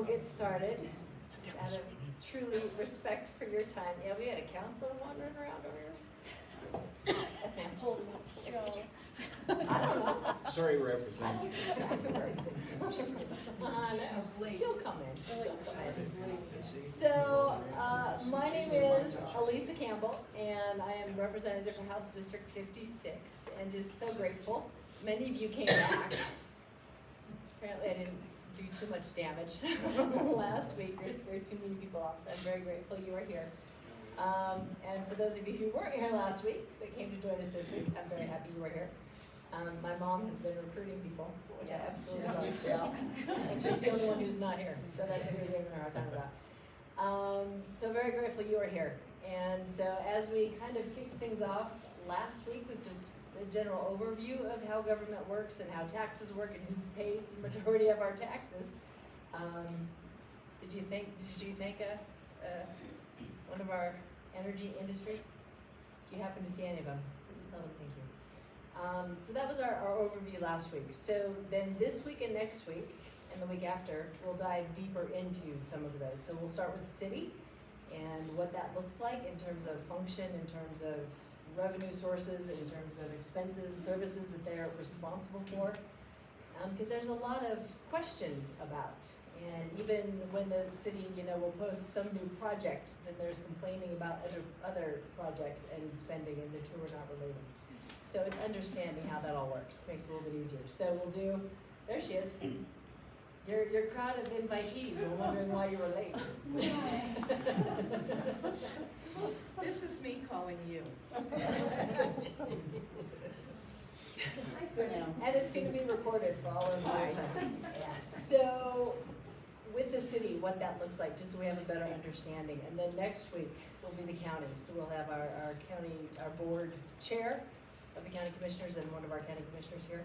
We'll get started, just out of truly respect for your time. Yeah, we had a counselor wandering around over here. Yes, ma'am. Holding up the show. I don't know. Sorry, I don't Representative. keep track of her. She's late. She'll come in. She'll come in. So, my name is Elisa Campbell, and I am representative for House District 56, and just so grateful. Many of you came back. Apparently, I didn't do too much damage last week or scared too many people off, so I'm very grateful you are here. And for those of you who weren't here last week, but came to join us this week, I'm very happy you were here. My mom has been recruiting people, which I absolutely love too. And she's the only one who's not here, so that's what we're giving her a hard time about. So very grateful you are here. And so as we kind of kicked things off last week with just a general overview of how government works and how taxes work and who pays the majority of our taxes, did you think one of our energy industry? If you happen to see any of them, tell them thank you. So that was our overview last week. So then this week and next week and the week after, we'll dive deeper into some of those. So we'll start with city and what that looks like in terms of function, in terms of revenue sources, in terms of expenses, services that they're responsible for. Because there's a lot of questions about. And even when the city, will post some new project, then there's complaining about other projects and spending, and the two are not related. So it's understanding how that all works. Makes it a little bit easier. So we'll do, there she is. Your crowd of invitees were wondering why you were late. This is me calling you. And it's going to be recorded for all of our time. So with the city, what that looks like, just so we have a better understanding. And then next week will be the county. So we'll have our board chair of the county commissioners and one of our county commissioners here.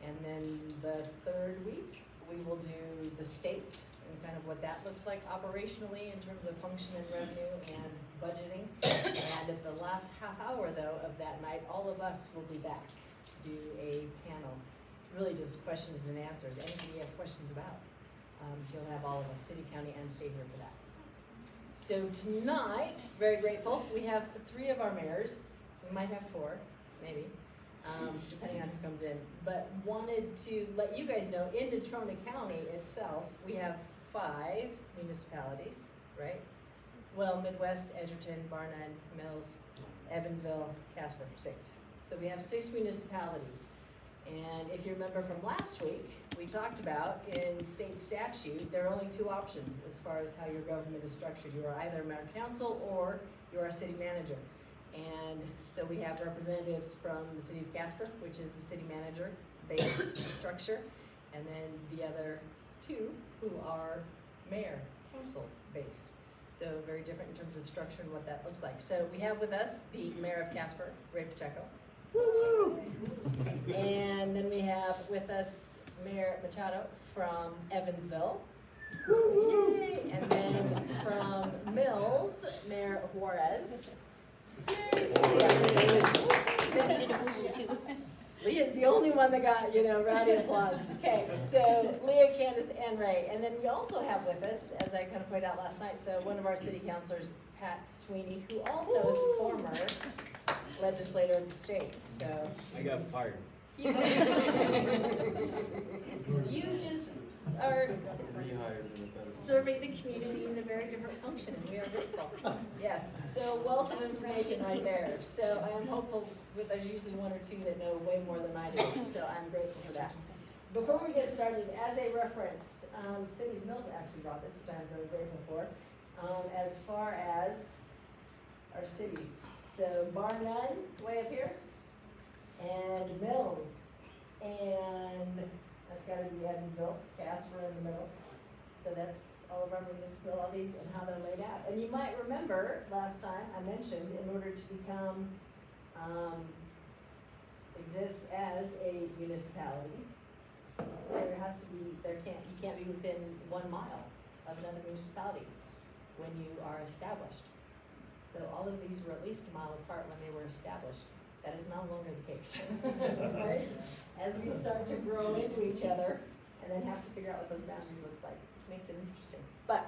And then the third week, we will do the state and kind of what that looks like operationally in terms of function and revenue and budgeting. And at the last half hour, though, of that night, all of us will be back to do a panel. Really just questions and answers, anything you have questions about. So you'll have all of us, city, county, and state here for that. So tonight, very grateful, we have 3 of our mayors. We might have 4, maybe, depending on who comes in. But wanted to let you guys know, in Natrona County itself, we have 5 municipalities, right? Well, Midwest, Edgerton, Barnum, Mills, Evansville, Casper, 6. So we have 6 municipalities. And if you remember from last week, we talked about in state statute, there are only 2 options as far as how your government is structured. You are either mayor council or you are a city manager. And so we have representatives from the city of Casper, which is the city manager based structure, and then the other 2 who are mayor council based. So very different in terms of structure and what that looks like. So we have with us the mayor of Casper, Ray Pacheco. Woo! And then we have with us Mayor Machado from Evansville. Yay! And then from Mills, Mayor Juarez. Leah's the only one that got, rowdy applause. Okay, so Leah, Candace, and Ray. And then we also have with us, as I kind of pointed out last night, so one of our city councilors, Pat Sweeney, who also is a former legislator in the state. So I got fired. You just are serving the community in a very different function, and we are grateful. Yes, so wealth of information right there. So I am hopeful there's usually 1 or 2 that know way more than I do, so I'm grateful for that. Before we get started, as a reference, City of Mills actually brought this, which I'm very grateful for, as far as our cities. So Bar None, way up here, and Mills, and that's got to be Evansville, Casper in the middle. So that's all of our municipalities and how they're laid out. And you might remember last time I mentioned, in order to become, exist as a municipality, you can't be within 1 mile of another municipality when you are established. So all of these were at least a mile apart when they were established. That is no longer the case, right? As we start to grow into each other and then have to figure out what those boundaries look like makes it interesting. But,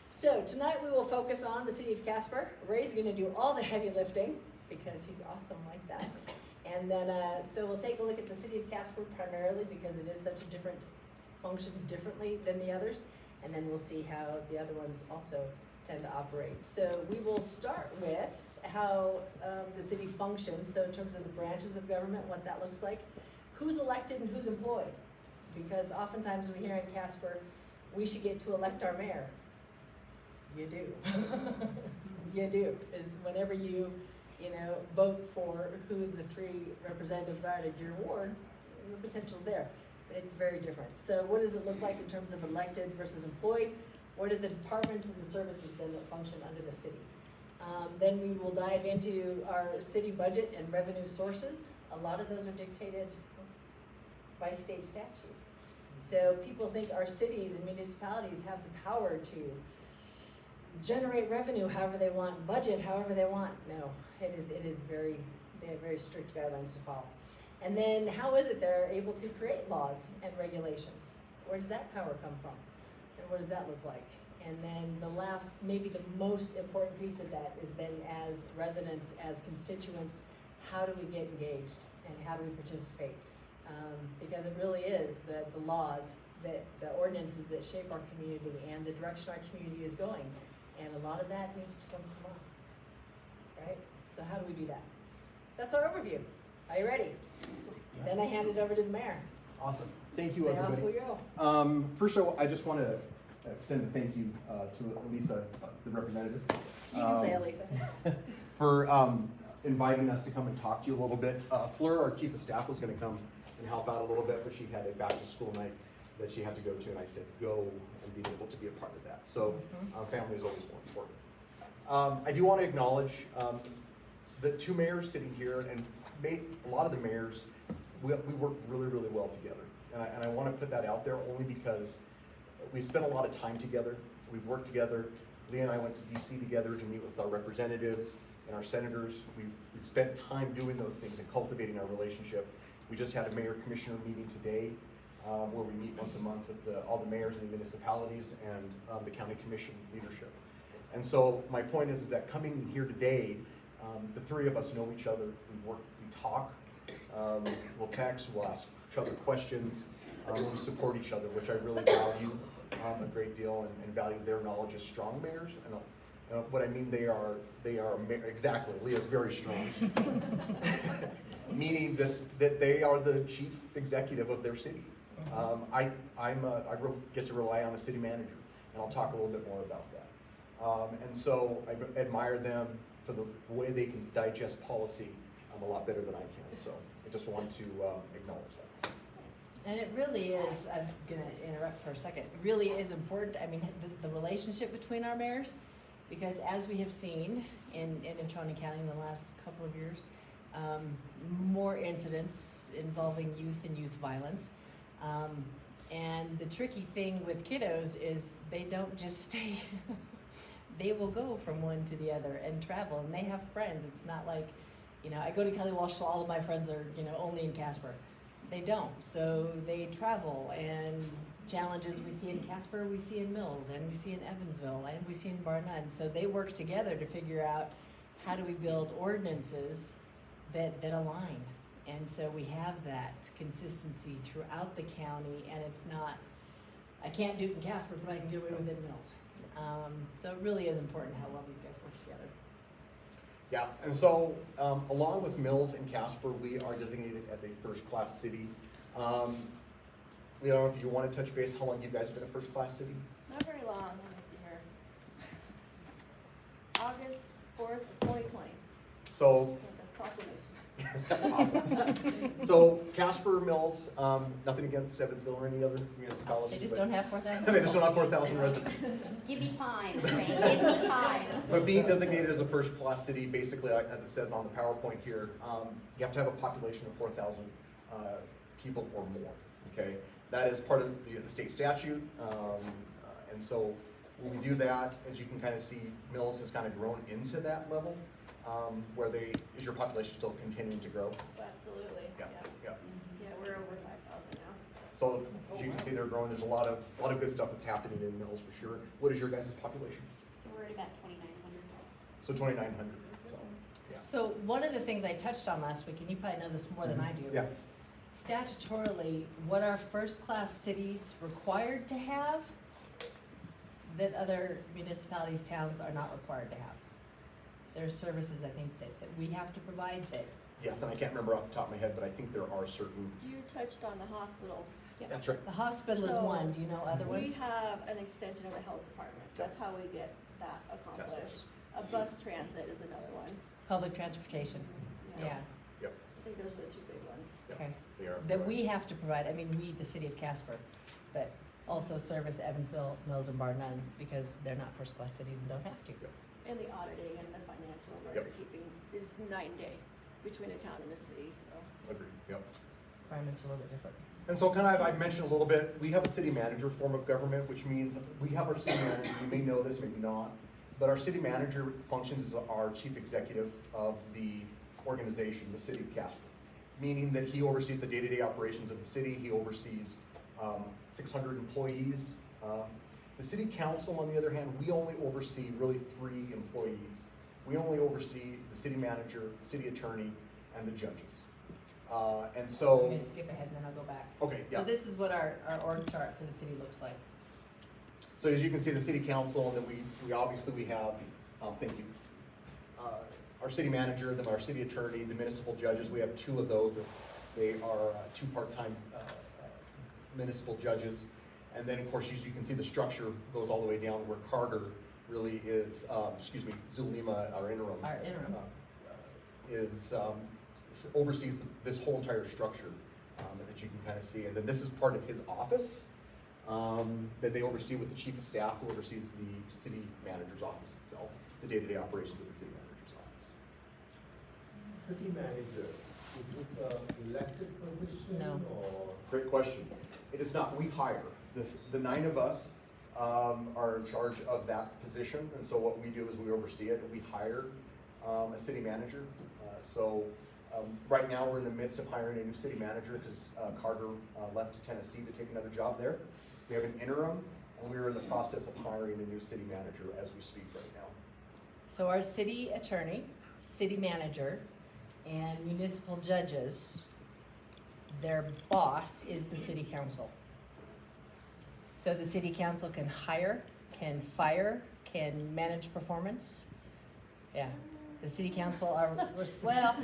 so tonight we will focus on the city of Casper. Ray's gonna do all the heavy lifting because he's awesome like that. And then, so we'll take a look at the city of Casper primarily because it is such a different, functions differently than the others. And then we'll see how the other ones also tend to operate. So we will start with how the city functions, so in terms of the branches of government, what that looks like, who's elected and who's employed. Because oftentimes we hear in Casper, we should get to elect our mayor. You do. You do, is whenever you vote for who the 3 representatives are of your ward, the potential's there. But it's very different. So what does it look like in terms of elected versus employed? What are the departments and the services then that function under the city? Then we will dive into our city budget and revenue sources. A lot of those are dictated by state statute. So people think our cities and municipalities have the power to generate revenue however they want, budget however they want. No, they have very strict guidelines to follow. And then how is it they're able to create laws and regulations? Where does that power come from? And what does that look like? And then the last, maybe the most important piece of that is then as residents, as constituents, how do we get engaged and how do we participate? Because it really is the laws, the ordinances that shape our community and the direction our community is going. And a lot of that needs to come from us, right? So how do we do that? That's our overview. Are you ready? Then I hand it over to the mayor. Awesome. Thank you, Say everybody. off we go. First of all, I just want to extend a thank you to Elisa, the representative. You can say Elisa. For inviting us to come and talk to you a little bit. Fleur, our chief of staff, was going to come and help out a little bit, but she had a back to school night that she had to go to, and I said, go and be able to be a part of that. So family is always more important. I do want to acknowledge the 2 mayors sitting here, and a lot of the mayors, we work really, really well together. And I want to put that out there only because we've spent a lot of time together. We've worked together. Leah and I went to DC together to meet with our representatives and our senators. We've spent time doing those things and cultivating our relationship. We just had a mayor-commissioner meeting today where we meet once a month with all the mayors and the municipalities and the county commission leadership. And so my point is that coming here today, the 3 of us know each other. We talk, we'll text, we'll ask each other questions, we support each other, which I really value a great deal and value their knowledge as strong mayors. And what I mean, they are exactly, Leah's very strong, meaning that they are the chief executive of their city. I get to rely on a city manager, and I'll talk a little bit more about that. And so I admire them for the way they can digest policy a lot better than I can. So I just want to acknowledge that. And it really is, I'm gonna interrupt for a second, it really is important, I mean, the relationship between our mayors, because as we have seen in Tremel County in the last couple of years, more incidents involving youth and youth violence. And the tricky thing with kiddos is they don't just stay, they will go from one to the other and travel, and they have friends. It's not like, I go to Kelly Walsh, so all of my friends are, only in Casper. They don't, so they travel, and challenges we see in Casper, we see in Mills, and we see in Evansville, and we see in Barnett. So they work together to figure out how do we build ordinances that align. And so we have that consistency throughout the county, and it's not, I can't do it in Casper, but I can get away with it in Mills. So it really is important how well these guys work together. Yeah, and so along with Mills and Casper, we are designated as a first-class city. If you want to touch base, how long you guys been a first-class city? Not very long, let me see here. August 4th, 2020. So, The proclamation. awesome. So Casper, Mills, nothing against Evansville or any other municipalities. They just don't have 4,000. They just don't have 4,000 residents. Give me time, Frank, give me time. But being designated as a first-class city, basically, as it says on the PowerPoint here, you have to have a population of 4,000 people or more, okay? That is part of the state statute, and so when we do that, as you can kind of see, Mills has kind of grown into that level, where is your population still continuing to grow? Absolutely, Yeah, yeah. yeah. Yeah, we're over 5,000 now. So as you can see, they're growing. There's a lot of good stuff that's happening in Mills for sure. What is your guys' population? So we're at about 2,900. So 2,900. So, yeah. So one of the things I touched on last week, and you probably know this more than I do. Yeah. Statutorily, what are first-class cities required to have that other municipalities, towns are not required to have? There's services, I think, that we have to provide that, Yes, and I can't remember off the top of my head, but I think there are certain. You touched on the hospital. That's right. the hospital is So, one, do you know other We ones? have an extension of the health department. That's how we get that That's accomplished. A bus transit is another one. Public transportation, yeah, Yep. I think those are the two big ones. Yep. okay. They are. That we have to provide, I mean, we, the city of Casper, but also service Evansville, Mills, and Bar None, because they're not first-class cities and don't have to. Yep. And the auditing and the financial and record keeping is night and day between a town and a city, so. Agreed. Yep. Requirements are a little bit different. And so kind of, I mentioned a little bit, we have a city manager form of government, which means we have our city manager, you may know this, maybe not, but our city manager functions as our chief executive of the organization, the city of Casper. Meaning that he oversees the day-to-day operations of the city, he oversees 600 employees. The city council, on the other hand, we only oversee really 3 employees. We only oversee the city manager, the city attorney, and the judges. And I'm so, gonna skip ahead and then I'll go back. okay, yeah. So this is what our org chart for the city looks like. So as you can see, the city council, and then we obviously have, thank you. Our city manager, then our city attorney, the municipal judges, we have 2 of those. They are 2 part-time municipal judges. And then, of course, as you can see, the structure goes all the way down where Carter really is, Zulima, our interim. Our interim. Oversees this whole entire structure that you can kind of see. And then this is part of his office that they oversee with the chief of staff, who oversees the city manager's office itself, the day-to-day operations of the city manager's office. City manager, is it an elected position No. or? Great question. It is not, we hire. The 9 of us are in charge of that position, and so what we do is we oversee it, and we hire a city manager. Right now, we're in the midst of hiring a new city manager, because Carter left to Tennessee to take another job there. We have an interim, and we're in the process of hiring a new city manager as we speak right now. So our city attorney, city manager, and municipal judges, their boss is the city council. So the city council can hire, can fire, can manage performance. Yeah, the city council are, well,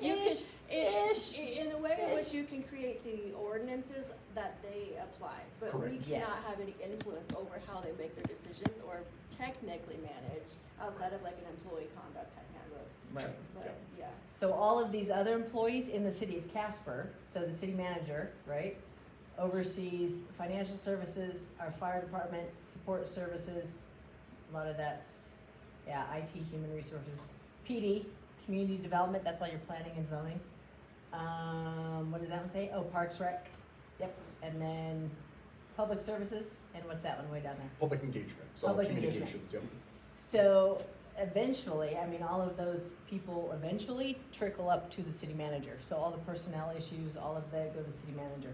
You ish, can, ish. in a way in Ish. which you can create the ordinances that they apply, but we Correct. cannot Yes. have any influence over how they make their decisions or technically manage outside of like an employee conduct type handbook. Right. But, yeah. So all of these other employees in the city of Casper, so the city manager, right, oversees financial services, our fire department, support services, a lot of that's, yeah, IT, human resources, PD, community development, that's all your planning and zoning. What does that one say? Oh, Parks Rec, yep, and then public services, and what's that one way down there? Public engagement, so Public engagement. communications, yep. So eventually, I mean, all of those people eventually trickle up to the city manager. So all the personnel issues, all of that go to the city manager.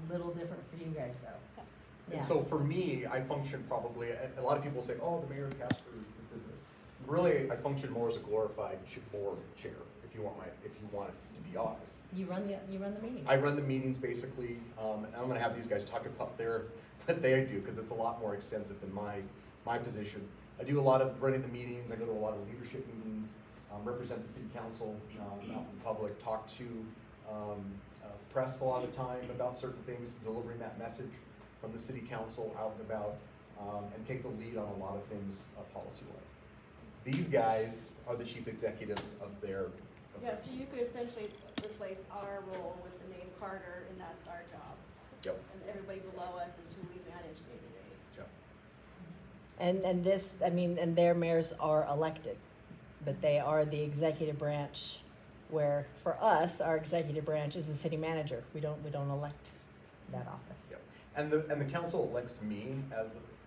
Little different for you guys though. Yeah. And so for me, I function probably, a lot of people say, oh, the mayor of Casper is this. Really, I function more as a glorified board chair, if you want it to be honest. You run the meeting. I run the meetings basically, and I'm gonna have these guys talk about what they do, because it's a lot more extensive than my position. I do a lot of running the meetings, I go to a lot of leadership meetings, represent the city council out in public, talk to press a lot of time about certain things, delivering that message from the city council out and about, and take the lead on a lot of things policy-wise. These guys are the chief executives of their. Yeah, so you could essentially replace our role with the name Carter, and that's our job. Yep. And everybody below us is who we manage day to day. Yep. And this, I mean, and their mayors are elected, but they are the executive branch, where for us, our executive branch is the city manager. We don't elect that office. Yep. And the council elects me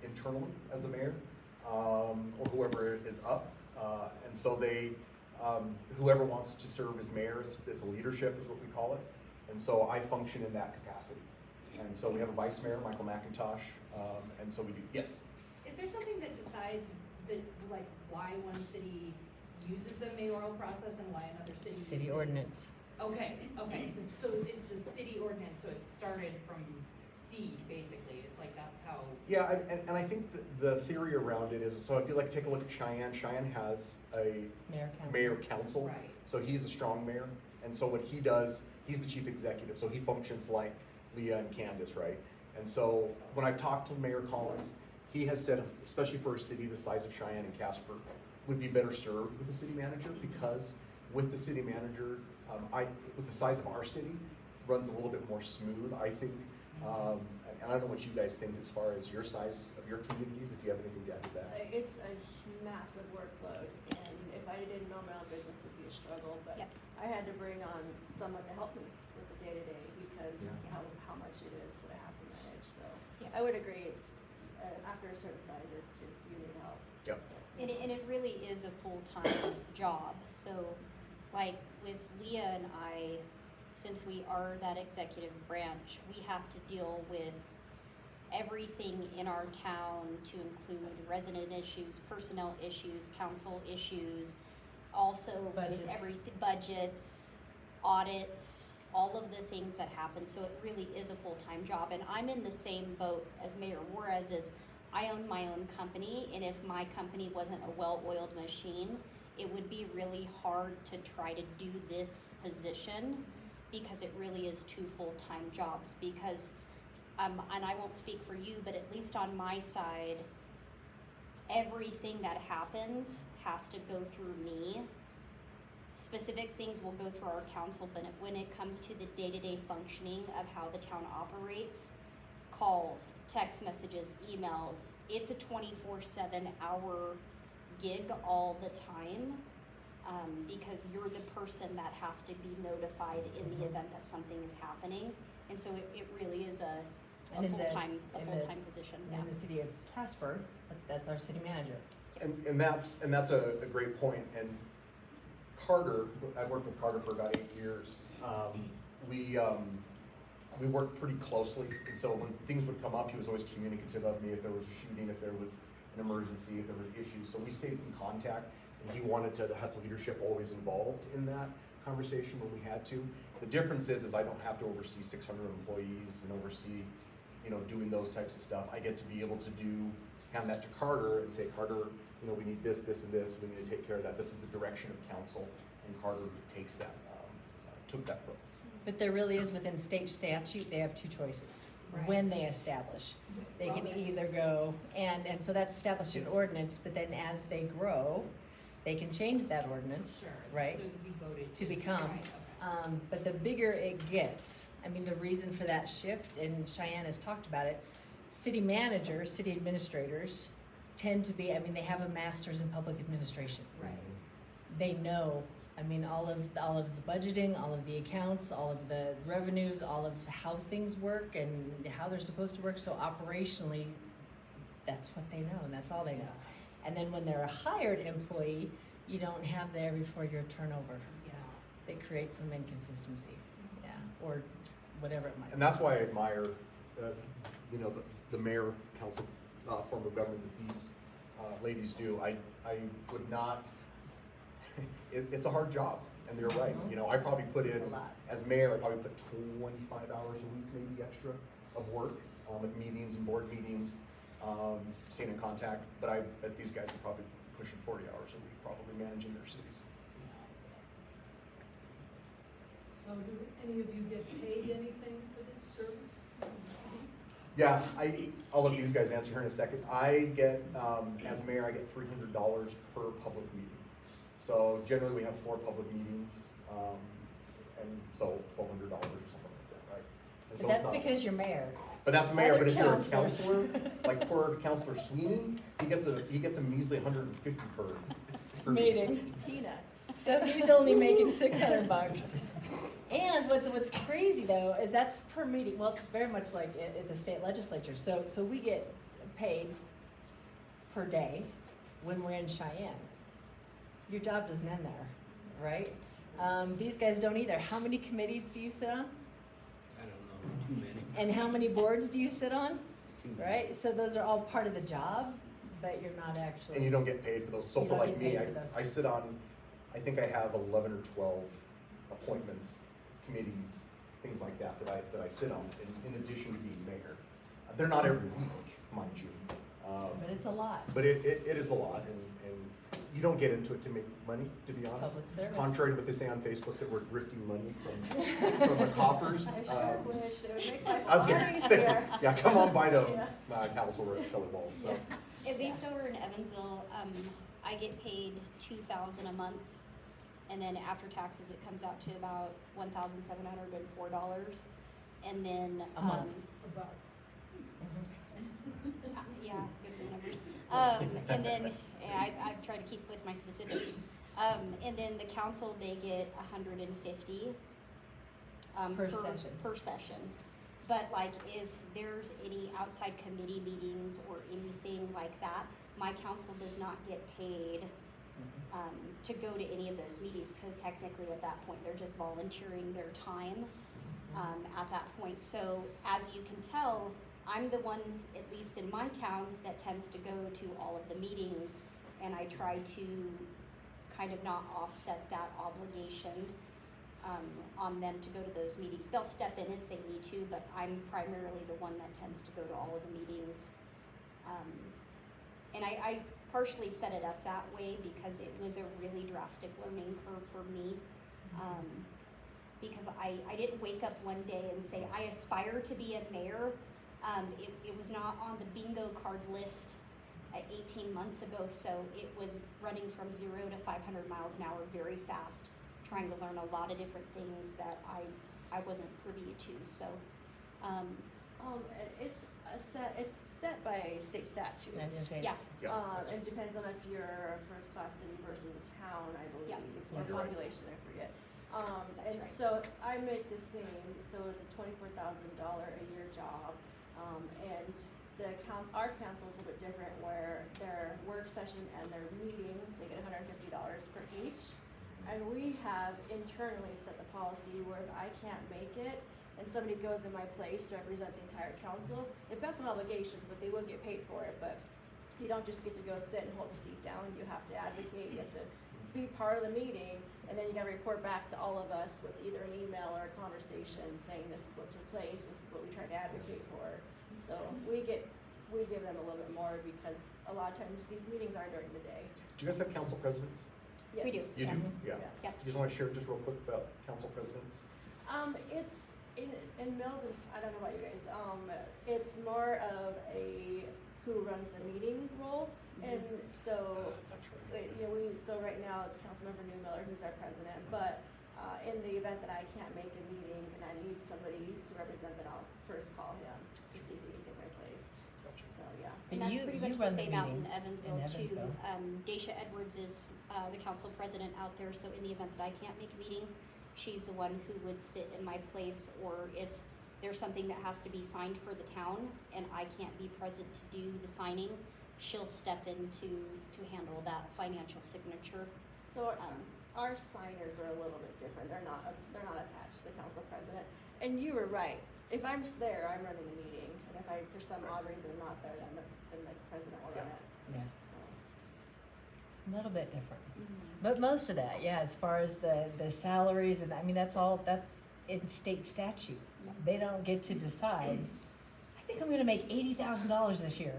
internally as the mayor, or whoever is up, and so they, whoever wants to serve as mayor is leadership is what we call it, and so I function in that capacity. And so we have a vice mayor, Michael McIntosh, and so we do, yes? Is there something that decides that, like, why one city uses a mayoral process and why another city uses? City ordinance. Okay, so it's the city ordinance, so it started from seed, basically, it's like that's how. Yeah, and I think the theory around it is, so if you like take a look at Cheyenne, Cheyenne has a mayor council. Right. So he's a strong mayor, and so what he does, he's the chief executive, so he functions like Leah and Candace, right? And so when I've talked to Mayor Collins, he has said, especially for a city the size of Cheyenne and Casper, would be better served with the city manager, because with the city manager, with the size of our city, runs a little bit more smooth, I think. And I don't know what you guys think as far as your size of your communities, if you have anything to add to that. It's a massive workload, and if I didn't know my own business, it'd be a struggle, but Yep. I had to bring on someone to help me with the day-to-day because Yeah. how much it is that I have to manage, so. Yep. I would agree, it's, after a certain size, it's just, you need help. Yep. And it really is a full-time job, so like with Leah and I, since we are that executive branch, we have to deal with everything in our town to include resident issues, personnel issues, council issues, also with Budgets. budgets, audits, all of the things that happen, so it really is a full-time job, and I'm in the same boat as Mayor Juarez is, I own my own company, and if my company wasn't a well-oiled machine, it would be really hard to try to do this position, because it really is two full-time jobs, because, and I won't speak for you, but at least on my side, everything that happens has to go through me. Specific things will go through our council, but when it comes to the day-to-day functioning of how the town operates, calls, text messages, emails, it's a 24/7 hour gig all the time, because you're the person that has to be notified in the event that something is happening, and so it really is a And in the- full-time in the- position. In the city of Casper, that's our city manager. And that's a great point. And Carter, I've worked with Carter for about 8 years. We worked pretty closely, and so when things would come up, he was always communicative of me if there was a shooting, if there was an emergency, if there were issues. So we stayed in contact, and he wanted to have the leadership always involved in that conversation when we had to. The difference is I don't have to oversee 600 employees and oversee, doing those types of stuff. I get to be able to hand that to Carter and say, Carter, we need this, this, and this. We need to take care of that. This is the direction of council, and Carter takes that, took that from us. But there really is, within state statute, they have two choices. Right. When they establish, they can either go, and so that's established in ordinance, but then as they grow, they can change that ordinance, Sure. right? So we voted To become. Right, okay. But the bigger it gets, the reason for that shift, and Cheyenne has talked about it, city managers, city administrators tend to be, they have a master's in public administration. Right. They know, all of the budgeting, all of the accounts, all of the revenues, all of how things work and how they're supposed to work. So operationally, that's what they know, and that's all they know. And then when they're a hired employee, you don't have the every 4-year turnover. Yeah. That creates some inconsistency, or whatever it might And that's why I admire, the mayor council form of government that these ladies do. I would not. It's a hard job, and they're right. Mhm. I probably put It's in a lot. as mayor. I probably put 25 hours a week, maybe extra, of work with meetings and board meetings, staying in contact. But I bet these guys are probably pushing 40 hours a week, probably managing their cities. So do any of you get paid anything for this service? Yeah, I'll let these guys answer here in a second. I get, as mayor, I get $300 per public meeting. So generally, we have 4 public meetings, and so $1,200 or something like that, right? And But so that's it's not- because you're mayor. But that's mayor. other But if you're a counselors. counselor, like poor Counselor Sweeney, he gets a measly 150 per Meeting. Peanuts. So he's only making $600. And what's crazy though is that's per meeting. Well, it's very much like at the state legislature. So we get paid per day when we're in Cheyenne. Your job doesn't end there, right? These guys don't either. How many committees do you sit on? I don't know, too many. And how many boards do you sit on? Right, so those are all part of the job, but you're not actually. And you don't get paid for those, so You for don't like get me, paid for those. I sit on, I think I have 11 or 12 appointments, committees, things like that, that I sit on, in addition to being mayor. They're not every week, mind you. But it's a lot. But it is a lot, and you don't get into it to make money, to be honest. Public service. Contrary to what they say on Facebook, that we're grifting money from the coffers. I sure wish it would make life I was a lot gonna say, easier. yeah, come on by the Yeah. council or Kelly Walls. Yeah. At least over in Evansville, I get paid $2,000 a month, and then after taxes, it comes out to about $1,704, and then A month. About, yeah, good for the numbers. And then I try to keep with my specifics. And then the council, they get 150 Per session. Per session. But like if there's any outside committee meetings or anything like that, my council does not get paid to go to any of those meetings. So technically at that point, they're just volunteering their time at that point. So as you can tell, I'm the one, at least in my town, that tends to go to all of the meetings, and I try to kind of not offset that obligation on them to go to those meetings. They'll step in if they need to, but I'm primarily the one that tends to go to all of the meetings. And I partially set it up that way because it was a really drastic learning curve for me. Because I didn't wake up one day and say, I aspire to be a mayor. It was not on the bingo card list 18 months ago, so it was running from 0 to 500 miles an hour very fast, trying to learn a lot of different things that I wasn't privy to, so. It's set by state statutes. I was gonna say Yeah. it's- Yeah. It depends on if you're a first-class city versus a town, I believe, or Yes. population, I forget. That's And right. so I make the same, so it's a $24,000 a year job. And our council is a little bit different where their work session and their meeting, they get $150 for each. And we have internally set the policy where if I can't make it and somebody goes in my place to represent the entire council, they've got some obligations, but they will get paid for it. But you don't just get to go sit and hold the seat down. You have to advocate, you have to be part of the meeting, and then you gotta report back to all of us with either an email or a conversation saying this is what took place, this is what we tried to advocate for. So we give them a little bit more because a lot of times these meetings are during the day. Do you guys have council presidents? Yes. We do. You do? Yeah. Yeah. Do you just want to share just real quick about council presidents? It's in Mills, and I don't know about you guys, it's more of a who runs the meeting role. And so, so right now it's Councilmember Newmiller who's our president, but in the event that I can't make a meeting and I need somebody to represent, then I'll first call him to see if he can take my place. Gotcha. So, yeah. And that's you pretty run much the the same out in meetings Evansville too. Dacia Edwards is the council president out there, so in the event that I can't make a meeting, she's the one who would sit in my place, or if there's something that has to be signed for the town and I can't be present to do the signing, she'll step in to handle that financial signature. So our signers are a little bit different. They're not attached to the council president. And you were right. If I'm just there, I'm running the meeting, and if I, for some odd reason, am not there, then the president will run it. Yeah, So. a little bit different. Mm-hmm. But most of that, yeah, as far as the salaries and, I mean, that's in state statute. They don't get to decide, I think I'm gonna make $80,000 this year,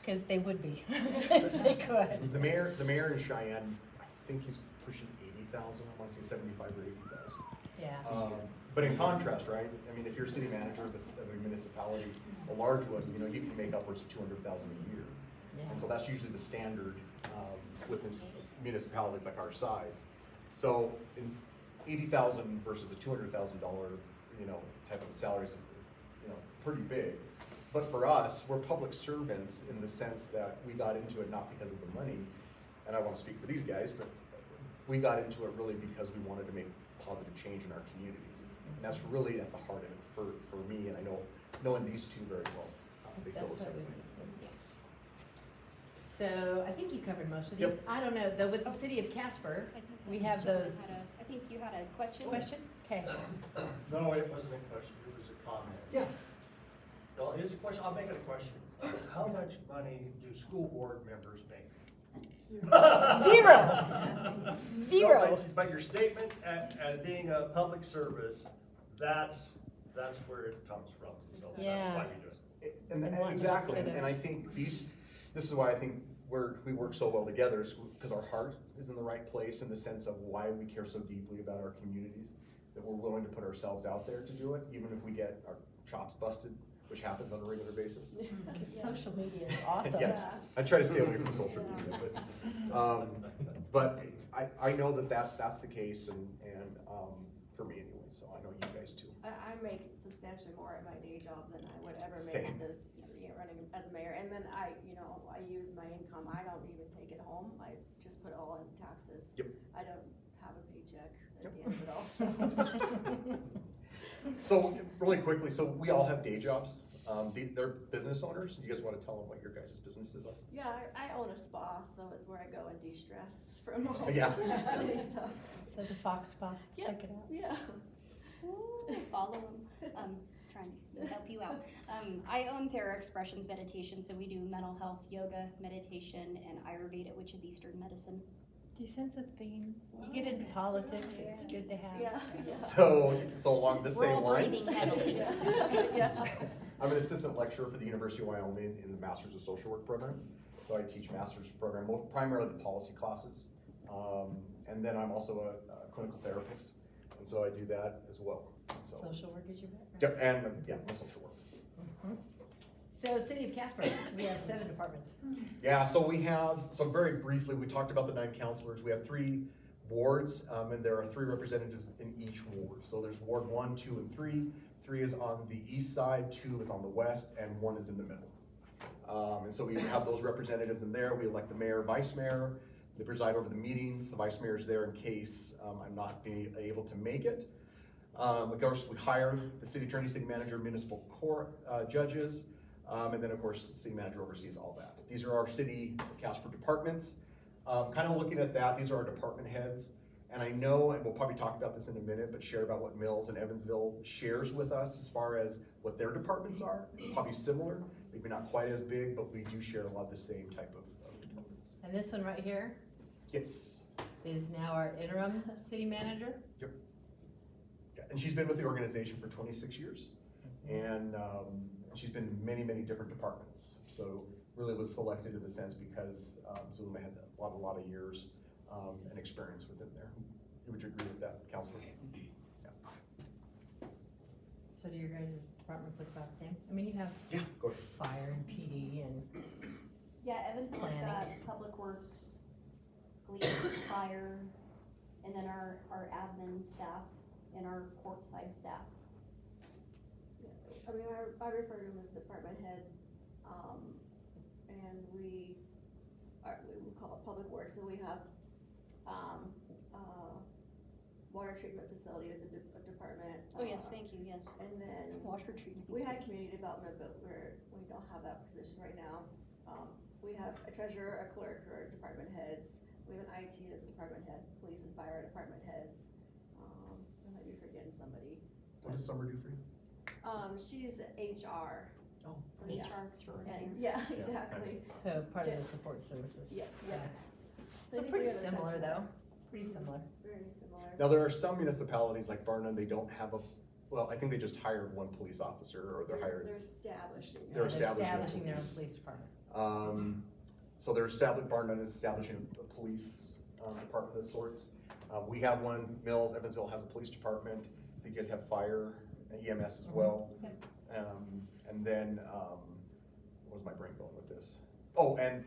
cause they would be, if they could. The mayor in Cheyenne, I think he's pushing 80,000, I want to say 75 or 80,000. Yeah, But in contrast, right, I mean, if you're a city manager of a municipality, a large one, you can make upwards of 200,000 a year. And so yeah, that's usually the standard within municipalities like our size. So in 80,000 versus a $200,000, type of a salary is, pretty big. But for us, we're public servants in the sense that we got into it not because of the money, and I don't want to speak for these guys, but we got into it really because we wanted to make positive change in our communities. And that's really at the heart of it for me, and I know, knowing these two very well, they feel the that's same what we way. do. So I think you covered most of these. Yep. I don't know, though, with the city of Casper, I think we have those. I think you had a question? Question? Okay. No, it wasn't a question, it was a comment. Yeah. Well, here's a question, I'll make it a question. How much money do school board members make? Zero. Zero. No, but your statement as being a public service, that's where it comes from, so that's Yeah. why we do it. And And one exactly, kiddos. and I think this is why I think we work so well together, is because our heart is in the right place in the sense of why we care so deeply about our communities, that we're willing to put ourselves out there to do it, even if we get our chops busted, which happens on a regular basis. Social media is awesome. Yes, I try to stay away from social media, but I know that's the case, and for me anyway, so I know you guys too. I make substantially more at my day job than I would ever make Same. at running as a mayor. And then I use my income, I don't even take it home, I just put it all in taxes. Yep. I don't have a paycheck at Yep. the end of it all, so. So really quickly, so we all have day jobs. They're business owners. You guys want to tell them what your guys' businesses are? Yeah, I own a spa, so it's where I go and de-stress from all Yeah. the city stuff. So the Fox Spa, Yeah. check it out. Yeah. Ooh, follow them. Trying to help you out. I own Thera Expressions Meditation, so we do mental health, yoga, meditation, and Ayurveda, which is Eastern medicine. Do you sense a theme? You get into politics, it's good to have. Yeah. So along the We're same all lines. breathing heavily. Yeah. I'm an assistant lecturer for the University of Wyoming in the Masters of Social Work program. So I teach master's program, primarily the policy classes. And then I'm also a clinical therapist. And so I do that as well. So, Social work is your background. yep, and my social work. Mhm. So City of Casper, we have 7 departments. Yeah, so very briefly, we talked about the 9 counselors. We have 3 wards, and there are 3 representatives in each ward. So there's Ward 1, 2, and 3. 3 is on the east side, 2 is on the west, and 1 is in the middle. And so we have those representatives in there. We elect the mayor, vice mayor. They preside over the meetings. The vice mayor is there in case I'm not being able to make it. Of course, we hire the city attorney, city manager, municipal court judges. And then, of course, the city manager oversees all that. These are our city of Casper departments. Kind of looking at that, these are our department heads. And I know, and we'll probably talk about this in a minute, but share about what Mills and Evansville shares with us as far as what their departments are. Probably similar, maybe not quite as big, but we do share a lot of the same type of departments. And this one right here Yes. is now our interim city manager. Yeah, and she's been with the organization for 26 years. And she's been in many, many different departments. So really was selected in the sense because Zulema had a lot of years and experience within there. Would you agree with that, Counselor? Yeah. So do your guys' departments look about the same? I mean, you have Yeah, go ahead. fire and PD and, Yeah, Evansville's got Planning. Public Works, Police, Fire, and then our admin staff and our courtside staff. I mean, I refer to them as department heads, and we call it public works, but we have, water treatment facility is a department. Oh, yes, thank you, yes. And then Water treatment. we had community development, but we don't have that position right now. We have a treasurer, a clerk, or department heads. We have an IT that's a department head, police and fire are department heads. I might be forgetting somebody. What does Summer do for you? She's HR. Oh. So, yeah. HR extraordinaire. And, yeah, Yeah, exactly. so part of the support services. Yeah, yeah. So I think pretty we have a similar sense though, of- pretty similar. Very similar. Now, there are some municipalities like Barnum, they don't have I think they just hired 1 police officer, or they're hired. They're establishing. They're Yeah, establishing their own police. police department. So Barnum is establishing a police department of sorts. We have one, Mills, Evansville has a police department. I think you guys have fire, EMS as well. Yep. And then, what was my brain going with this? Oh, and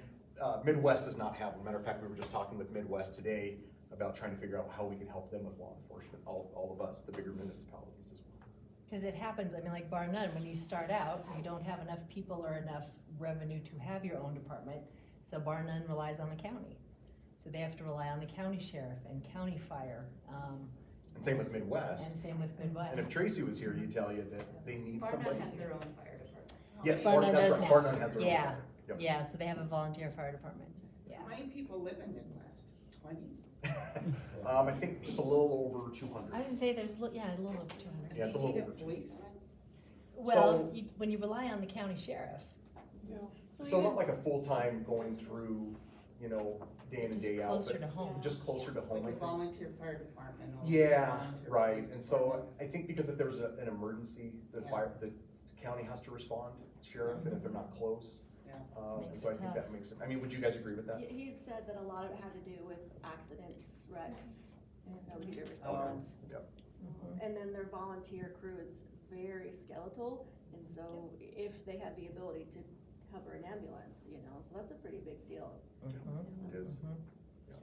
Midwest does not have one. Matter of fact, we were just talking with Midwest today about trying to figure out how we can help them with law enforcement, all of us, the bigger municipalities as well. Cause it happens, I mean, like Bar None, when you start out, you don't have enough people or enough revenue to have your own department. So Bar None relies on the county. So they have to rely on the county sheriff and county fire. And same with Midwest. And same with Midwest. And if Tracy was here, he'd tell you that they need somebody. Barnett has their own fire department. Yes, Bar None that's does right, now. Barnum has their own. Yeah. fire. Yep. Yeah, so they have a volunteer fire department, yeah. How many people live in Midwest? 20? I think just a little over 200. I was gonna say there's, a little over 200. Yeah, it's a little Do you over need 200. policeman? Well, when you rely on the county sheriff, So not like a full-time going through, you know, day in and just day out, closer to but home. just closer to home, I Like a think. volunteer fire department. or Yeah, volunteer right, police and so department. I think because if there's an emergency, the county has to respond, sheriff, and if they're not close. Yeah. And Makes so I it think tough. that makes it, I mean, would you guys agree with that? He said that a lot of it had to do with accidents, wrecks, and nobody to Okay. respond. Yep. Mhm. And then their volunteer crew is very skeletal, and so if they have the ability to cover an ambulance, you know, so that's a pretty big deal. Mhm. It is. Mhm.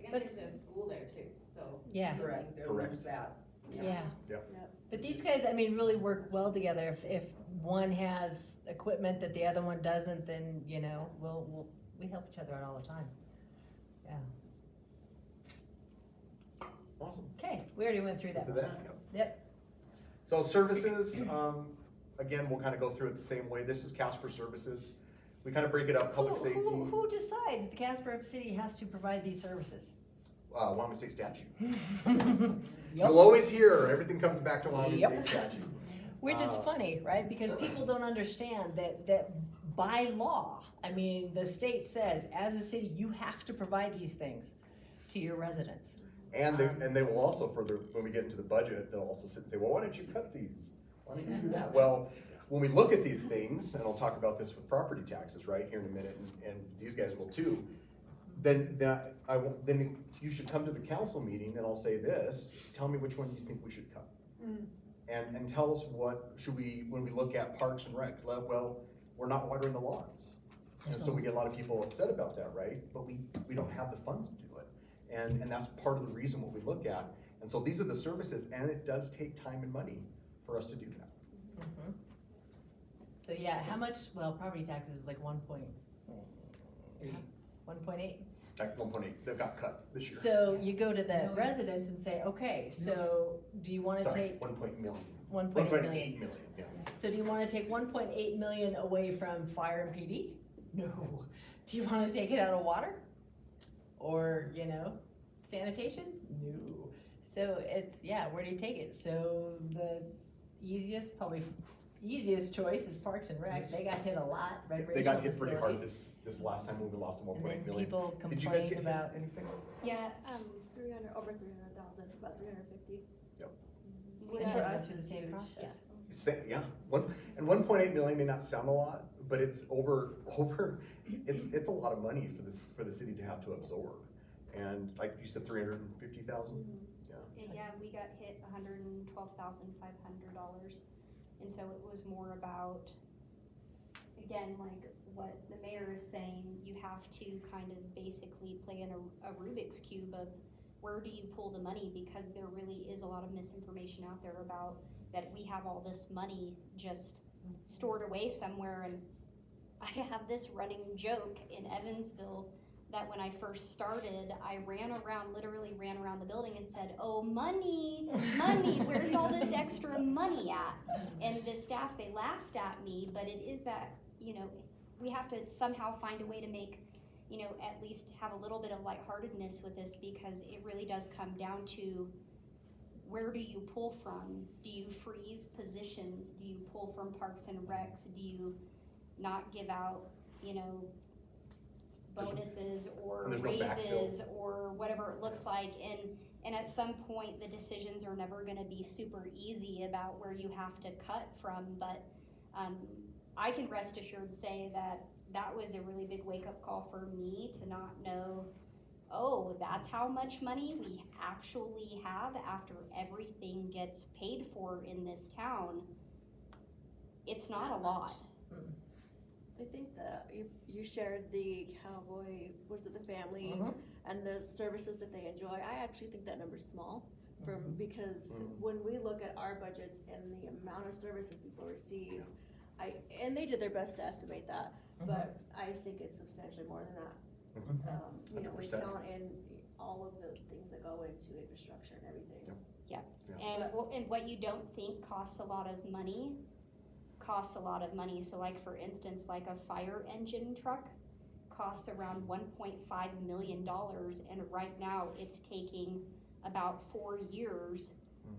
And But- there's a school there too, so. Yeah. Correct, there Correct. was that. Yeah. Yep. But these guys, I mean, really work well together. If one has equipment that the other one doesn't, then, you know, we help each other out all the time. Yeah. Awesome. Okay, we already went through that To one. that, yep. Yep. So services, again, we'll kind of go through it the same way. This is Casper Services. We kind of break it up, public safety, Who decides the Casper City has to provide these services? Wyoming State statute. Yep. You'll always hear, everything comes back to Wyoming Yep. State statute. Which is funny, right? Because people don't understand that by law, I mean, the state says, as a city, you have to provide these things to your residents. And they will also further, when we get into the budget, they'll also sit and say, well, why don't you cut these? Why don't you do that? Well, when we look at these things, and I'll talk about this with property taxes, right, here in a minute, and these guys will too, then you should come to the council meeting and I'll say this, tell me which one you think we should cut. And tell us what should we, when we look at parks and rec, well, we're not watering the lawns. And so we get a lot of people upset about that, right? But we don't have the funds to do it. And that's part of the reason what we look at. And so these are the services, and it does take time and money for us to do that. Mhm. So yeah, how much, well, property taxes is like 1.8. Like 1.8, that got cut this year. So you go to the residents and say, okay, so do you wanna Sorry, take 1.8 million. 1.8 million? 1.8 million, yeah. So do you wanna take 1.8 million away from fire and PD? No. Do you wanna take it out of water? Or, you know, sanitation? No. So it's, yeah, where do you take it? So the probably easiest choice is Parks and Rec. They got hit a lot, They recreational got hit pretty hard facilities. this last time when we lost the And 1.8 then million. people Did you guys complained get hit about, anything? Yeah, over 300,000, about 350. Yep. Which yeah, for go us through the is same huge, process. Yeah, 1.8 million may not sound a lot, but it's it's a lot of money for the city to have to absorb. And like you said, 350,000? Yeah. And yeah, we got hit $112,500, and so it was more about, again, like what the mayor is saying, you have to kind of basically play in a Rubik's Cube of where do you pull the money, because there really is a lot of misinformation out there about that we have all this money just stored away somewhere. And I have this running joke in Evansville that when I first started, I literally ran around the building and said, oh, money, where's all this extra money at? And the staff, they laughed at me, but it is that, you know, we have to somehow find a way to make, you know, at least have a little bit of lightheartedness with this, because it really does come down to where do you pull from? Do you freeze positions? Do you pull from Parks and Recs? Do you not give out, you know, bonuses or And there's no raises backfill. or whatever it looks like? And at some point, the decisions are never gonna be super easy about where you have to cut from, but I can rest assured say that was a really big wake-up call for me to not know, oh, that's how much money we actually have after everything gets paid for in this town. It's not a lot. I think that you shared the cowboy, the family, Mhm. and the services that they enjoy. I actually think that number's small, because when we look at our budgets and the amount of services people receive, and they did their best to estimate that, but I think it's substantially more than that. You know, we 100%. count in all of the things that go into infrastructure and everything. Yeah, Yeah. and what you don't think costs a lot of money, costs a lot of money. So like, for instance, like a fire engine truck costs around $1.5 million, and right now it's taking about 4 years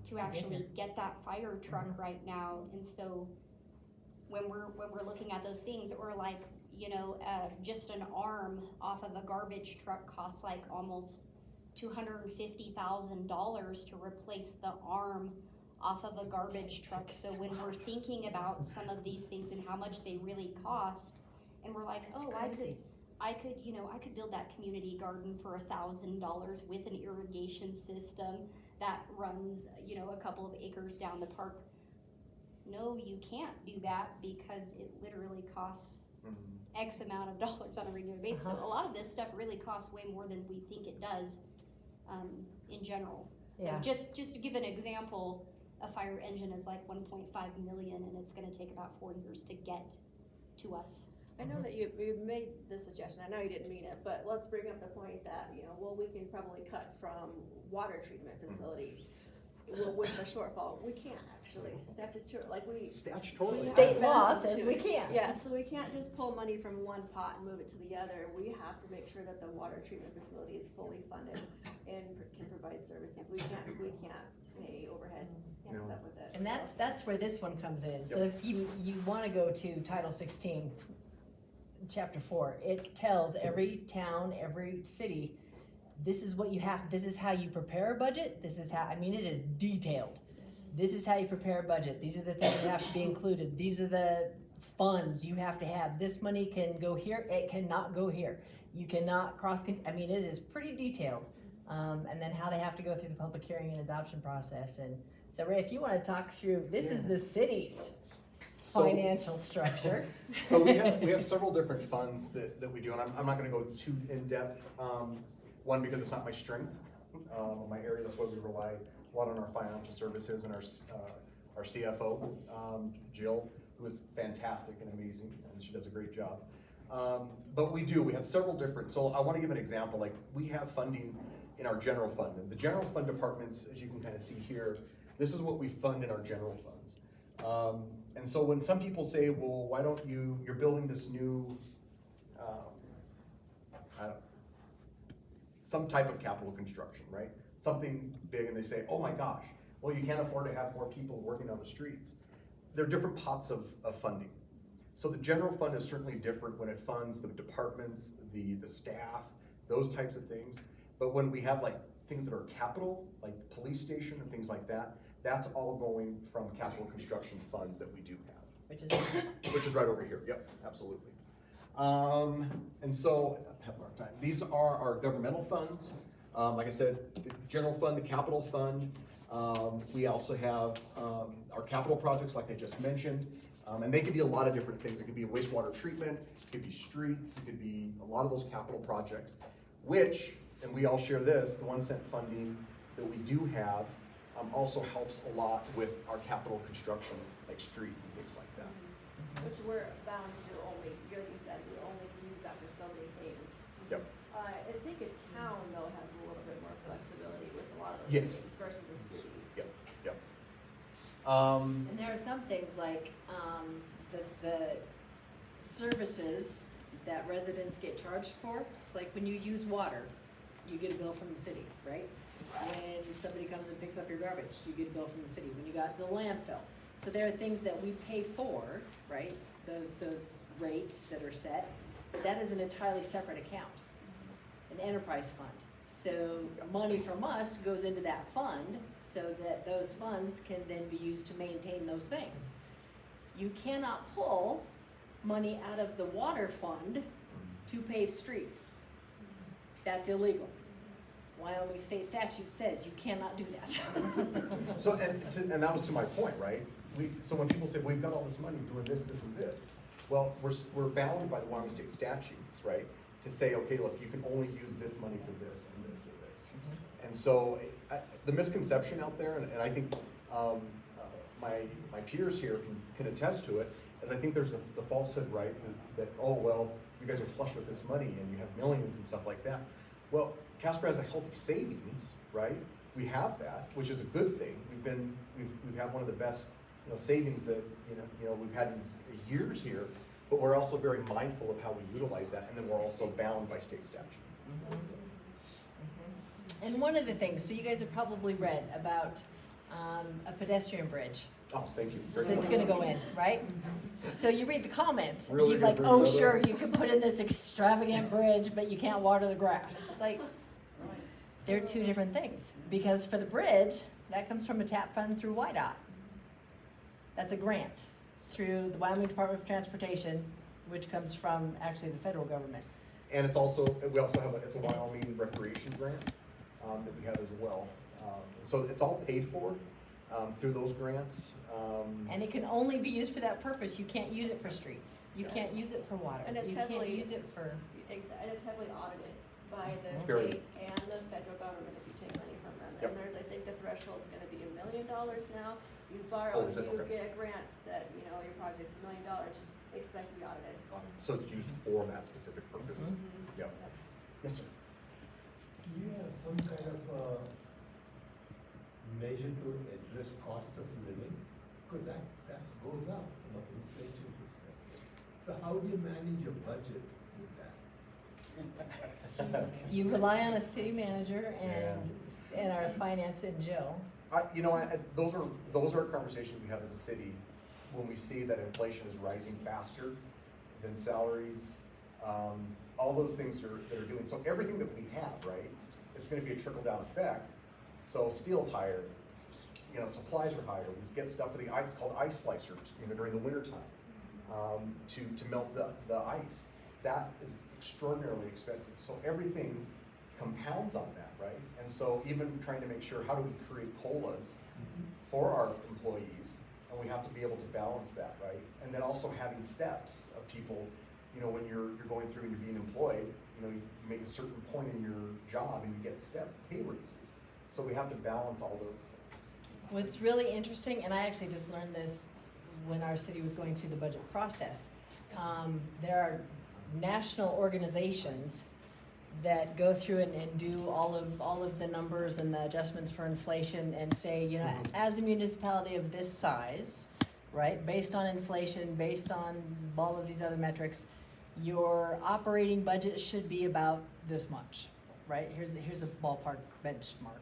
to actually get that fire truck right now. And so when we're looking at those things, or like, you know, just an arm off of a garbage truck costs like almost $250,000 to replace the arm off of a garbage truck. So when we're thinking about some of these things and how much they really cost, and we're like, That's oh, crazy. I could, you know, I could build that community garden for $1,000 with an irrigation system that runs, you know, a couple of acres down the park. No, you can't do that because it literally costs X amount of dollars on a regular basis. So a lot of this stuff really costs way more than we think it does, in general. So Yeah. just to give an example, a fire engine is like 1.5 million, and it's gonna take about 4 years to get to us. I know that you made the suggestion, I know you didn't mean it, but let's bring up the point that, you know, well, we can probably cut from water treatment facility. Well, with the shortfall, we can't actually, statutory, like we. Statutorily. State law says we can't. Yeah, so we can't just pull money from one pot and move it to the other. We have to make sure that the water treatment facility is fully funded and can provide services. We can't pay overhead and No. stuff with it. And so. that's where this one comes in. So if you wanna go to Title 16, Chapter 4, it tells every town, every city, this is what you have, this is how you prepare a budget, this is how, I mean, it is detailed. This is how you prepare a budget, these are the things that have to be included, these are the funds you have to have, this money can go here, it cannot go here. You cannot I mean, it is pretty detailed. And then how they have to go through the public hearing and adoption process. And so Ray, if you wanna talk through, this is the city's So- financial structure. So we have several different funds that we do, and I'm not gonna go too in-depth. One, because it's not my strength, my area, that's why we rely a lot on our financial services and our CFO, Jill, who is fantastic and amazing, and she does a great job. But we have several different, so I wanna give an example, like we have funding in our general fund. And the general fund departments, as you can kind of see here, this is what we fund in our general funds. And so when some people say, well, why don't you're building this new, some type of capital construction, right? Something big, and they say, oh my gosh, well, you can't afford to have more people working on the streets. There are different pots of funding. So the general fund is certainly different when it funds the departments, the staff, those types of things. But when we have like things that are capital, like the police station and things like that, that's all going from capital construction funds that we do have. Which is right over here, yep, absolutely. And so, I have a hard time. These are our governmental funds. Like I said, the general fund, the capital fund. We also have our capital projects, like I just mentioned. And they could be a lot of different things. It could be wastewater treatment, it could be streets, it could be a lot of those capital projects, which, and we all share this, the 1 cent funding that we do have also helps a lot with our capital construction, like streets and things like that. Which we're bound to only, like you said, we only use that for so many things. Yep. I think a town though has a little bit more flexibility with a lot of those Yes. things versus a city. Yep, yep. And there are some things like, the services that residents get charged for. It's like when you use water, you get a bill from the city, right? When somebody comes and picks up your garbage, you get a bill from the city. When you got to the landfill. So there are things that we pay for, right? Those rates that are set, but that is an entirely separate account, an enterprise fund. So money from us goes into that fund so that those funds can then be used to maintain those things. You cannot pull money out of the water fund to pave streets. That's illegal. Wyoming state statute says you cannot do that. So, and that was to my point, right? So when people say, we've got all this money doing this, this, and this, well, we're bound by the Wyoming state statutes, right? To say, okay, look, you can only use this money for this and this and this. And so the misconception out there, and I think my peers here can attest to it, is I think there's the falsehood, right? That, oh, well, you guys are flush with this money and you have millions and stuff like that. Well, Casper has a healthy savings, right? We have that, which is a good thing. We've had one of the best, savings that we've had in years here. But we're also very mindful of how we utilize that, and then we're also bound by state statute. And one of the things, so you guys have probably read about a pedestrian bridge Oh, thank you. Very that's good. gonna go in, right? So you read the comments, and Really you're like, good oh, bridge, sure, brother." you can put in this extravagant bridge, but you can't water the grass. It's like, they're two different things, because for the bridge, that comes from a TAP fund through YDOT. That's a grant through the Wyoming Department of Transportation, which comes from actually the federal government. And it's also, we also have it's a It is. Wyoming recreation grant, that we have as well. So it's all paid for, through those grants. And it can only be used for that purpose. You can't use it for streets. You can't use it for water. And it's You can't heavily- use it for, And it's heavily audited by the Very. state and the federal government if you take money from them. Yep. And there's, I think the threshold's gonna be $1 million now. You borrow, Oh, is it? you Okay. get a grant that, you know, your project's $1 million, expect to be audited. So it's used for that specific purpose. Mhm. Yep. Yes, sir. Do you have some kind of measure to address cost of living? Because that goes up from an inflation perspective. So how do you manage your budget with that? you rely on a city manager and our finance and Jill. Those are conversations we have as a city when we see that inflation is rising faster than salaries. All those things that are doing, so everything that we have, right, it's gonna be a trickle down effect. So steel's higher, supplies are higher. We get stuff for the ice called ice slicers, during the winter time, to melt the ice. That is extraordinarily expensive. So everything compounds on that, right? And so even trying to make sure, how do we create COLAs for our employees? And we have to be able to balance that, right? And then also having steps of people, when you're going through and you're being employed, you make a certain point in your job and you get step pay raises. So we have to balance all those things. What's really interesting, and I actually just learned this when our city was going through the budget process, there are national organizations that go through and do all of the numbers and the adjustments for inflation and say, as a municipality of this size, right, based on inflation, based on all of these other metrics, your operating budget should be about this much, right? Here's a ballpark benchmark.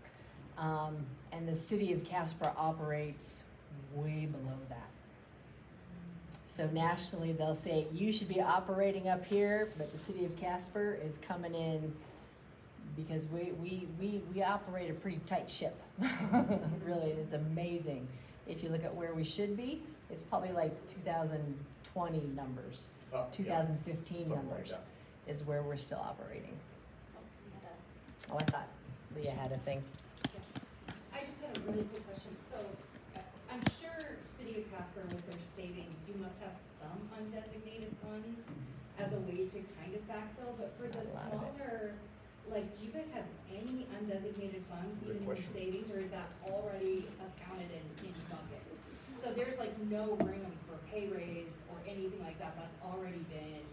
And the city of Casper operates way below that. So nationally, they'll say, you should be operating up here, but the city of Casper is coming in because we operate a pretty tight ship, really, and it's amazing. If you look at where we should be, it's probably like 2020 numbers, 2015 Something numbers like is where we're still operating. Oh, I thought Leah had a thing. I just had a really quick question. So I'm sure City of Casper with their savings, you must have some undesignated funds as a way to kind of backfill, but for the Not a lot of it. smaller, do you guys have any undesignated funds Good even in your question. savings, or is that already accounted in buckets? So there's no room for pay raise or anything like that, that's already been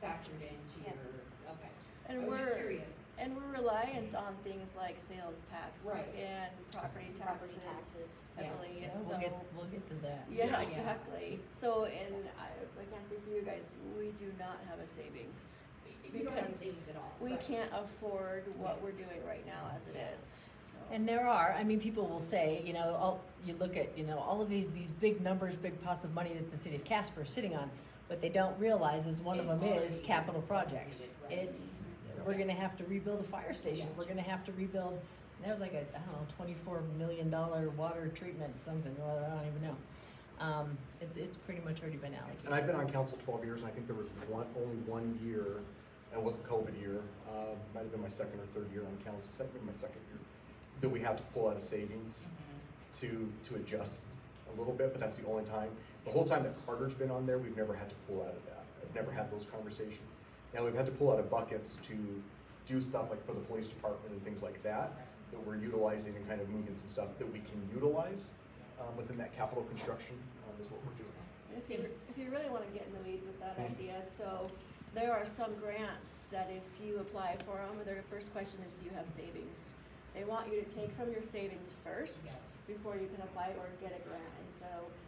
factored into Yeah. your, okay. And I was just curious. And we're reliant on things like sales tax Right. and property Property taxes taxes. heavily, Yeah, and so. we'll get to that. Yeah, exactly. So, and I can't speak for you guys, we do not have a savings. You don't have Because savings at all. We right. can't afford what we're doing right now as it is, so. And there are, people will say, you look at, all of these big numbers, big pots of money that the city of Casper is sitting on. What they don't realize is one of them is capital projects. It's, we're gonna have to rebuild a fire station, we're gonna have to rebuild, and there was like $24 million water treatment, something, or other, I don't even know. It's pretty much already been allocated. And I've been on council 12 years, and I think there was only one year, and it wasn't COVID year, might have been my second or third year on council, my second year, that we had to pull out of savings to adjust a little bit, but that's the only time. The whole time that Carter's been on there, we've never had to pull out of that. I've never had those conversations. Now, we've had to pull out of buckets to do stuff like for the police department and things like that we're utilizing and kind of moving some stuff that we can utilize within that capital construction is what we're doing. If you really wanna get in the weeds with that idea, so there are some grants that if you apply for them, their first question is, do you have savings? They want you to take from your savings first before you can apply or get a grant,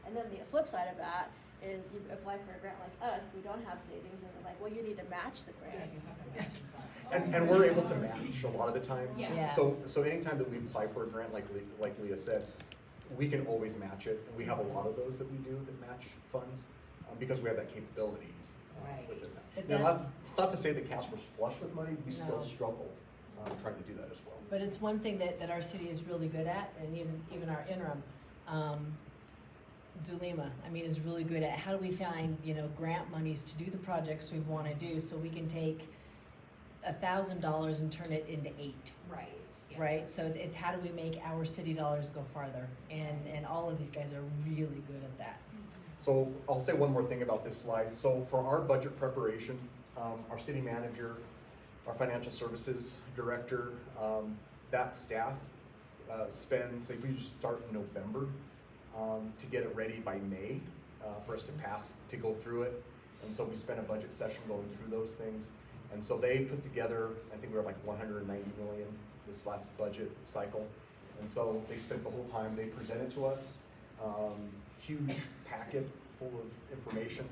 and then the flip side of that is you apply for a grant like us, we don't have savings, and they're like, well, you need to match the grant. And we're able to match a lot of the time. Yeah. Yeah. So anytime that we apply for a grant, like Leah said, we can always match it, and we have a lot of those that we do that match funds, because we have that capability. Right. Within But that. Now, that's- it's not to say that Casper's flush with money, we still No. struggle, trying to do that as well. But it's one thing that our city is really good at, and even our interim, Zulema, I mean, is really good at how do we find, grant monies to do the projects we wanna do, so we can take $1,000 and turn it into 8. Right. yeah. Right, so it's how do we make our city dollars go farther, and all of these guys are really good at that. So I'll say one more thing about this slide. So for our budget preparation, our city manager, our financial services director, that staff spends, like we just start in November to get it ready by May for us to go through it. And so we spent a budget session going through those things. And so they put together, I think we were like 190 million this last budget cycle. And so they spent the whole time, they presented to us, huge packet full of information.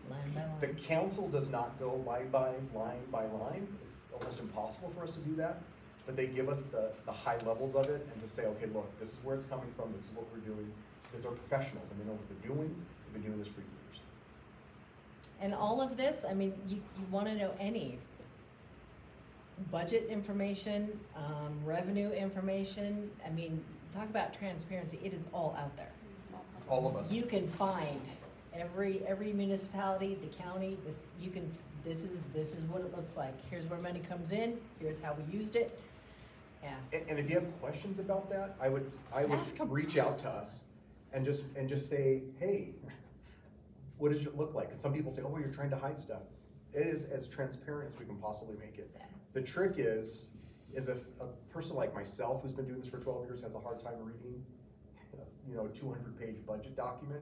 Line by The line. council does not go line by line. It's almost impossible for us to do that. But they give us the high levels of it and to say, okay, look, this is where it's coming from, this is what we're doing. Because they're professionals and they know what they're doing. They've been doing this for years. And all of this, I mean, you wanna know any budget information, revenue information, I mean, talk about transparency, it is all out there. It's all public. All of us. You can find every municipality, the county, this is what it looks like. Here's where money comes in, here's how we used it. Yeah. And if you have questions about that, I would Ask 'em. reach out to us and just say, hey, what does it look like? Because some people say, oh, you're trying to hide stuff. It is as transparent as we can possibly make it. Yeah. The trick is if a person like myself who's been doing this for 12 years has a hard time reading, a 200-page budget document,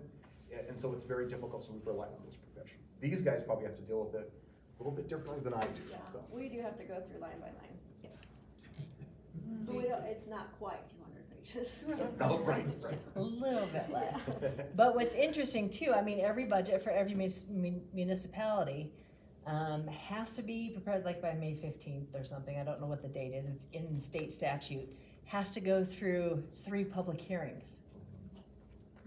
and so it's very difficult, so we rely on those professionals. These guys probably have to deal with it a little bit differently than I do, Yeah, so. we do have to go through line by line. Yep. But we don't, it's not quite 200 pages. Oh, right. A little bit less. But what's interesting too, I mean, every budget for every municipality has to be prepared like by May 15th or something. I don't know what the date is. It's in state statute. Has to go through 3 public hearings.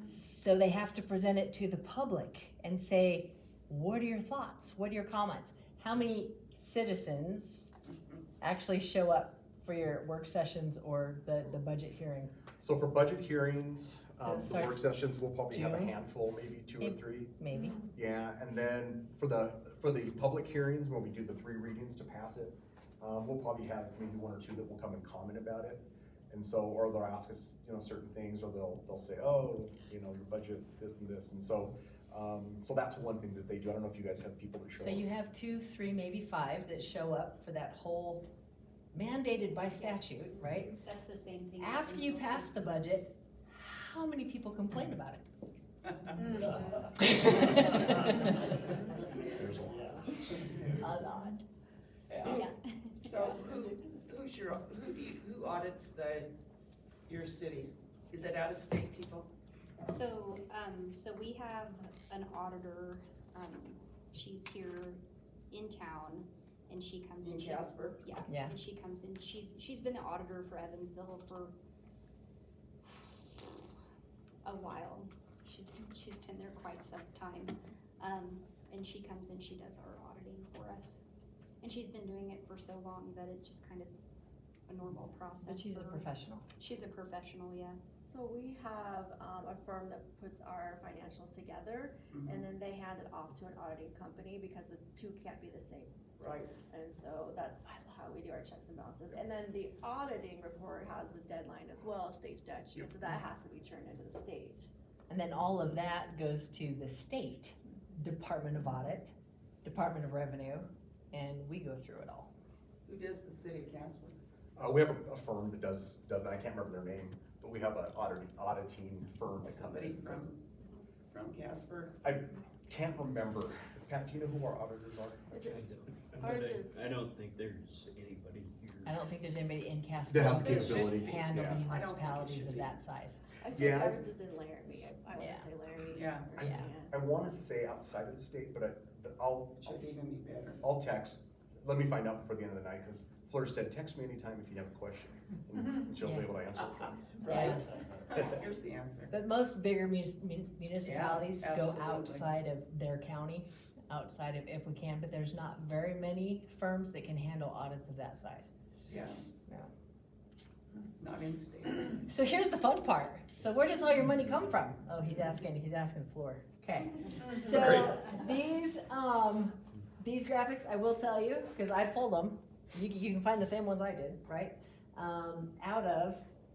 So they have to present it to the public and say, what are your thoughts? What are your comments? How many citizens actually show up for your work sessions or the budget hearing? So for budget hearings, That the work starts sessions, we'll probably have a June? handful, maybe 2 or Maybe. 3. Maybe. Yeah, and then for the public hearings, when we do the 3 readings to pass it, we'll probably have maybe 1 or 2 that will come and comment about it. And so, or they'll ask us, certain things, or they'll say, oh, your budget, this and this. And so, so that's one thing that they do. I don't know if you guys have people that show So up. you have 2, 3, maybe 5 that show up for that whole mandated by statute, right? That's the same thing. After you pass the budget, how many people complain about it? There's a lot. A lot. Yeah. So who audits your cities? Is it out-of-state people? So we have an auditor, she's here in town, and she comes in. In Casper? Yeah. Yeah. And she comes in, she's been the auditor for Evansville for a while. She's been there quite some time. And she comes in, she does our auditing for us. And she's been doing it for so long that it's just kind of a normal process. But she's a for her. professional. She's a professional, yeah. So we have a firm that puts our financials together, and then they hand it off to an auditing company because the 2 can't be the same. Right. And so that's how we do our checks and balances. And then the auditing report has a deadline as well, state statute, so that has to be turned into the state. And then all of that goes to the state Department of Audit, Department of Revenue, and we go through it all. Who does the city of Casper? We have a firm that does that. I can't remember their name, but we have an auditing firm that comes Somebody in. from Casper? I can't remember. Pat, do you know who our auditors are? Is it, ours is, I don't think there's anybody here. I don't think there's anybody in Casper That has the that capability. handle Yeah. I don't think it municipalities should of be. that size. I think Yeah. ours is in Laramie, I wanna Yeah. say Laramie. Yeah. or Yeah. Cheyenne. I want to say outside of the state, but Should even be better. I'll text. Let me find out before the end of the night, because Fleur said, text me anytime if you have a question, and she'll be able to answer it for me. Right, here's the answer. But most bigger municipalities Yeah, go absolutely. outside of their county, outside of if we can, but there's not very many firms that can handle audits of that size. Yeah. Yeah. Not in state. So here's the fun part. So where does all your money come from? Oh, he's asking Fleur. Okay. So these graphics, I will tell you, because I pulled them. You can find the same ones I did, right?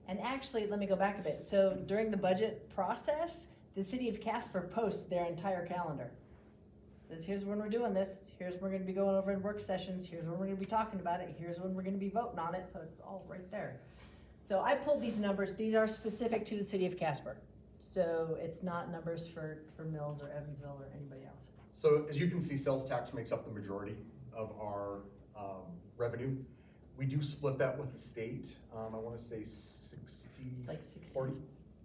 And actually, let me go back a bit. So during the budget process, the city of Casper posts their entire calendar. Says, here's when we're doing this, here's when we're gonna be going over in work sessions, here's when we're gonna be talking about it, here's when we're gonna be voting on it, so it's all right there. So I pulled these numbers, these are specific to the city of Casper. So it's not numbers for Mills or Evansville or anybody else. So as you can see, sales tax makes up the majority of our revenue. We do split that with the state. I wanna say 60, It's like 60. 40,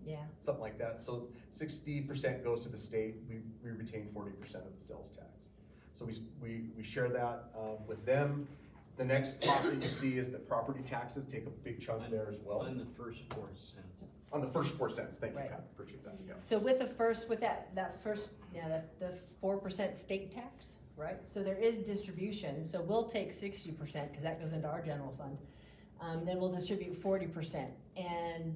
Yeah, something like that. So 60% goes to the state, we retain 40% of the sales tax. So we share that with them. The next part that you see is that property taxes take a big chunk there as well. On the first 4 cents. On the first 4 cents, thank you, Right. Pat, appreciate that, yeah. so with the first, with that first, the 4% state tax, right? So there is distribution, so we'll take 60%, cause that goes into our general fund. Then we'll distribute 40% and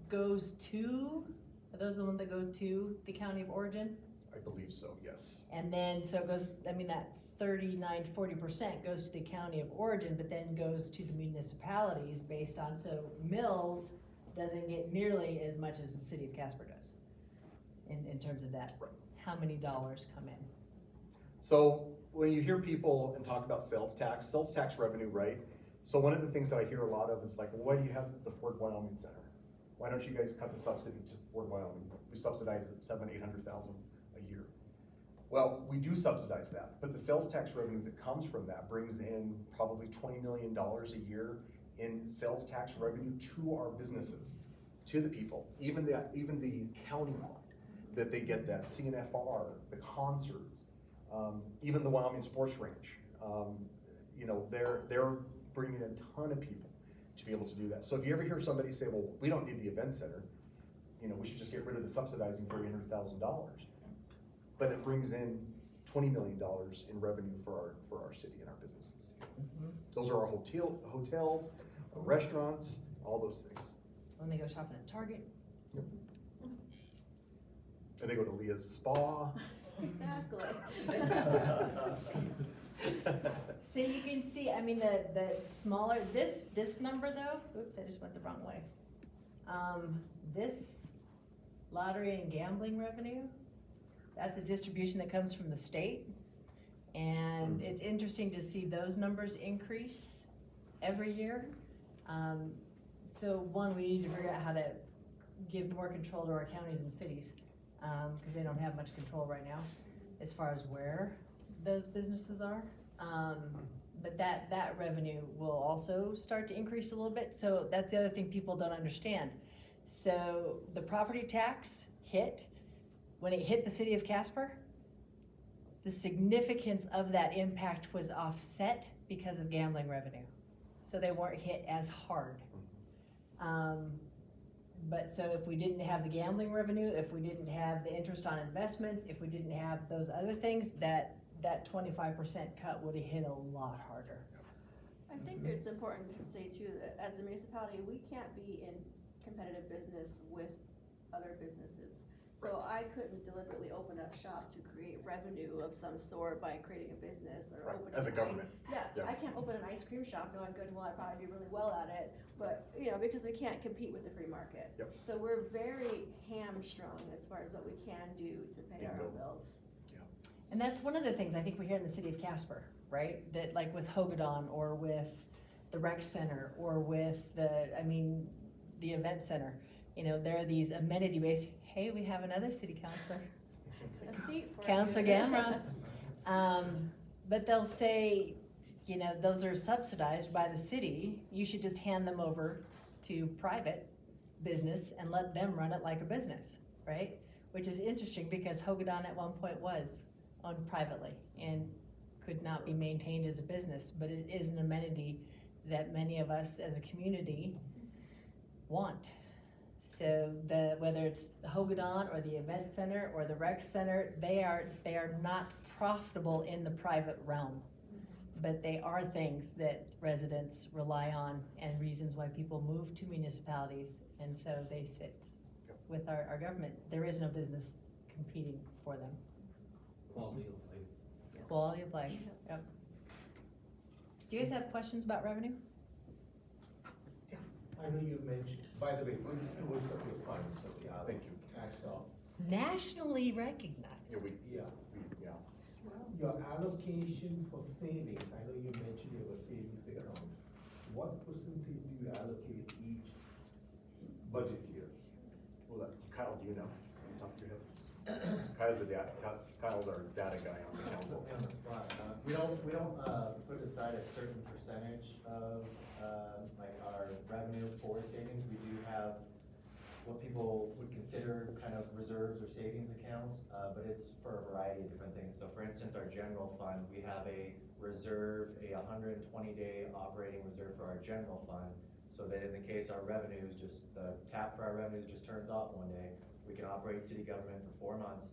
goes to, are those the ones that go to the county of origin? I believe so, yes. And then, so it goes, I mean, that 40% goes to the county of origin, but then goes to the municipalities based on, so Mills doesn't get nearly as much as the city of Casper does in terms of that. Right. How many dollars come in? So when you hear people and talk about sales tax revenue, right? So one of the things that I hear a lot of is like, well, why do you have the Ford Wyoming Center? Why don't you guys cut the subsidy to Ford Wyoming? We subsidize it $700,000-800,000 a year. Well, we do subsidize that, but the sales tax revenue that comes from that brings in probably $20 million a year in sales tax revenue to our businesses, to the people, even the countywide, that they get that CNFR, the concerts, even the Wyoming Sports Ranch. You know, they're bringing in a ton of people to be able to do that. So if you ever hear somebody say, well, we don't need the event center, you know, we should just get rid of the subsidizing for $800,000. But it brings in $20 million in revenue for our city and our businesses. Mm-hmm. Those are our hotels, our restaurants, all those things. When they go shopping at Target. And they go to Leah's spa. Exactly. So you can see, I mean, the smaller, this number though, oops, I just went the wrong way. This lottery and gambling revenue, that's a distribution that comes from the state. And it's interesting to see those numbers increase every year. So one, we need to figure out how to give more control to our counties and cities, because they don't have much control right now as far as where those businesses are. But that revenue will also start to increase a little bit. So that's the other thing people don't understand. So the property tax hit, when it hit the city of Casper, the significance of that impact was offset because of gambling revenue. So they weren't hit as hard. But so if we didn't have the gambling revenue, if we didn't have the interest on investments, if we didn't have those other things, that 25% cut would have hit a lot harder. I think that it's important to say too, that as a municipality, we can't be in competitive business with other businesses. So I couldn't deliberately open up shop to create revenue of some sort by creating a business or Right, opening. as a government. Yeah, Yeah. I can't open an ice cream shop knowing good and well I'd probably do really well at it, but, you know, because we can't compete with the free market. Yep. So we're very hamstrung as far as what we can do to pay our own Bingo. bills. And that's one of the things I think we hear in the city of Casper, right? That like with Hogadon or with the rec center or with the event center, you know, there are these amenity based, hey, we have another city councilor. A seat for Councilor you. Gamma. But they'll say, you know, those are subsidized by the city. You should just hand them over to private business and let them run it like a business, right? Which is interesting because Hogadon at one point was owned privately and could not be maintained as a business, but it is an amenity that many of us as a community want. So whether it's the Hogadon or the event center or the rec center, they are not profitable in the private realm. But they are things that residents rely on and reasons why people move to municipalities. And so they sit with our government. There is no business competing for them. Quality of life. Quality of life, yep. Do you guys have questions about revenue? I know you mentioned, by the way, good stewards of your funds, so yeah. Thank you. Hats off. Nationally recognized. Yeah, Yeah. yeah. Your allocation for savings, I know you mentioned you have a savings account. What percentage do you allocate each budget year? Well, Kyle, do you know? Top of your head. Kyle's our data guy on the council. On the spot. We don't put aside a certain percentage of, like our revenue for savings. We do have what people would consider kind of reserves or savings accounts, but it's for a variety of different things. So for instance, our general fund, we have a reserve, a 120-day operating reserve for our general fund, so that in the case our revenues the tap for our revenues just turns off one day, we can operate city government for 4 months.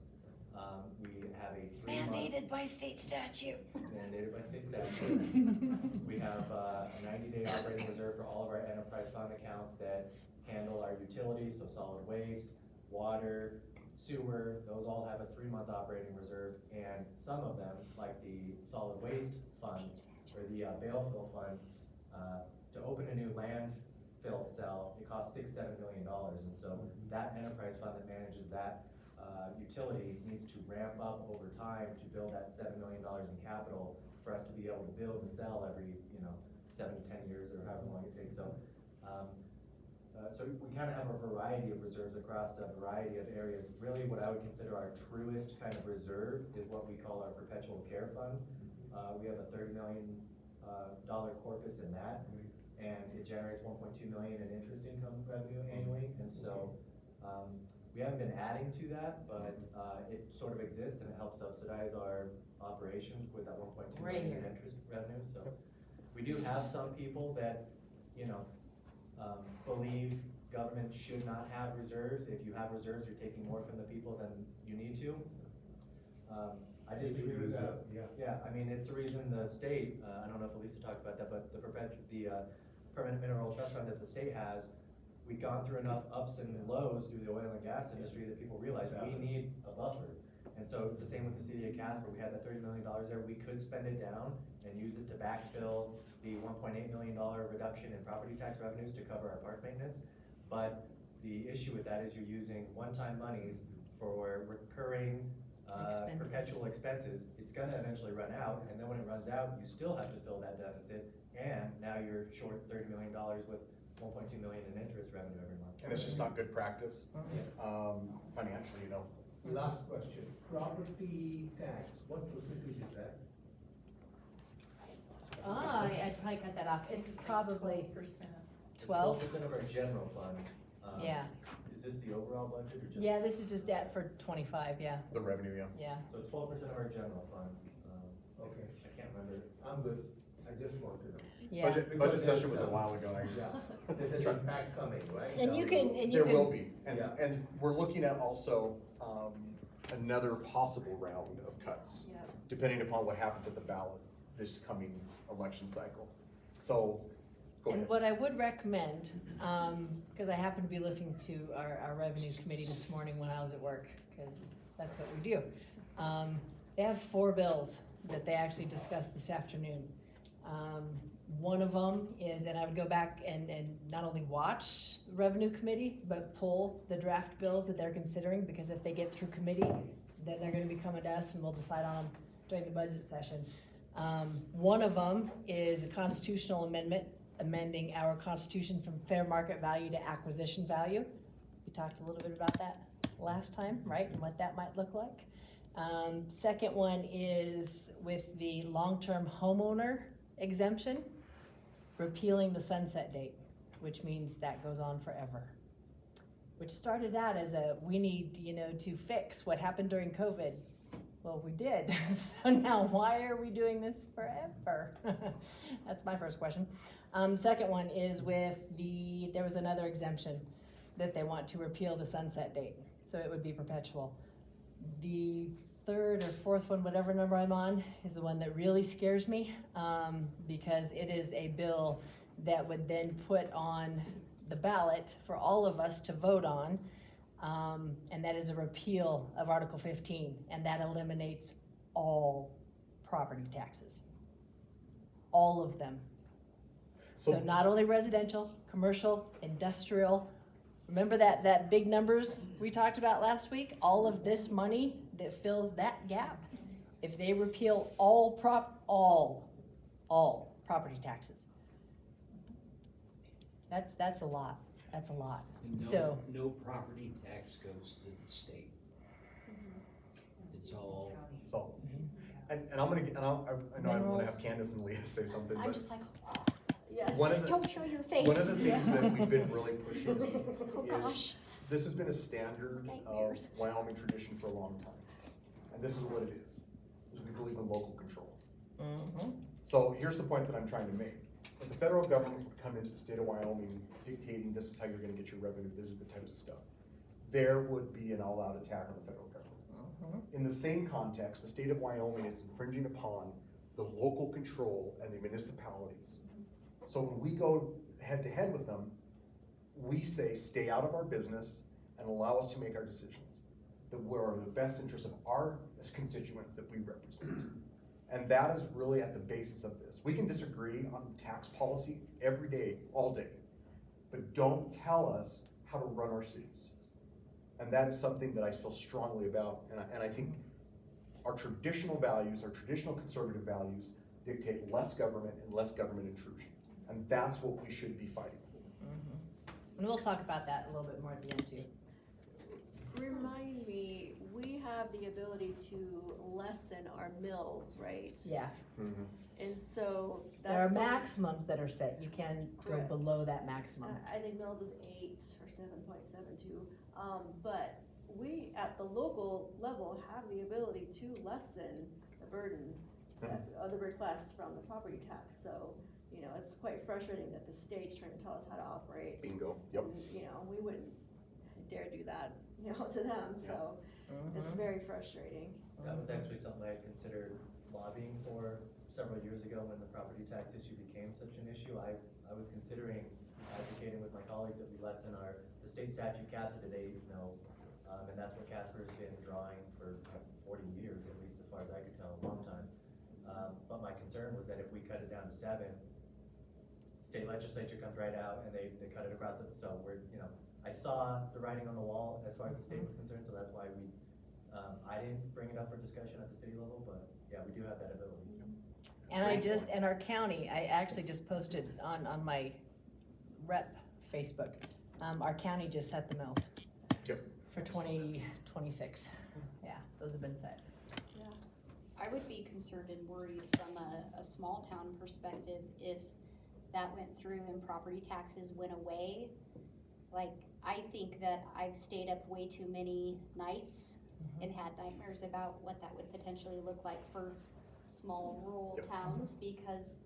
We have a 3-month. Mandated by state statute. Mandated by state statute. We have a 90-day operating reserve for all of our enterprise fund accounts that handle our utilities, so solid waste, water, sewer, those all have a 3-month operating reserve, and some of them, like the solid waste fund, or the bail fill fund, to open a new landfill cell, it costs $6-7 million, and so that enterprise fund that manages that utility needs to ramp up over time to build that $7 million in capital for us to be able to build the cell every 7 to 10 years or however long it takes. So so we kind of have a variety of reserves across a variety of areas. Really what I would consider our truest kind of reserve is what we call our perpetual care fund. We have a $30 million corpus in that, and it generates $1.2 million in interest income revenue annually. And so we haven't been adding to that, but it sort of exists and it helps subsidize our operations with that $1.2 million in interest revenue. So we do have some people that, believe government should not have reserves. If you have reserves, you're taking more from the people than you need to. I disagree with that. Yeah, I mean, it's the reason the state, I don't know if Elisa talked about that, but the permanent mineral trust fund that the state has, we've gone through enough ups and lows through the oil and gas industry that people realize we need a buffer. And so it's the same with the city of Casper. We had that $30 million there. We could spend it down and use it to backfill the $1.8 million reduction in property tax revenues to cover our park maintenance. But the issue with that is you're using one-time monies for recurring perpetual expenses. It's gonna eventually run out, and then when it runs out, you still have to fill that deficit, and now you're short $30 million with $1.2 million in interest revenue every month. And it's just not good practice, financially, Last question, property tax, what percentage is that? I probably cut that off. It's probably 12% 12. of our general fund. Yeah. Is this the overall budget or just? Yeah, this is just at for 25, yeah. The revenue, yeah. Yeah. So it's 12% of our general fund. Okay, I can't remember. I'm good, I just want to know. Yeah. Budget session was a while ago. Yeah, there's an impact coming, right? And you can, There will be, Yeah. and we're looking at also, another possible round of cuts, Yeah. depending upon what happens at the ballot this coming election cycle. So, go ahead. And what I would recommend, because I happened to be listening to our revenue committee this morning when I was at work, because that's what we do. They have 4 bills that they actually discussed this afternoon. One of them is, and I would go back and not only watch the revenue committee, but pull the draft bills that they're considering, because if they get through committee, then they're gonna be coming to us and we'll decide on them during the budget session. One of them is a constitutional amendment, amending our constitution from fair market value to acquisition value. We talked a little bit about that last time, right, and what that might look like. Second one is with the long-term homeowner exemption, repealing the sunset date, which means that goes on forever. Which started out as we need, to fix what happened during COVID. Well, we did. So now why are we doing this forever? That's my first question. Second one is there was another exemption that they want to repeal the sunset date. So it would be perpetual. The third or fourth one, whatever number I'm on, is the one that really scares me, because it is a bill that would then put on the ballot for all of us to vote on, and that is a repeal of Article 15, and that eliminates all property taxes. All of them. So not only residential, commercial, industrial. Remember that big numbers we talked about last week? All of this money that fills that gap, if they repeal all property taxes. That's a lot. That's a lot. And So no property tax goes to the state. It's all, So, and I'm gonna, I know I'm gonna Minerals. have Candace and Leah say something, I'm but just like, Yes. one of the, don't show your face. one of the things that we've been really pushing Oh, is, gosh. this has been a standard of Nightmares. Wyoming tradition for a long time. And this is what it is we believe in local control. So here's the point that I'm trying to make. If the federal government would come into the state of Wyoming dictating this is how you're gonna get your revenue, this is the type of stuff, there would be an all-out attack on the federal government. In the same context, the state of Wyoming is infringing upon the local control and the municipalities. So when we go head to head with them, we say, stay out of our business and allow us to make our decisions. That we're in the best interest of our constituents that we represent. And that is really at the basis of this. We can disagree on tax policy every day, all day, but don't tell us how to run our cities. And that is something that I feel strongly about, and I think our traditional values, our traditional conservative values dictate less government and less government intrusion. And that's what we should be fighting for. And we'll talk about that a little bit more at the end too. Remind me, we have the ability to lessen our mills, right? Yeah, And so that's. there are the- maximums that are set. You can go Correct. below that maximum. I think mills is 8 or 7.72, but we, at the local level, have the ability to lessen the burden of the request from the property tax, so, you know, it's quite frustrating that the state's trying to tell us how to operate. Bingo, yep. And, you know, we wouldn't dare do that, you know, to them, so it's very frustrating. That was actually something I had considered lobbying for several years ago when the property tax issue became such an issue. I was considering advocating with my colleagues that we lessen the state statute caps it at 8 mills. And that's what Casper has been drawing for 40 years, at least as far as I could tell, a long time. But my concern was that if we cut it down to 7, state legislature comes right out and they cut it across it. So I saw the writing on the wall as far as the state was concerned, so that's why I didn't bring it up for discussion at the city level, but yeah, we do have that ability. And our county, I actually just posted on my rep Facebook, our county just set the mills. Yep. For 2026. Yeah, those have been set. Yeah. I would be concerned and worried from a small town perspective if that went through and property taxes went away. Like, I think that I've stayed up way too many nights and had nightmares about what that would potentially look like for small rural towns, because,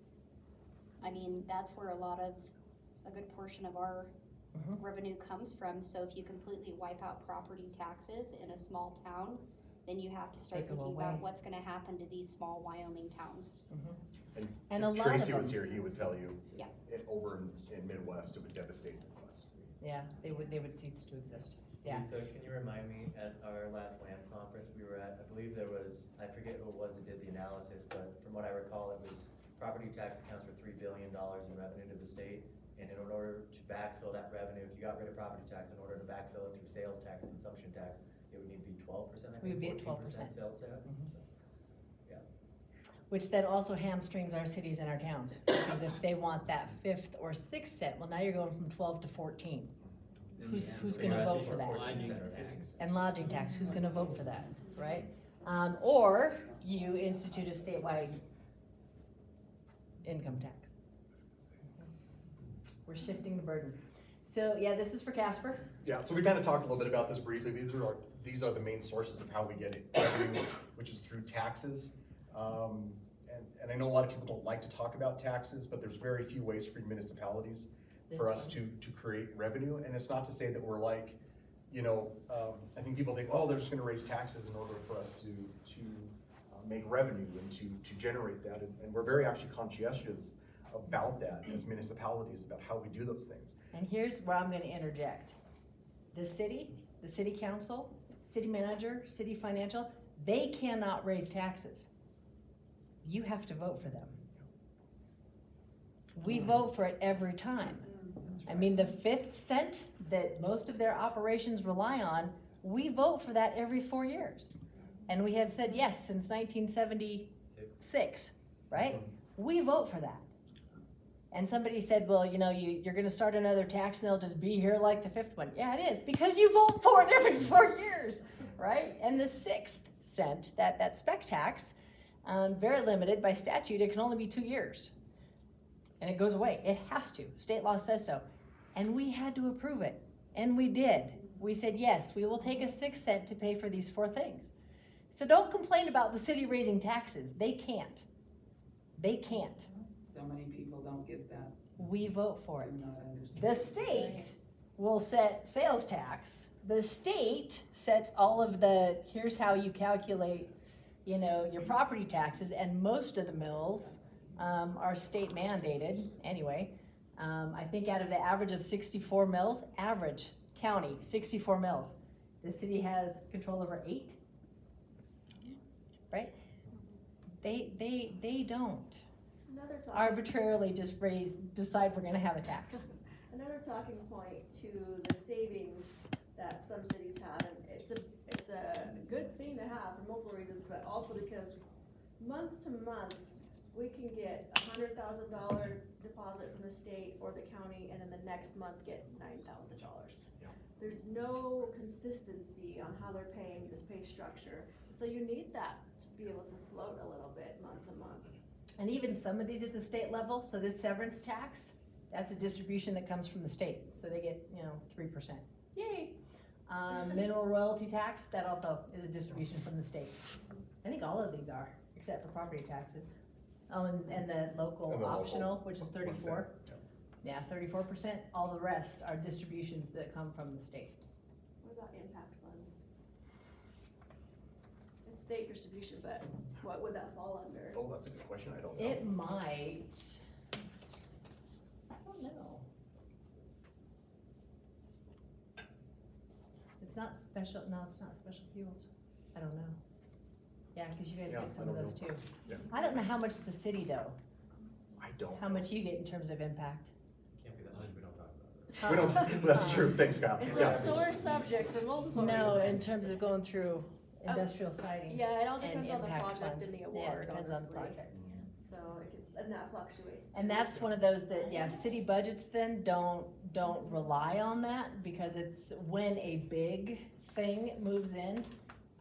I mean, that's where a good portion of our revenue comes from. So if you completely wipe out property taxes in a small town, then you have to start Take them thinking away. about what's gonna happen to these small Wyoming towns. And if a lot Tracy of was them. here, he would tell you, Yeah. over in Midwest, it would devastate the West. Yeah, they would cease to exist. Yeah. So can you remind me, at our last land conference we were at, I believe there was, I forget who it was that did the analysis, but from what I recall, it was property tax accounts for $3 billion in revenue to the state. And in order to backfill that revenue, if you got rid of property tax, in order to backfill it through sales tax, consumption tax, it would need to be 12%, I We would think, be at 14% 12%. sales tax. So, yeah. Which then also hamstrings our cities and our towns, because if they want that 5th or 6th cent, well, now you're going from 12 to 14. Who's gonna vote for that? lodging tax. And lodging tax, who's gonna vote for that, right? Or you institute a statewide income tax. We're shifting the burden. So, yeah, this is for Casper. Yeah, so we kind of talked a little bit about this briefly. These are the main sources of how we get revenue which is through taxes. And I know a lot of people don't like to talk about taxes, but there's very few ways for municipalities for us to create revenue. And it's not to say that we're like, I think people think, oh, they're just gonna raise taxes in order for us to make revenue and to generate that. And we're very actually conscientious about that as municipalities, about how we do those things. And here's where I'm gonna interject. The city council, city manager, city financial, they cannot raise taxes. You have to vote for them. We vote for it every time. I mean, the 5th cent that most of their operations rely on, we vote for that every 4 years. And we have said yes since 1976, right? We vote for that. And somebody said, well, you're gonna start another tax and they'll just be here like the 5th one. Yeah, it is, because you vote for it every 4 years, right? And the 6th cent, that spec tax, very limited by statute, it can only be 2 years. And it goes away, it has to, state law says so. And we had to approve it, and we did. We said, yes, we will take a 6 cent to pay for these 4 things. So don't complain about the city raising taxes, they can't. They can't. So many people don't get that. We vote for it. Do not understand. The state will set sales tax. The state sets all of here's how you calculate, your property taxes, and most of the mills are state mandated anyway. I think out of the average of 64 mills, average county, 64 mills. The city has control over 8, right? They don't Another arbitrarily just decide we're gonna have a tax. Another talking point to the savings that some cities have, and it's a good thing to have for multiple reasons, but also because month to month, we can get $100,000 deposit from the state or the county, and then the next month get $9,000. Yeah. There's no consistency on how they're paying this pay structure, so you need that to be able to float a little bit month to month. And even some of these at the state level, so this severance tax, that's a distribution that comes from the state, so they get, 3%. Yay! Mineral royalty tax, that also is a distribution from the state. I think all of these are, except for property taxes. Oh, and the local And the local optional, which is 34. 1 cent, Yeah, 34%. All the rest are distributions that come from the state. What about impact funds? It's state distribution, but what would that fall under? Oh, that's a good question, I don't know. It might, I don't know. It's not special, no, it's not special fuels. I don't know. Yeah, because you guys Yeah, get some I of don't those know. too. Yeah. I don't know how much the city though, I don't. how much you get in terms of impact. Can't be that much, we don't talk about it. We don't, that's true, thanks, Kyle. It's Yeah. a sore subject for multiple No, in reasons. terms of going through industrial siding Yeah, it all and depends on the impact project funds. and the Yeah, award, it depends on the honestly. project. So, and that fluctuates too. And that's one of those that, yeah, city budgets then don't rely on that, because it's when a big thing moves in,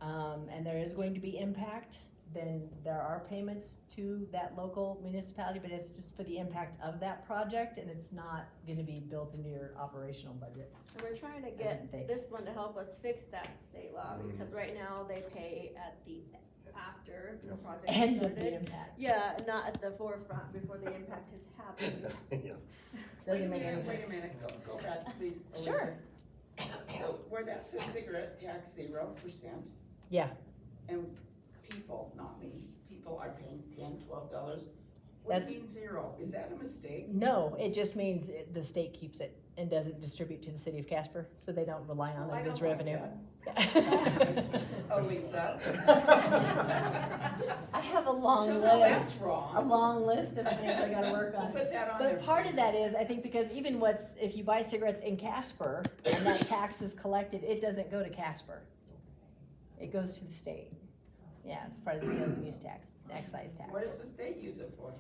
and there is going to be impact, then there are payments to that local municipality, but it's just for the impact of that project, and it's not gonna be built into your operational budget. And we're trying to wouldn't get think. this one to help us fix that state law, Mhm. because right now they pay at the, after the project is End of the started. impact. Yeah, not at the forefront before the impact has happened. Yeah. Doesn't make any Wait sense. a minute, go back, please. Sure. So where that says cigarette tax 0%, Yeah, and people, not me, people are paying $10, $12. What do That's- you mean 0? Is that a mistake? no, it just means the state keeps it and doesn't distribute to the city of Casper, so they don't rely on Well, I it as don't like revenue. Oh, Lisa. I have a long Somehow list, that's wrong. a long list of things I gotta work We'll on. put that on there. But part of that is, I think, because even if you buy cigarettes in Casper and that tax is collected, it doesn't go to Casper. It goes to the state. Yeah, it's part of the sales and use tax, it's an excise tax. What does the state use it for?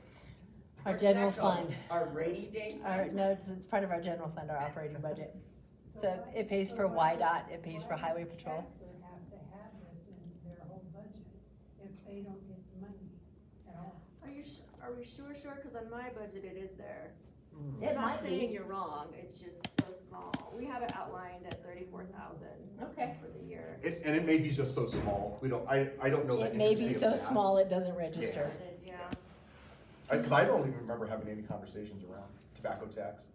Our What's general that called? fund. Our rainy day fund? No, it's part of our general fund, our operating budget. So it pays for YDOT, it pays for highway patrol. Casper have to have this in their whole budget if they don't get the money at all. Are we sure? Cause on my budget it is there. It I'm not might saying be. you're wrong, it's just, so small. We have it outlined at 34,000 Okay. for the year. And it may be just so small, I don't know that. It may be intricacy so of that. small it doesn't register. Yeah. Cause I don't even remember having any conversations around tobacco tax,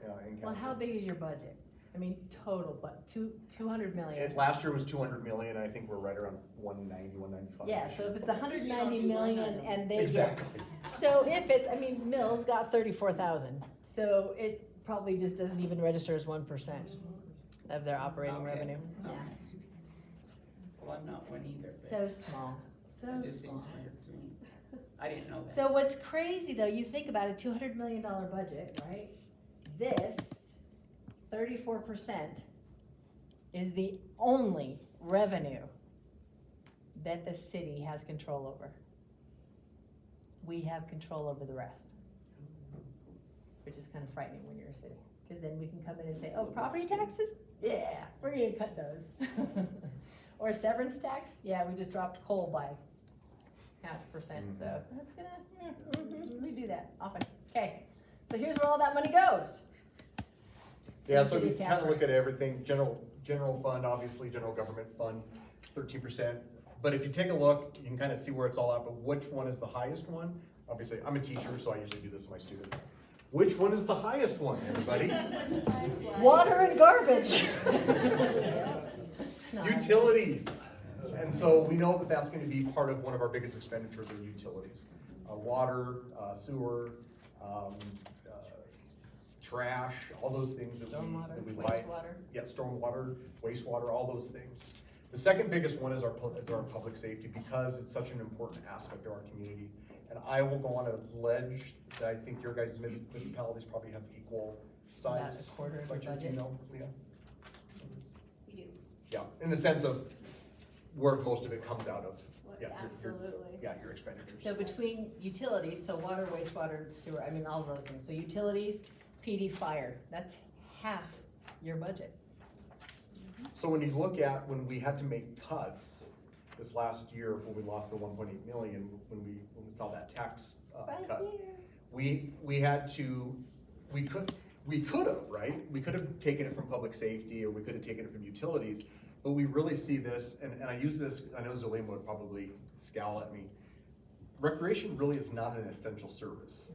in Well, how council. big is your budget? I mean, total, but 200 million. Last year was 200 million, I think we're right around 190, 195. Yeah, this so year. if it's 190 million and they get, Exactly. so if it's, I mean, Mills got 34,000, so it probably just doesn't even register as 1% of their operating Okay. revenue. Yeah. Okay. Well, I'm not one either, but So small, so it just seems small. weird to me. I didn't know that. So what's crazy though, you think about a $200 million budget, right? This 34% is the only revenue that the city has control over. We have control over the rest, which is kind of frightening when you're a city, because then we can come in and say, oh, property taxes? Yeah, we're gonna cut those. Or severance tax? Yeah, we just dropped coal by 0.5%, so that's gonna, we do that often. Okay, so here's where all that money goes. Yeah, The so city we of kind of Casper. look at everything, general fund, obviously, general government fund, 13%. But if you take a look, you can kind of see where it's all at, but which one is the highest one? Obviously, I'm a teacher, so I usually do this with my students. Which one is the highest one, everybody? Water and garbage. No. Utilities. And so we know that that's gonna be part of one of our biggest expenditures are utilities. Water, sewer, trash, all those things that Stormwater, we buy. wastewater. Yeah, stormwater, wastewater, all those things. The second biggest one is our public safety, because it's such an important aspect of our community. And I will go on a ledge that I think your guys' municipalities probably have equal About size. a quarter of the budget, budget. you know, Leah? We do. Yeah, in the sense of where most of it comes out of. Yeah, Absolutely. Yeah, your expenditures. So between utilities, so water, wastewater, sewer, I mean, all of those things. So utilities, PD, fire, that's half your budget. So when you look at, when we had to make cuts this last year, when we lost the 1.8 million, when we saw that tax cut, we had to, we could have, right? We could have taken it from public safety, or we could have taken it from utilities, but we really see this, and I use this, I know Zulema would probably scowl at me. Recreation really is not an essential service.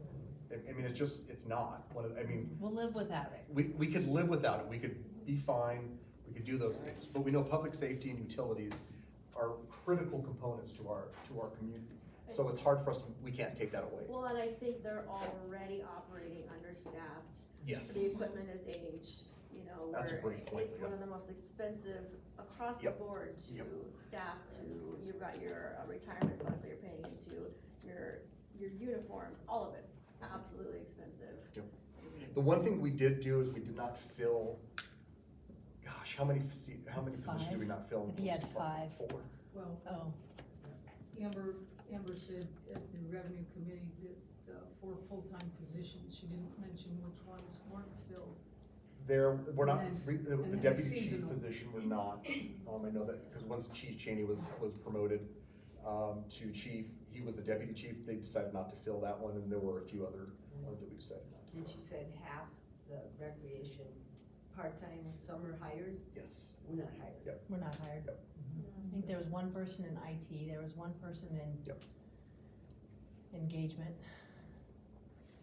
I mean, it's not. We'll live without it. We could live without it, we could be fine, we could do those things, but we know public safety and utilities are critical components to our communities. So it's hard for us, we can't take that away. Well, and I think they're already operating understaffed. Yes. The equipment is aged, you know, That's a where great point, it's one yeah. of the most expensive across the Yep. board to Yep. staff to, you've got your retirement funds that you're paying into, your uniforms, all of it, absolutely expensive. The one thing we did do is we did not fill, gosh, how many positions do we not fill in If you had police department? 5. 4. Well, Oh, Amber said at the revenue committee that, 4 full-time positions, she didn't mention which ones weren't filled. We're not, And the then deputy chief seasonal. position, we're not, I know that, because once Chief Cheney was promoted, to chief, he was the deputy chief, they decided not to fill that one, and there were a few other ones that we decided not to And fill. she said half the recreation part-time summer hires, Yes, we're not hired. yep, we're not hired. Yep. I think there was one person in IT, there was one person in Yep. engagement.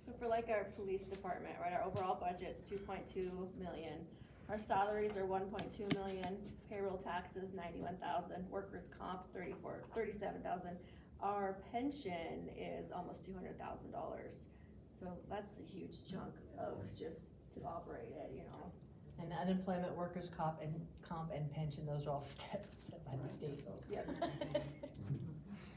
So for like our police department, right, our overall budget's 2.2 million. Our salaries are 1.2 million, payroll taxes 91,000, workers' comp 37,000. Our pension is almost $200,000. So that's a huge chunk of just to operate it, you know. And unemployment, workers' comp and pension, those are all set by the state. Yep.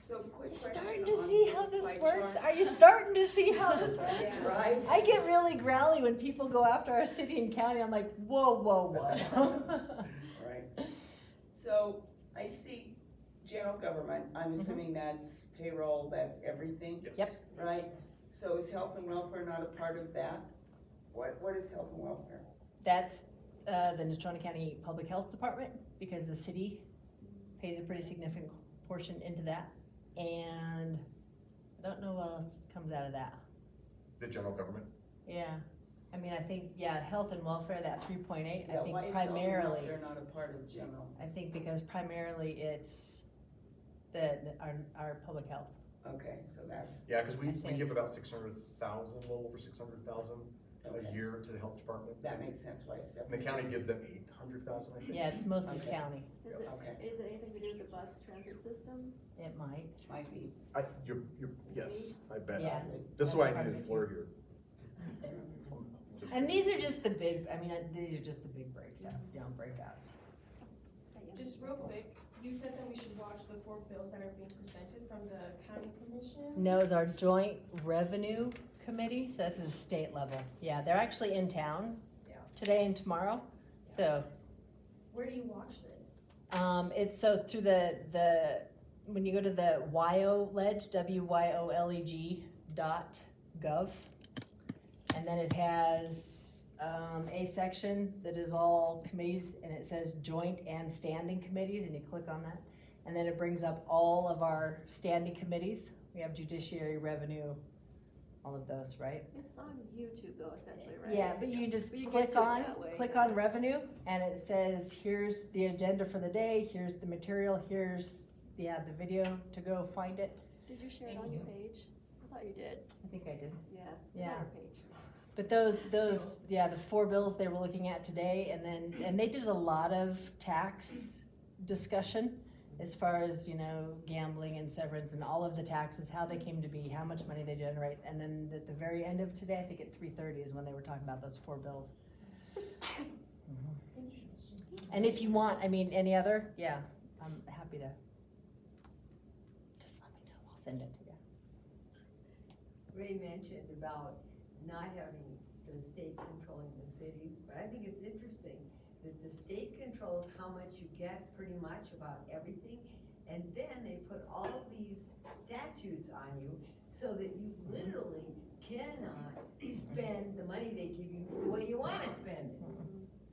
So quick question. Starting to on see how this pie works? chart. Are you starting to see how this works? Yeah, right? I get really growly when people go after our city and county. I'm like, whoa, whoa, whoa. Right. So I see general government, I'm assuming that's payroll, that's everything, yes. Yep. right? So is health and welfare not a part of that? What is health and welfare? That's the Natrona County Public Health Department, because the city pays a pretty significant portion into that. And I don't know what else comes out of that. The general government, Yeah. I mean, I think, yeah, health and welfare, that 3.8, Yeah, I think why is health and primarily, welfare not a part of general? I think because primarily it's our public health. Okay, so that's, Yeah, cause we I think. give about 600,000, a little over 600,000 Okay. a year to the health department. that makes sense why it's And separate. the county gives them 800,000, I think. Yeah, it's mostly Okay. county. Okay. Is it anything to do with the bus transit system? It might. Might be. Yes, I bet. Yeah. This is why That's I part of needed it, Fleur too. here. Just- And these are just the big, I mean, these are just the big breakouts. Just real quick, you said that we should watch the 4 bills that are being presented from the county commission? No, it's our joint revenue committee, so that's a state level. Yeah, they're actually in town today and tomorrow, so. Where do you watch this? It's so through when you go to the WYOLEG, WYOLEG.gov, and then it has a section that is all committees, and it says joint and standing committees, and you click on that. And then it brings up all of our standing committees. We have judiciary, revenue, all of those, right? It's on YouTube though, essentially, right? Yeah, but you just But you click get to it on, that way. revenue, and it says, here's the agenda for the day, here's the material, here's, the video to go find it. Did you share it on your page? I thought you did. I think I did. Yeah. It's Yeah. on your page. But the 4 bills they were looking at today, and they did a lot of tax discussion as far as, gambling and severance and all of the taxes, how they came to be, how much money they generate. And then at the very end of today, I think at 3:30 is when they were talking about those 4 bills. And if you want, any other, yeah, I'm happy to. Just let me know, I'll send it to you. Ray mentioned about not having the state controlling the cities, but I think it's interesting that the state controls how much you get pretty much about everything, and then they put all these statutes on you so that you literally cannot spend the money they give you the way you wanna spend it.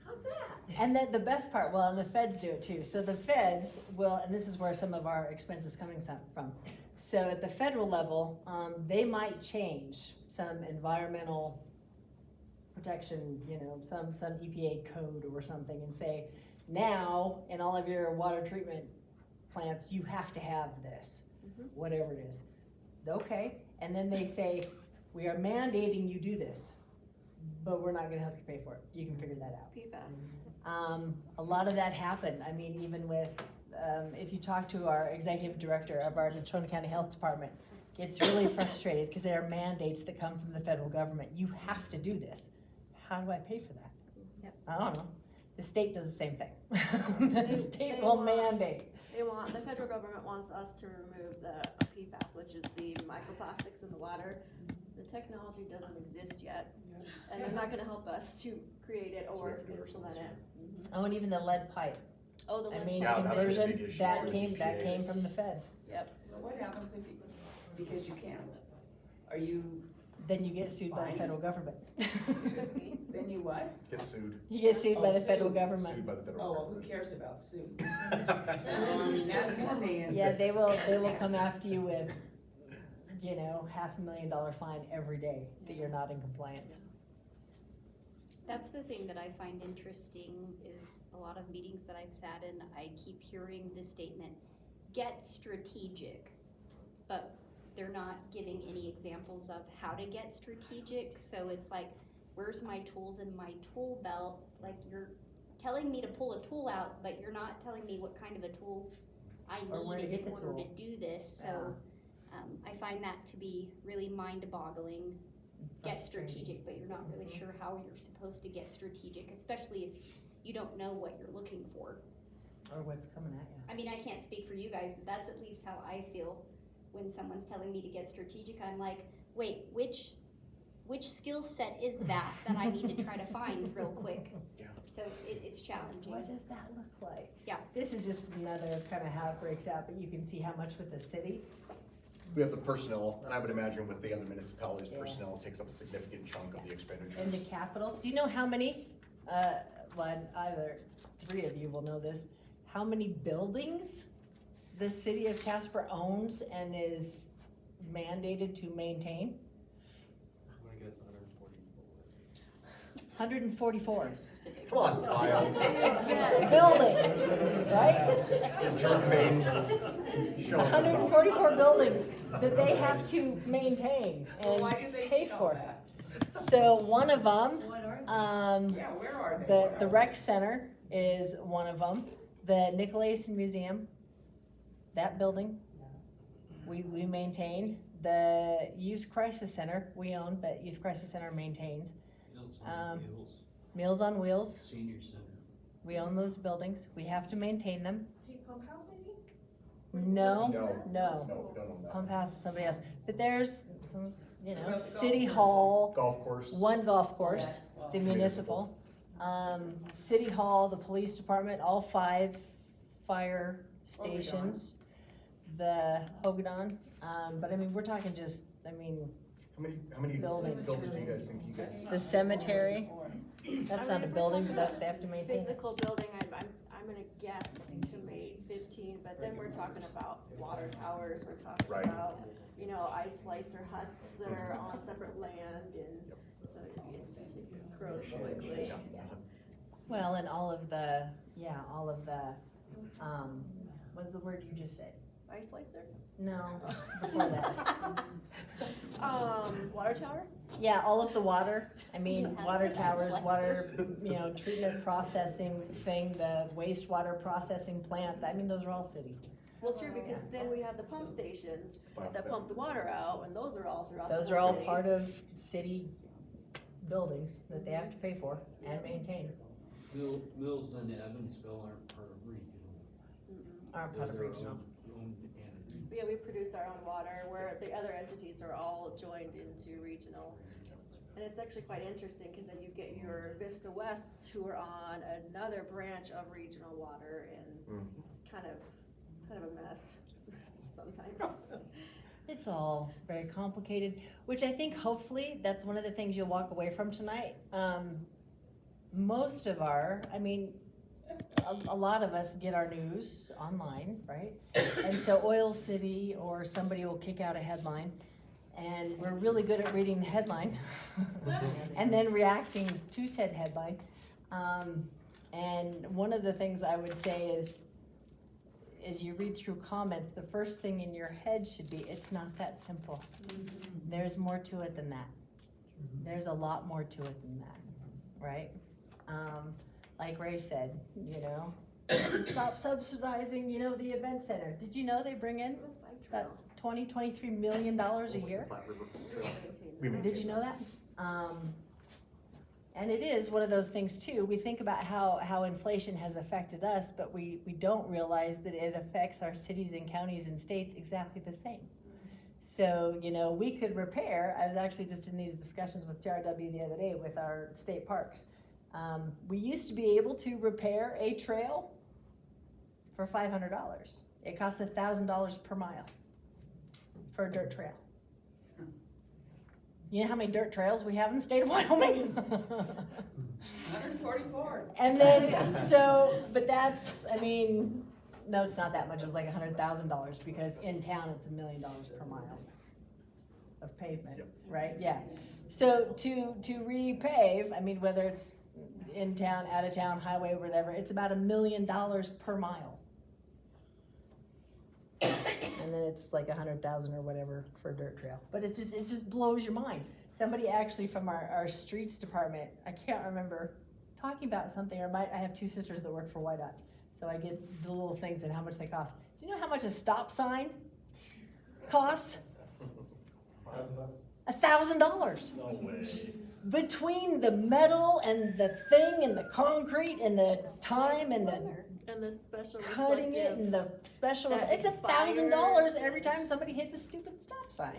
How's that? And then the best part, well, and the feds do it too. So the feds will, and this is where some of our expense is coming from. So at the federal level, they might change some environmental protection, some EPA code or something, and say, now in all of your water treatment plants, you have to have this, whatever it is. Okay, and then they say, we are mandating you do this, but we're not gonna help you pay for it. You can figure that out. PFAS. A lot of that happened. Even with, if you talk to our executive director of our Natrona County Health Department, gets really frustrated because there are mandates that come from the federal government. You have to do this. How do I pay for that? Yep. I don't know. The state does the same thing. The state will mandate. The federal government wants us to remove the PFAS, which is the microplastics in the water. The technology doesn't exist yet, and they're not gonna help us to create it or implement it. Oh, and even the lead pipe. Oh, the lead Yeah, that's a big conversion, issue that with came EPA. from the feds. Yep. So what happens if you, because you can, are you, Then you get sued by the Fine. federal government. then you what? Get sued. You get sued by the sued. federal government. Sued by the federal Oh, well, government. who cares about suits? That's the saying. Yeah, they will come after you with, $500,000 fine every day that you're not in compliance. That's the thing that I find interesting is a lot of meetings that I've sat in, I keep hearing the statement, get strategic, but they're not giving any examples of how to get strategic, so it's like, where's my tools in my tool belt? Like, you're telling me to pull a tool out, but you're not telling me what kind of a tool I Or where to need get in the order to tool. do this, so, I find that to be really mind-boggling. Get strategic, but you're not really sure how you're supposed to get strategic, especially if you don't know what you're looking for. Or what's coming at you. I can't speak for you guys, but that's at least how I feel when someone's telling me to get strategic. I'm like, wait, which skill set is that I need to try to find real quick? Yeah. So it's challenging. What does that look like? Yeah. This is just another kind of how it breaks out, but you can see how much with the city. We have the personnel, and I would imagine with the other municipalities, Yeah. personnel takes up a significant chunk of the expenditures. In the capital, do you know how many, either 3 of you will know this, how many buildings the city of Casper owns and is mandated to maintain? I guess 144. 144 Specific. Come on, Kyle. buildings, right? Jerk face. Showing us off. 144 buildings that they have to maintain and Why do they pay need all for. that? So one of them, Yeah, where are they? the What are rec center is one of them. The Nicolason Museum, that building, we maintain. The Youth Crisis Center, we own, but Youth Crisis Center maintains. Meals on Wheels, Meals on Wheels, Senior Center. we own those buildings. We have to maintain them. Take pump house maybe? No, No, no. we don't own that. Pump house is somebody else. But there's, you know, Golf City courses. Hall, Golf course. one golf course, Well, the municipal. City Hall, the police department, all 5 fire stations, the Hogadon. But I mean, we're talking just, I mean, How many Buildings. buildings do you guys think you guys? the cemetery, that's not a building, but that's, they have to maintain it. Physical building, I'm gonna guess to make 15, but then we're talking about water towers, we're talking Right. about, you know, ice slicer huts that are on separate land, and so it grows quickly. Well, and all of the, what's the word you just said? Ice slicer? No, before that. Water tower? Yeah, all of the water, I mean, Yeah, water that's towers, like- water, you know, treatment processing thing, the wastewater processing plant, I mean, those are all city. Well, true, because then we have the pump stations that pump the water out, and those are all throughout the Those whole are all city. part of city buildings that they have to pay for and maintain, Mills and Evansville aren't part of regional. aren't part of They're regional. owned entity. Yeah, we produce our own water, where the other entities are all joined into regional. And it's actually quite interesting, cause then you get your Vista Wests who are on another branch of regional water, and it's kind of a mess sometimes. It's all very complicated, which I think hopefully that's one of the things you'll walk away from tonight. Most of our, I mean, a lot of us get our news online, right? And so Oil City or somebody will kick out a headline, and we're really good at reading the headline and then reacting to said headline. And one of the things I would say is, as you read through comments, the first thing in your head should be, it's not that simple. There's more to it than that. There's a lot more to it than that, right? Like Ray said, you know, stop subsidizing, you know, the event center. Did you know they bring in about $23 million a year? Did you know that? And it is one of those things too. We think about how inflation has affected us, but we don't realize that it affects our cities and counties and states exactly the same. So, you know, we could repair, I was actually just in these discussions with TRW the other day with our state parks. We used to be able to repair a trail for $500. It costs $1,000 per mile for a dirt trail. You know how many dirt trails we have in the state of Wyoming? 144. And then, so, but that's, I mean, no, it's not that much. It was like $100,000 because in town it's $1 million per mile of pavement, right? Yeah. So to repave, I mean, whether it's in town, out of town, highway, whatever, it's about $1 million per mile. And then it's like 100,000 or whatever for a dirt trail. But it just blows your mind. Somebody actually from our streets department, I can't remember, talking about something, or I have 2 sisters that work for YDOT. So I get the little things and how much they cost. Do you know how much a stop sign costs? $1,000. No way. Between the metal and the thing and the concrete and the time and the And the special cutting it reflective, and the special, that it's $1,000 expires. every time somebody hits a stupid stop sign.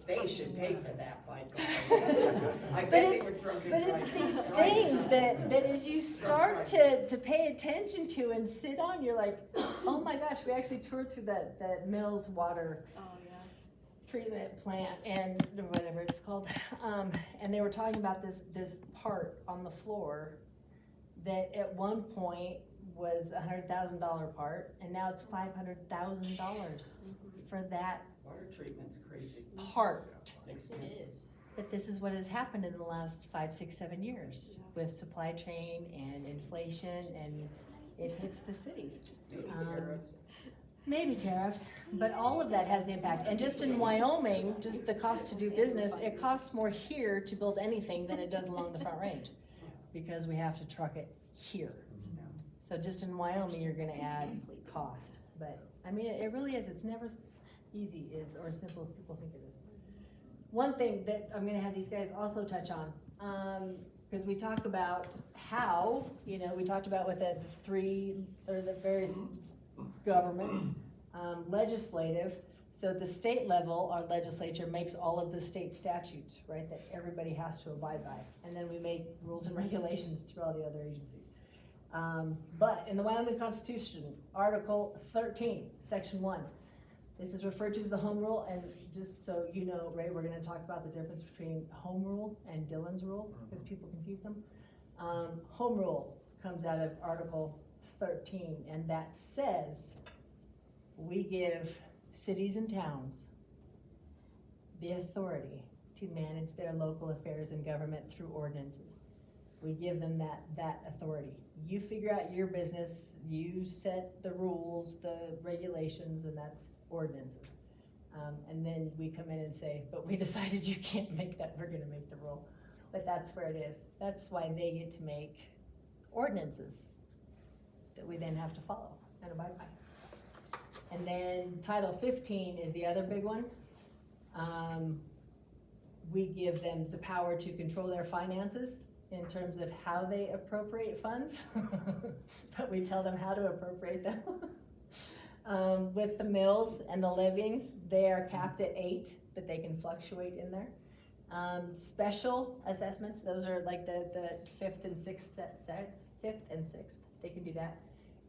They should pay for that, by God. I But bet they it's, were drunken but it's driving. these things that as you start to pay attention to and sit on, you're like, oh my gosh, we actually toured through the Mills water oh, yeah. treatment plant and whatever it's called. And they were talking about this part on the floor that at one point was $100,000 part, and now it's $500,000 for that Water treatment's crazy. part. Expensive. It is. But this is what has happened in the last 5, 6, 7 years with supply chain and inflation, and it hits the cities. Maybe tariffs, but all of that has an impact. And just in Wyoming, just the cost to do business, it costs more here to build anything than it does along the Front Range, because we have to truck it here. So just in Wyoming, you're gonna add cost. But, I mean, it really is, it's never easy or as simple as people think it is. One thing that I'm gonna have these guys also touch on, because we talk about how, we talked about with the various governments, legislative. So at the state level, our legislature makes all of the state statutes, right, that everybody has to abide by. And then we make rules and regulations through all the other agencies. But in the Wyoming Constitution, Article 13, Section 1, this is referred to as the home rule, and just so you know, Ray, we're gonna talk about the difference between home rule and Dillon's rule, because people confuse them. Home rule comes out of Article 13, and that says we give cities and towns the authority to manage their local affairs and government through ordinances. We give them that authority. You figure out your business, you set the rules, the regulations, and that's ordinances. And then we come in and say, but we decided you can't make that, we're gonna make the rule. But that's where it is. That's why they get to make ordinances that we then have to follow and abide by. And then Title 15 is the other big one. We give them the power to control their finances in terms of how they appropriate funds, but we tell them how to appropriate them. With the mills and the levying, they are capped at 8, but they can fluctuate in there. Special assessments, those are like the 5th and 6th sets, 5th and 6th, they can do that.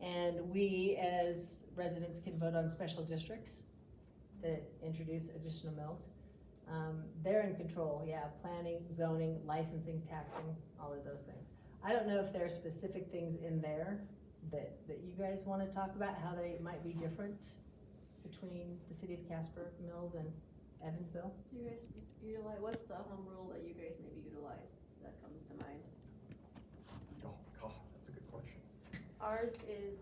And we as residents can vote on special districts that introduce additional mills. They're in control, planning, zoning, licensing, taxing, all of those things. I don't know if there are specific things in there that you guys wanna talk about, how they might be different between the city of Casper, Mills, and Evansville. You guys utilize, what's the home rule that you guys maybe utilize that comes to mind? Oh, God, that's a good question. Ours is,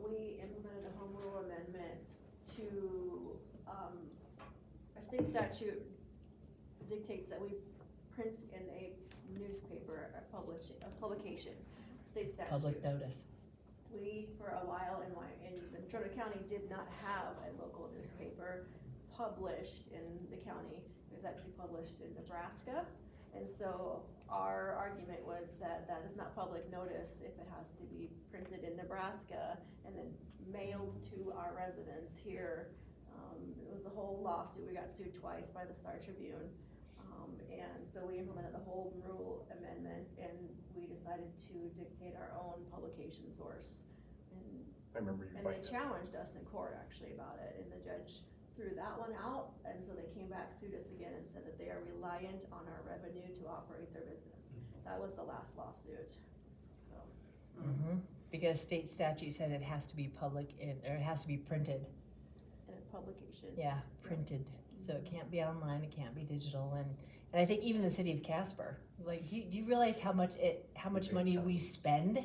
we implemented a home rule amendment to, our state statute dictates that we print in a newspaper, a publication, state statute. Public notice. We, for a while in Ventura County, did not have a local newspaper published in the county. It was actually published in Nebraska. And so our argument was that that is not public notice if it has to be printed in Nebraska and then mailed to our residents here. It was a whole lawsuit. We got sued twice by the Star Tribune. And so we implemented the home rule amendment, and we decided to dictate our own publication source. And I remember you and they fighting. challenged us in court actually about it, and the judge threw that one out, and so they came back, sued us again, and said that they are reliant on our revenue to operate their business. That was the last lawsuit, so. Because state statute said it has to be public, or it has to be printed. In a publication. Yeah, printed. So it can't be online, it can't be digital, and I think even the city of Casper, like, do you realize how much money we spend?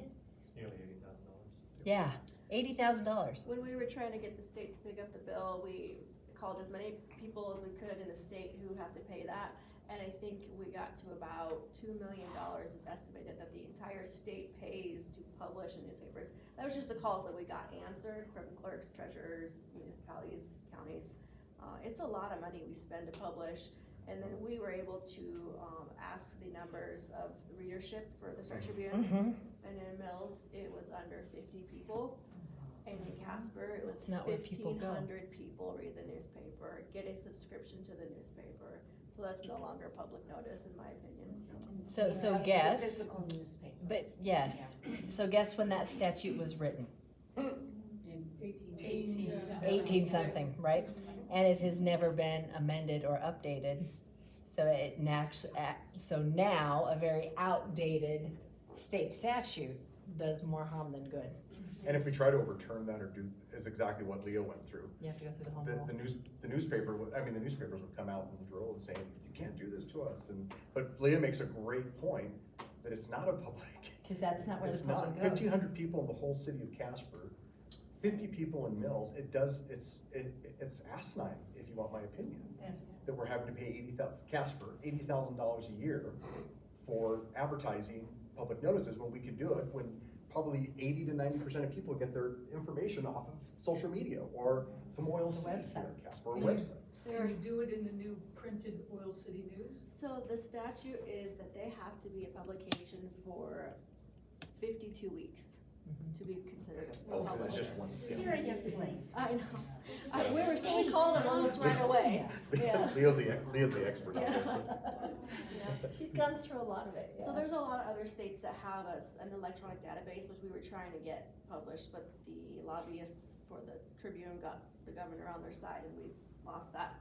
Nearly $80,000. Yeah, $80,000. When we were trying to get the state to pick up the bill, we called as many people as we could in the state who have to pay that. And I think we got to about $2 million is estimated that the entire state pays to publish in newspapers. That was just the calls that we got answered from clerks, treasurers, municipalities, counties. It's a lot of money we spend to publish. And then we were able to ask the numbers of readership for the Star Tribune. And in Mills, it was under 50 people. And in Casper, it was not where people go. 1,500 people read the newspaper, get a subscription to the newspaper. So that's no longer public notice, in my opinion. So guess, Physical newspaper. but yes, so guess when that statute was written? 18 something, right? And it has never been amended or updated. So now a very outdated state statute does more harm than good. And if we try to overturn that or do, is exactly what Leo went through. You have to go through the home rule. The newspapers would come out in droves saying, you can't do this to us, but Leah makes a great point, that it's not a public. Cause that's not where the It's not, public goes. 1,500 people in the whole city of Casper, 50 people in Mills, it's asinine, if you want my opinion. Yes. That we're having to pay Casper, $80,000 a year for advertising public notices, when we could do it when probably 80 to 90% of people get their information off of social media or from Oil City website. here in Casper, or Can you- websites. Can you do it in the new printed Oil City News? So the statute is that they have to be a publication for 52 weeks to be considered a Oh, 'cause public. it's just one. Seriously. I know. We called them almost right away. Yeah. Leo's the expert on this. Yeah. She's gone through a lot of it, So there's a lot of other states that have an electronic database, which we were trying to get published, but the lobbyists for the Tribune got the governor on their side and we lost that.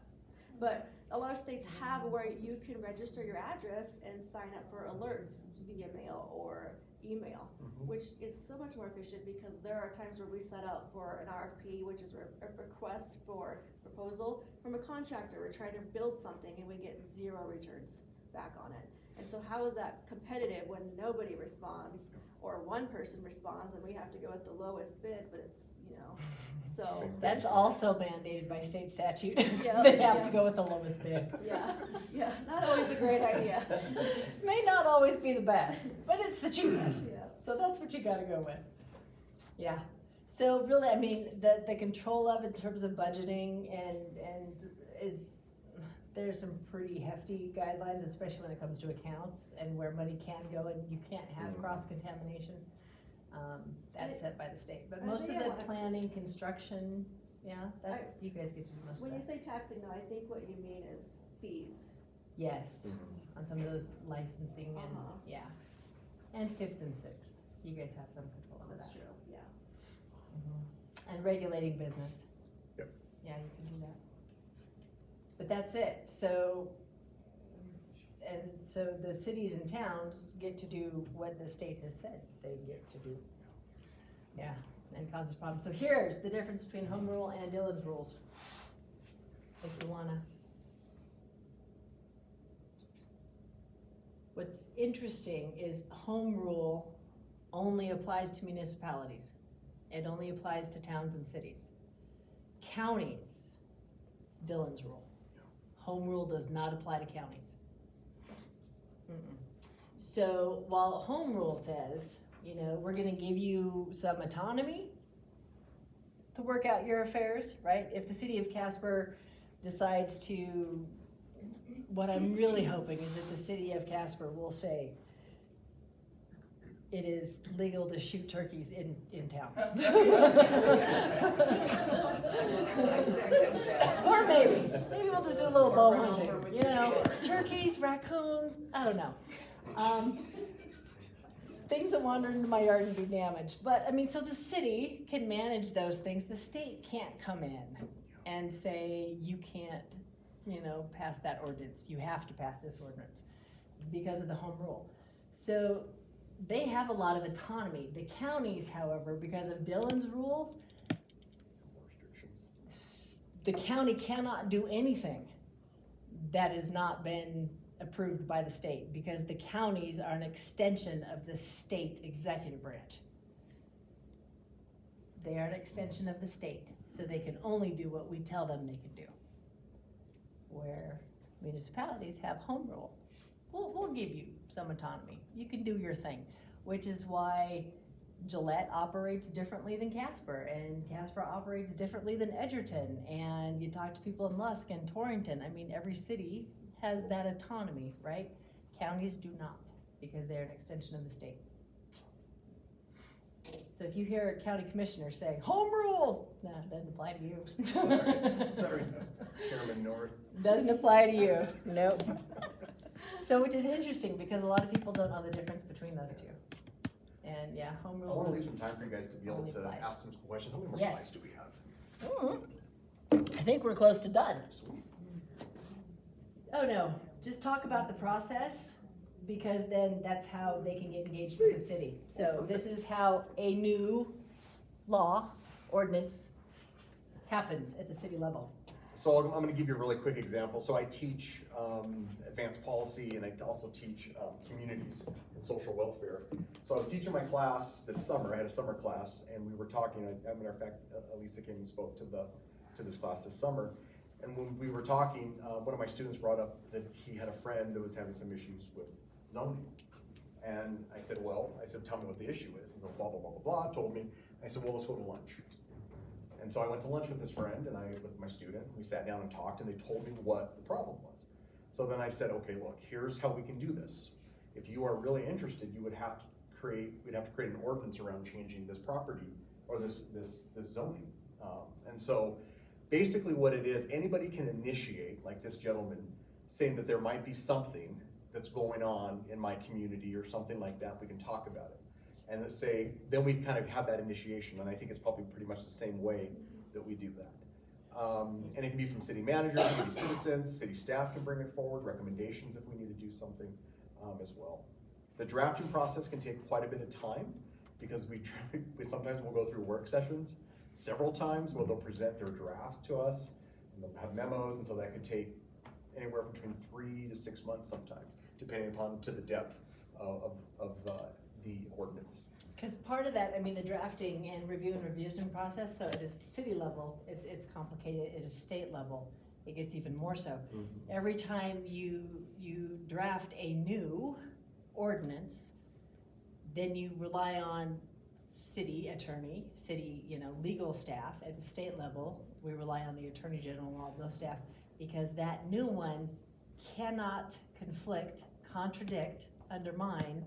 But a lot of states have where you can register your address and sign up for alerts via mail or email, which is so much more efficient, because there are times where we set up for an RFP, which is a request for proposal from a contractor. We're trying to build something and we get 0 returns back on it. And so how is that competitive when nobody responds, or one person responds and we have to go with the lowest bid, but it's, so. That's also mandated by state statute. Yeah, They have yeah. to go with the lowest bid. Yeah, not always a great idea. May not always be the best, but it's the cheapest. Yeah. So that's what you gotta go with. Yeah. So really, I mean, the control of it in terms of budgeting and there's some pretty hefty guidelines, especially when it comes to accounts and where money can go, and you can't have cross-contamination. That's set by the state, but I most of think I the wanna- planning, construction, you guys get to do most of When you that. say taxing, though, I think what you mean is fees. Yes, on some of those licensing and, Uh-huh. yeah. And 5th and 6th, you guys have some control over that. That's true, yeah. And regulating business. Yep. Yeah, you can do that. But that's it, so, and so the cities and towns get to do what the state has said they get to do. Yeah, and causes problems. So here's the difference between home rule and Dillon's rules. If you wanna. What's interesting is home rule only applies to municipalities. It only applies to towns and cities. Counties, it's Dillon's rule. Home rule does not apply to counties. So while home rule says, we're gonna give you some autonomy to work out your affairs, right? If the city of Casper decides to, what I'm really hoping is that the city of Casper will say, it is legal to shoot turkeys in town. Or maybe we'll just do a little bow hunting, turkeys, raccoons, I don't know. Things that wander into my yard and do damage. But, so the city can manage those things. The state can't come in and say, you can't, pass that ordinance. You have to pass this ordinance because of the home rule. So they have a lot of autonomy. The counties, however, because of Dillon's rules, the county cannot do anything that has not been approved by the state, because the counties are an extension of the state executive branch. They are an extension of the state, so they can only do what we tell them they can do. Where municipalities have home rule, we'll give you some autonomy. You can do your thing, which is why Gillette operates differently than Casper, and Casper operates differently than Edgerton, and you talk to people in Lusk and Torrington. Every city has that autonomy, right? Counties do not, because they're an extension of the state. So if you hear a county commissioner say, home rule, no, it doesn't apply to you. Sorry, Chairman North. Doesn't apply to you, nope. So, which is interesting, because a lot of people don't know the difference between those two. And yeah, home I rule want to does leave some time for you guys to be able only to applies. ask some questions. How many more Yes. slides do we have? I think we're close to done. Sweet. Oh no, just talk about the process because then that's how they can get engaged with the city. So this is how a new law, ordinance happens at the city level. So I'm gonna give you a really quick example. So I teach advanced policy, and I also teach communities and social welfare. So I was teaching my class this summer. I had a summer class, and we were talking. As a matter of fact, Elisa came and spoke to this class this summer. And when we were talking, one of my students brought up that he had a friend that was having some issues with zoning. And I said, tell me what the issue is. He said, blah, blah, blah, blah, blah, told me. I said, well, let's go to lunch. And so I went to lunch with his friend and with my student. We sat down and talked, and they told me what the problem was. So then I said, okay, look, here's how we can do this. If you are really interested, we'd have to create an ordinance around changing this property or this zoning. And so basically what it is, anybody can initiate, like this gentleman, saying that there might be something that's going on in my community or something like that. We can talk about it. And let's say, then we kind of have that initiation, and I think it's probably pretty much the same way that we do that. And it can be from city managers, it can be citizens, city staff can bring it forward, recommendations if we need to do something as well. The drafting process can take quite a bit of time, because we sometimes we'll go through work sessions several times where they'll present their drafts to us, and they'll have memos, and so that could take anywhere between 3 to 6 months sometimes, depending upon to the depth of the ordinance. Because part of that, I mean, the drafting and review and revision process, so at a city level, it's complicated. At a state level, it gets even more so. Mm-hmm. Every time you draft a new ordinance, then you rely on city attorney, city, legal staff. At the state level, we rely on the attorney general and all of those staff, because that new one cannot conflict, contradict, undermine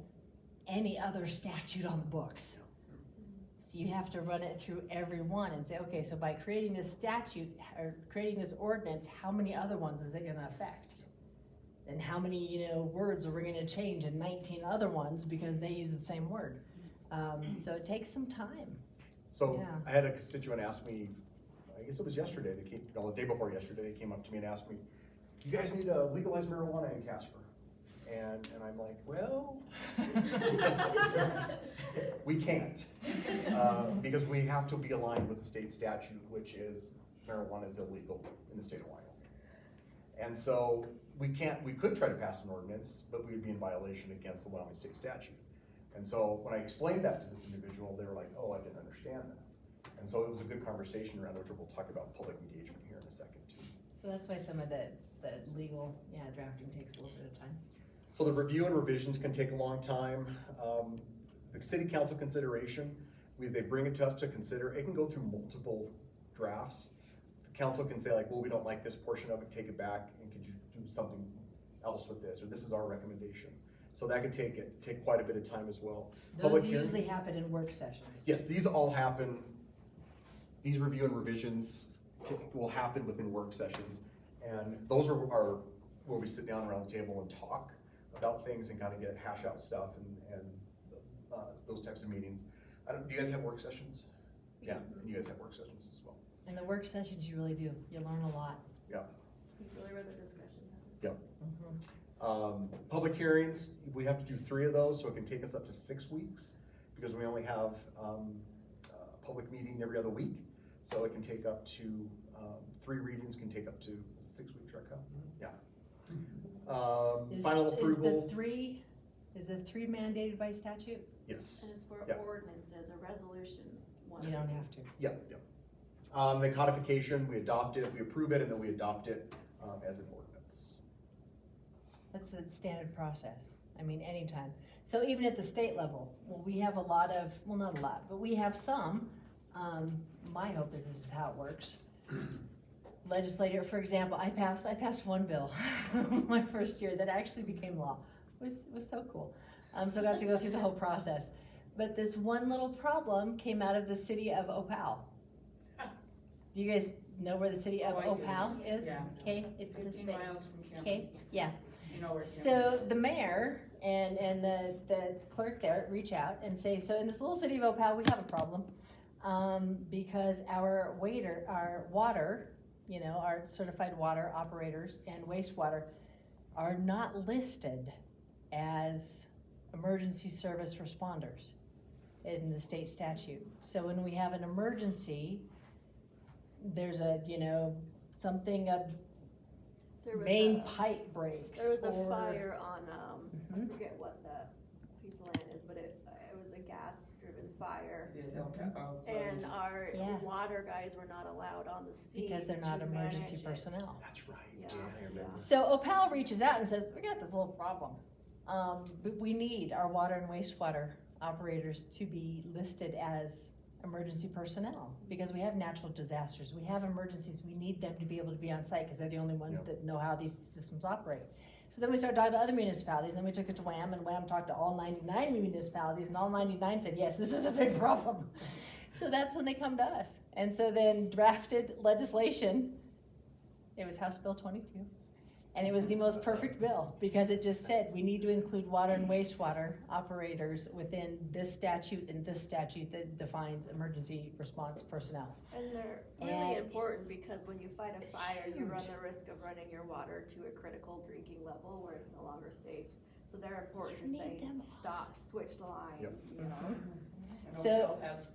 any other statute on the books. So you have to run it through every one and say, okay, so by creating this statute or creating this ordinance, how many other ones is it gonna affect? And how many, words are we gonna change in 19 other ones because they use the same word? So it takes some time. So Yeah. I had a constituent ask me, I guess it was yesterday, the day before yesterday, they came up to me and asked me, you guys need to legalize marijuana in Casper? And I'm like, well, we can't, because we have to be aligned with the state statute, which is marijuana is illegal in the state of Wyoming. And so we could try to pass an ordinance, but we would be in violation against the Wyoming state statute. And so when I explained that to this individual, they were like, oh, I didn't understand that. And so it was a good conversation around, which we'll talk about public engagement here in a second too. So that's why some of the legal, drafting takes a little bit of time. So the review and revisions can take a long time. The city council consideration, they bring it to us to consider. It can go through multiple drafts. The council can say like, well, we don't like this portion of it, take it back, and could you do something else with this, or this is our recommendation. So that could take quite a bit of time as well. Those usually happen in work sessions. Yes, these all happen, these review and revisions will happen within work sessions. And those are where we sit down around the table and talk about things and kind of hash out stuff and those types of meetings. Do you guys have work sessions? Yeah, and you guys have work sessions as well. In the work sessions, you really do. You learn a lot. Yeah. It's really where the discussion happens. Yep. Mm-hmm. Public hearings, we have to do 3 of those, so it can take us up to 6 weeks because we only have a public meeting every other week. So it can take up to 3 readings, can take up to 6 weeks, right, Kyle? Yeah. Final approval. Is the 3 mandated by statute? Yes. And it's for Yep. ordinances, a resolution. You don't have to. Yep, yep. The codification, we adopt it, we approve it, and then we adopt it as an ordinance. That's the standard process. I mean, anytime. So even at the state level, we have a lot of, well, not a lot, but we have some. My hope is this is how it works. Legislator, for example, I passed one bill my first year that actually became law. It was so cool. So I got to go through the whole process. But this one little problem came out of the city of Opal. Do you guys know where the city of Opal is? Yeah. Okay, it's this 15 big. miles from Campbell. Okay, yeah. You know where So the mayor and the clerk there reach out and say, so in this little city of Opal, we have a problem because our water, our certified water operators and wastewater are not listed as emergency service responders in the state statute. So when we have an emergency, there's a, something, a There was main a- pipe breaks. There was a or- fire on, I Mhm. forget what the piece of land is, but it was a gas-driven fire. And our Yeah. water guys were not allowed on the scene Because they're not to emergency manage it. personnel. That's right. Yeah. I remember. So Opal reaches out and says, we got this little problem. But we need our water and wastewater operators to be listed as emergency personnel because we have natural disasters, we have emergencies, we need them to be able to be on site because they're the only ones Yep. that know how these systems operate. So then we started talking to other municipalities, and we took it to WHAM, and WHAM talked to all 99 municipalities, and all 99 said, yes, this is a big problem. So that's when they come to us. And so then drafted legislation, it was House Bill 22. And it was the most perfect bill because it just said we need to include water and wastewater operators within this statute and this statute that defines emergency response personnel. And they're really And important because when you fight a it's fire, you run huge. the risk of running your water to a critical drinking level where it's no longer safe. So they're important You to need say, them. stop, switch the line, Yep. you know?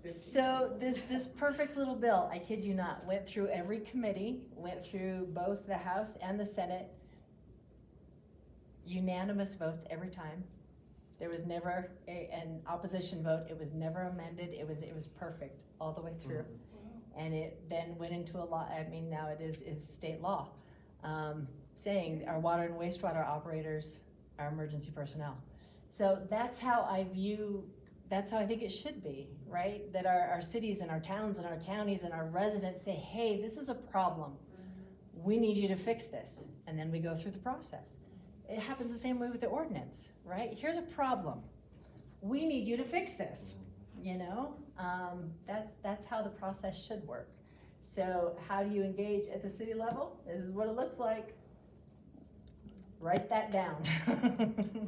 So this perfect little bill, I kid you not, went through every committee, went through both the House and the Senate. Unanimous votes every time. There was never an opposition vote. It was never amended. It was perfect all the way through. And it then went into a law. I mean, now it is state law, saying our water and wastewater operators are emergency personnel. So that's how I think it should be, right? That our cities and our towns and our counties and our residents say, hey, this is a problem. We need you to fix this. And then we go through the process. It happens the same way with the ordinance, right? Here's a problem. We need you to fix this, That's how the process should work. So how do you engage at the city level? This is what it looks like. Write that down.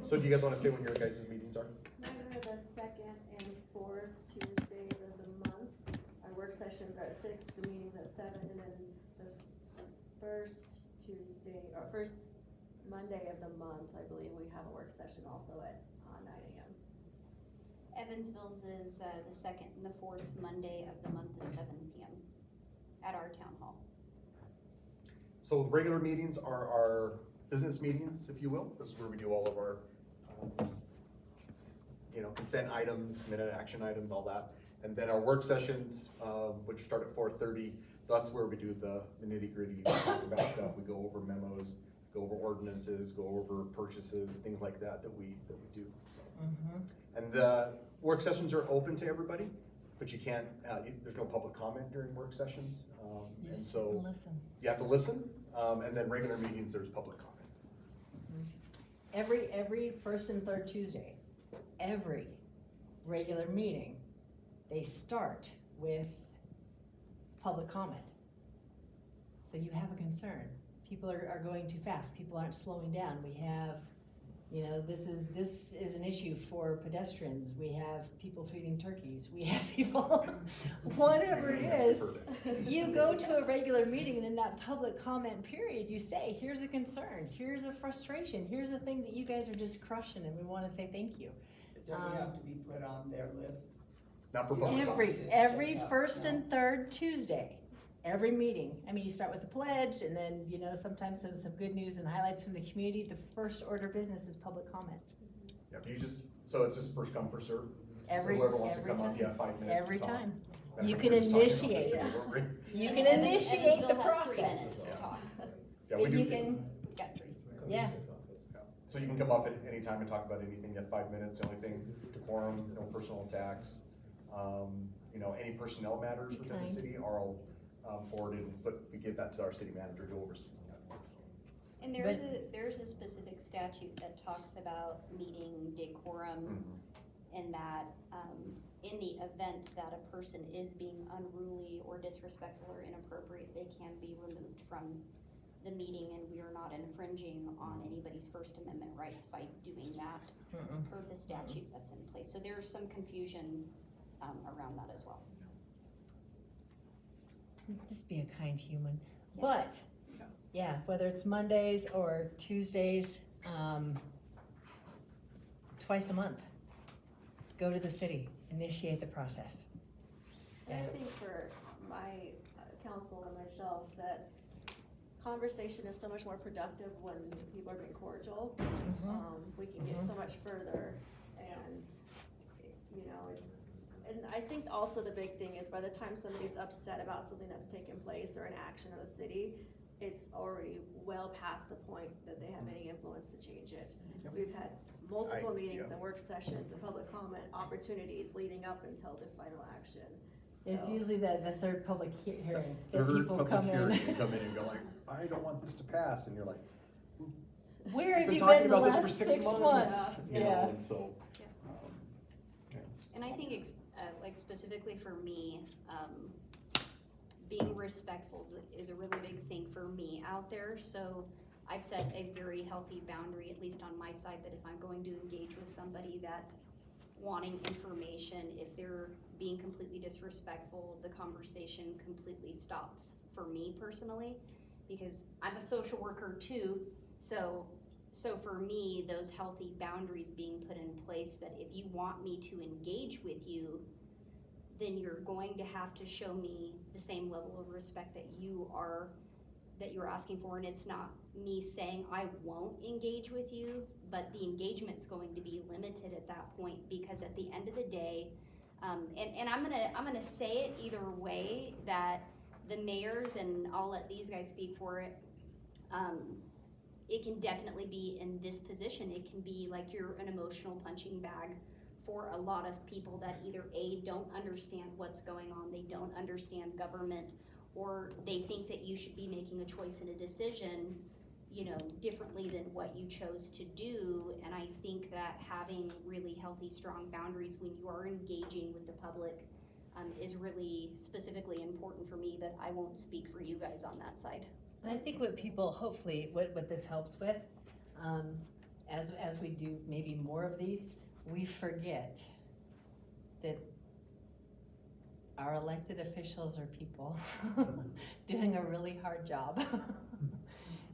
So do you guys want to say when your guys' meetings are? Mine are the second and fourth Tuesdays of the month. Our work sessions are at 6, the meeting's at 7, and then the first Monday of the month, I believe we have a work session also at 9 a.m. Evansville's is the second and the fourth Monday of the month at 7 p.m. at our town hall. So the regular meetings are our business meetings, if you will. This is where we do all of our, consent items, minute action items, all that. And then our work sessions, which start at 4:30, that's where we do the nitty gritty, talk about stuff. We go over memos, go over ordinances, go over purchases, things like that we do. So. And the work sessions are open to everybody, but you can't, there's no public comment during work sessions. You And just so listen. you have to listen, and then regular meetings, there's public comment. Every first and third Tuesday, every regular meeting, they start with public comment. So you have a concern. People are going too fast. People aren't slowing down. We have, this is an issue for pedestrians. We have people feeding turkeys. We have people, whatever it is. You go to a regular meeting and in that public comment period, you say, here's a concern, here's a frustration, here's a thing that you guys are just crushing and we want to say thank you. Don't you have to be put on their list? Not for public comment. Every first and third Tuesday, every meeting. I mean, you start with the pledge and then, sometimes some good news and highlights from the community. The first order of business is public comment. Yeah, so it's just first come, first serve. Every Whoever wants to come time. up, you have 5 minutes. Every to talk. time. That's You what can we're just talking about this initiate. today, weren't we? You And can initiate the Evansville has 3 process. minutes to talk. Yeah, we But do. you can, We've got 3. yeah. So you can come up at any time and talk about anything. You have 5 minutes. The only thing, decorum, no personal attacks. Any personnel matters within the Kind. city are all forwarded, but we give that to our city manager who oversees that. And there's a specific statute that talks about meeting decorum and that in the event that a person is being unruly or disrespectful or inappropriate, they can be removed from the meeting, and we are not infringing on anybody's First Amendment rights by doing that per the statute that's in place. So there's some confusion around that as well. Just be a kind human. Yes. But, yeah, whether it's Mondays or Tuesdays, twice a month. Go to the city, initiate the process. And I think for my council and myself, that conversation is so much more productive when people are being cordial. We can get so much further, and, you know, and I think also the big thing is by the time somebody's upset about something that's taken place or an action of the city, it's already well past the point that they have any influence to change it. Yep. We've had multiple meetings yeah. and work sessions and public comment opportunities leading up until the final action. It's So- usually the third public hearing that Third people public come in. hearing, you come in and go like, I don't want this to pass, and you're like, Where have we've you been talking been the about this for last 6 months, months? you know, and so. Yeah. Yeah. And I think, like specifically for me, being respectful is a really big thing for me out there. So I've set a very healthy boundary, at least on my side, that if I'm going to engage with somebody that's wanting information, if they're being completely disrespectful, the conversation completely stops for me personally, because I'm a social worker too. So for me, those healthy boundaries being put in place, that if you want me to engage with you, then you're going to have to show me the same level of respect that you're asking for. And it's not me saying I won't engage with you, but the engagement's going to be limited at that point, because at the end of the day, and I'm gonna say it either way, that the mayors, and I'll let these guys speak for it, it can definitely be in this position. It can be like you're an emotional punching bag for a lot of people that either A, don't understand what's going on, they don't understand government, or they think that you should be making a choice and a decision, you know, differently than what you chose to do. And I think that having really healthy, strong boundaries when you are engaging with the public is really specifically important for me, but I won't speak for you guys on that side. And I think what people, hopefully, what this helps with, as we do maybe more of these, we forget that our elected officials are people doing a really hard job.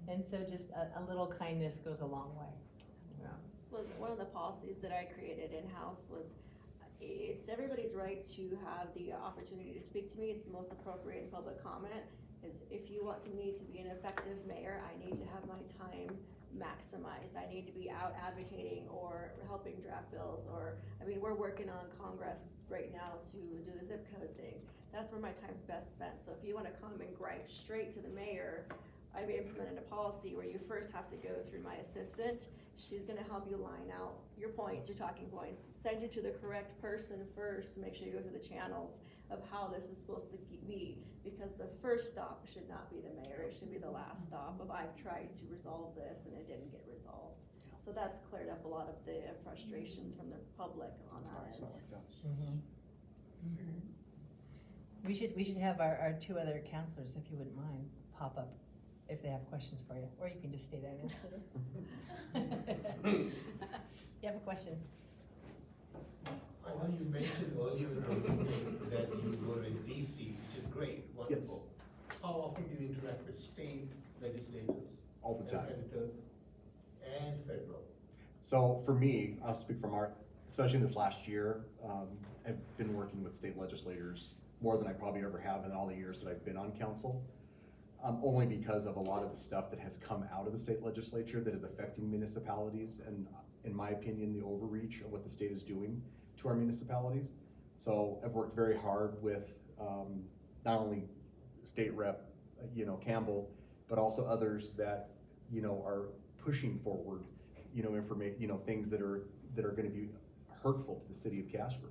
And so just a little kindness goes a long way. Yeah. Well, one of the policies that I created in-house was, it's everybody's right to have the opportunity to speak to me. It's the most appropriate in public comment. Is if you want me to be an effective mayor, I need to have my time maximized. I need to be out advocating or helping draft bills, or, I mean, we're working on Congress right now to do the zip code thing. That's where my time's best spent. So if you wanna come and gripe straight to the mayor, I've implemented a policy where you first have to go through my assistant. She's gonna help you line out your points, your talking points, send you to the correct person first to make sure you go through the channels of how this is supposed to be. Because the first stop should not be the mayor, it should be the last stop of I've tried to resolve this and it didn't get resolved. So that's cleared up a lot of the frustrations from the public on that end. We should have our two other counselors, if you wouldn't mind, pop up if they have questions for you, or you can just stay there and answer. You have a question? I know you mentioned earlier that you were in DC, which is great, wonderful. How often do you interact with state legislators? All the time. Senators and federal? So for me, I'll speak from especially in this last year, I've been working with state legislators more than I probably ever have in all the years that I've been on council. Only because of a lot of the stuff that has come out of the state legislature that is affecting municipalities, and in my opinion, the overreach of what the state is doing to our municipalities. So I've worked very hard with not only state rep, Campbell, but also others that, are pushing forward, information, things that are going to be hurtful to the city of Casper.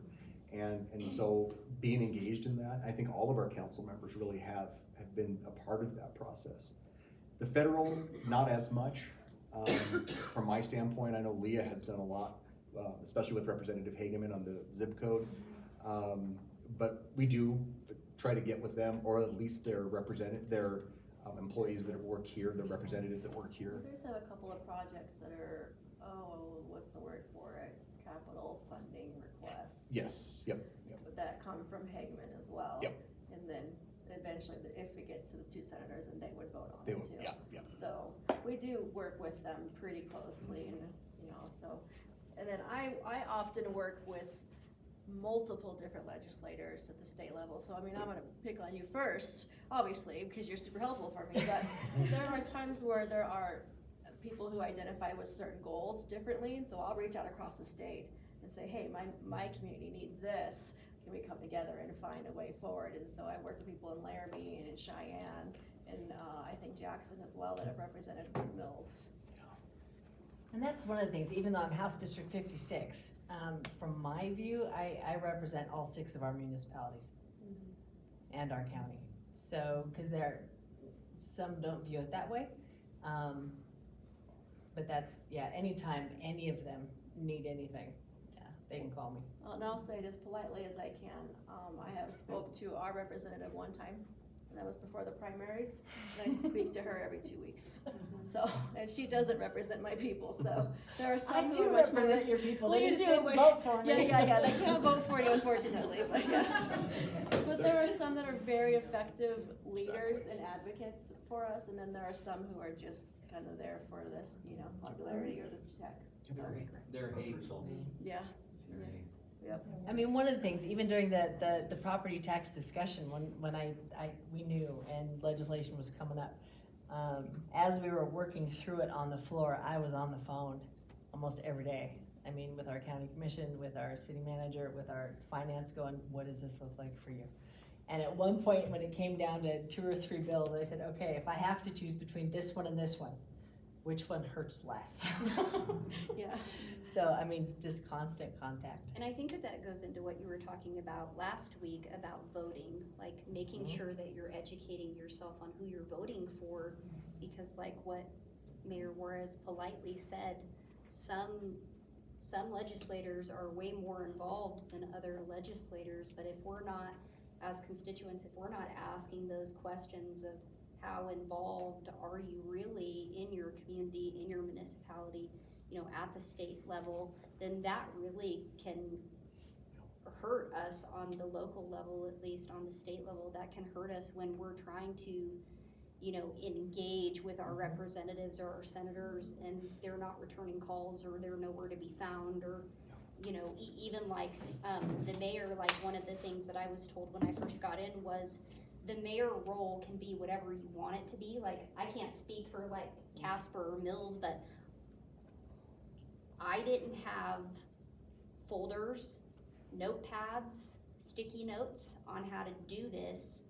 And so being engaged in that, I think all of our council members really have been a part of that process. The federal, not as much. From my standpoint, I know Leah has done a lot, especially with Representative Hageman on the zip code. But we do try to get with them, or at least their employees that work here, their representatives that work here. You guys have a couple of projects that are, what's the word for it? Capital funding requests. Yes, yep. That come from Hageman as well. Yep. And then eventually, if it gets to the two senators, and they would vote on They it would, too. yeah. So we do work with them pretty closely, and so And then I often work with multiple different legislators at the state level, so I mean, I'm gonna pick on you first, obviously, because you're super helpful for me, but there are times where there are people who identify with certain goals differently, and so I'll reach out across the state and say, hey, my community needs this, can we come together and find a way forward? And so I work with people in Laramie and in Cheyenne, and I think Jackson as well, that have represented Wood Mills. And that's one of the things, even though I'm House District 56, from my view, I represent all 6 of our municipalities and our county. So, because some don't view it that way. But that's, yeah, anytime any of them need anything, yeah, they can call me. Well, and I'll say it as politely as I can. I have spoke to our representative one time, and that was before the primaries, and I speak to her every 2 weeks. So, and she doesn't represent my people, so there are some I who do are much more. represent your people, Well, they you just do, didn't but- vote for me. Yeah, they can't vote for you, unfortunately, but yeah. But there are some that are very effective leaders and advocates for us, and then there are some who are just kind of there for this, popularity or the check. They're hateful. Yeah. Yep. I mean, one of the things, even during the property tax discussion, when we knew and legislation was coming up, as we were working through it on the floor, I was on the phone almost every day. I mean, with our county commission, with our city manager, with our finance going, what does this look like for you? And at one point, when it came down to 2 or 3 bills, I said, okay, if I have to choose between this one and this one, which one hurts less? Yeah. So, I mean, just constant contact. And I think that goes into what you were talking about last week about voting, like making sure that you're educating yourself on who you're voting for, because like what Mayor Juarez politely said, some legislators are way more involved than other legislators, but if we're not, as constituents, if we're not asking those questions of how involved are you really in your community, in your municipality, at the state level, then that really can hurt us on the local level, at least on the state level. That can hurt us when we're trying to, engage with our representatives or our senators and they're not returning calls or they're nowhere to be found, or even like the mayor, like one of the things that I was told when I first got in was the mayor role can be whatever you want it to be. Like, I can't speak for like Casper or Mills, but I didn't have folders, notepads, sticky notes on how to do this,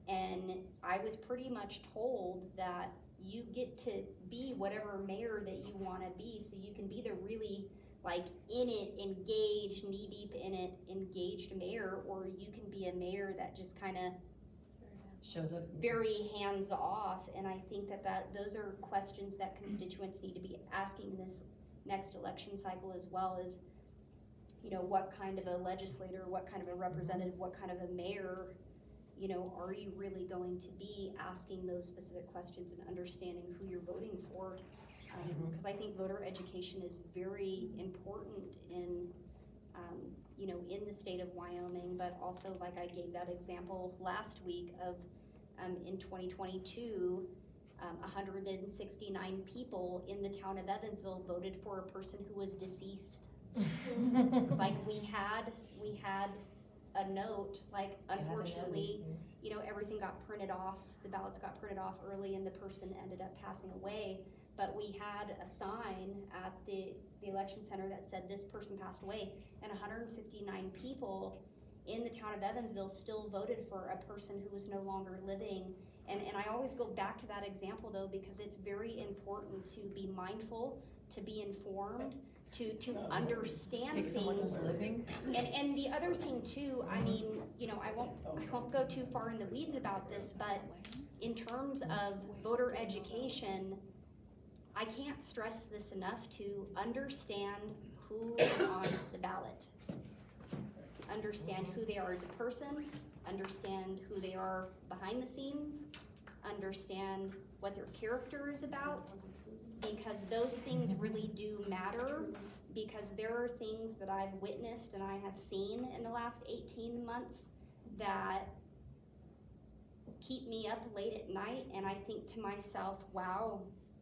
and I was pretty much told that you get to be whatever mayor that you want to be, so you can be the really like in it, engaged, knee deep in it, engaged mayor, or you can be a mayor that just kind of Shows up. very hands off. And I think that those are questions that constituents need to be asking this next election cycle, as well as, what kind of a legislator, what kind of a representative, what kind of a mayor, are you really going to be asking those specific questions and understanding who you're voting for? Because I think voter education is very important in, in the state of Wyoming, but also, like I gave that example last week of, in 2022, 169 people in the town of Evansville voted for a person who was deceased. Like we had a note, like unfortunately, everything got printed off, the ballots got printed off early and the person ended up passing away. But we had a sign at the election center that said this person passed away, and 169 people in the town of Evansville still voted for a person who was no longer living. And I always go back to that example though, because it's very important to be mindful, to be informed, to understand Pick someone who's things. living. And the other thing too, I mean, I won't go too far in the weeds about this, but in terms of voter education, I can't stress this enough to understand who is on the ballot. Understand who they are as a person, understand who they are behind the scenes, understand what their character is about, because those things really do matter, because there are things that I've witnessed and I have seen in the last 18 months that keep me up late at night, and I think to myself, wow,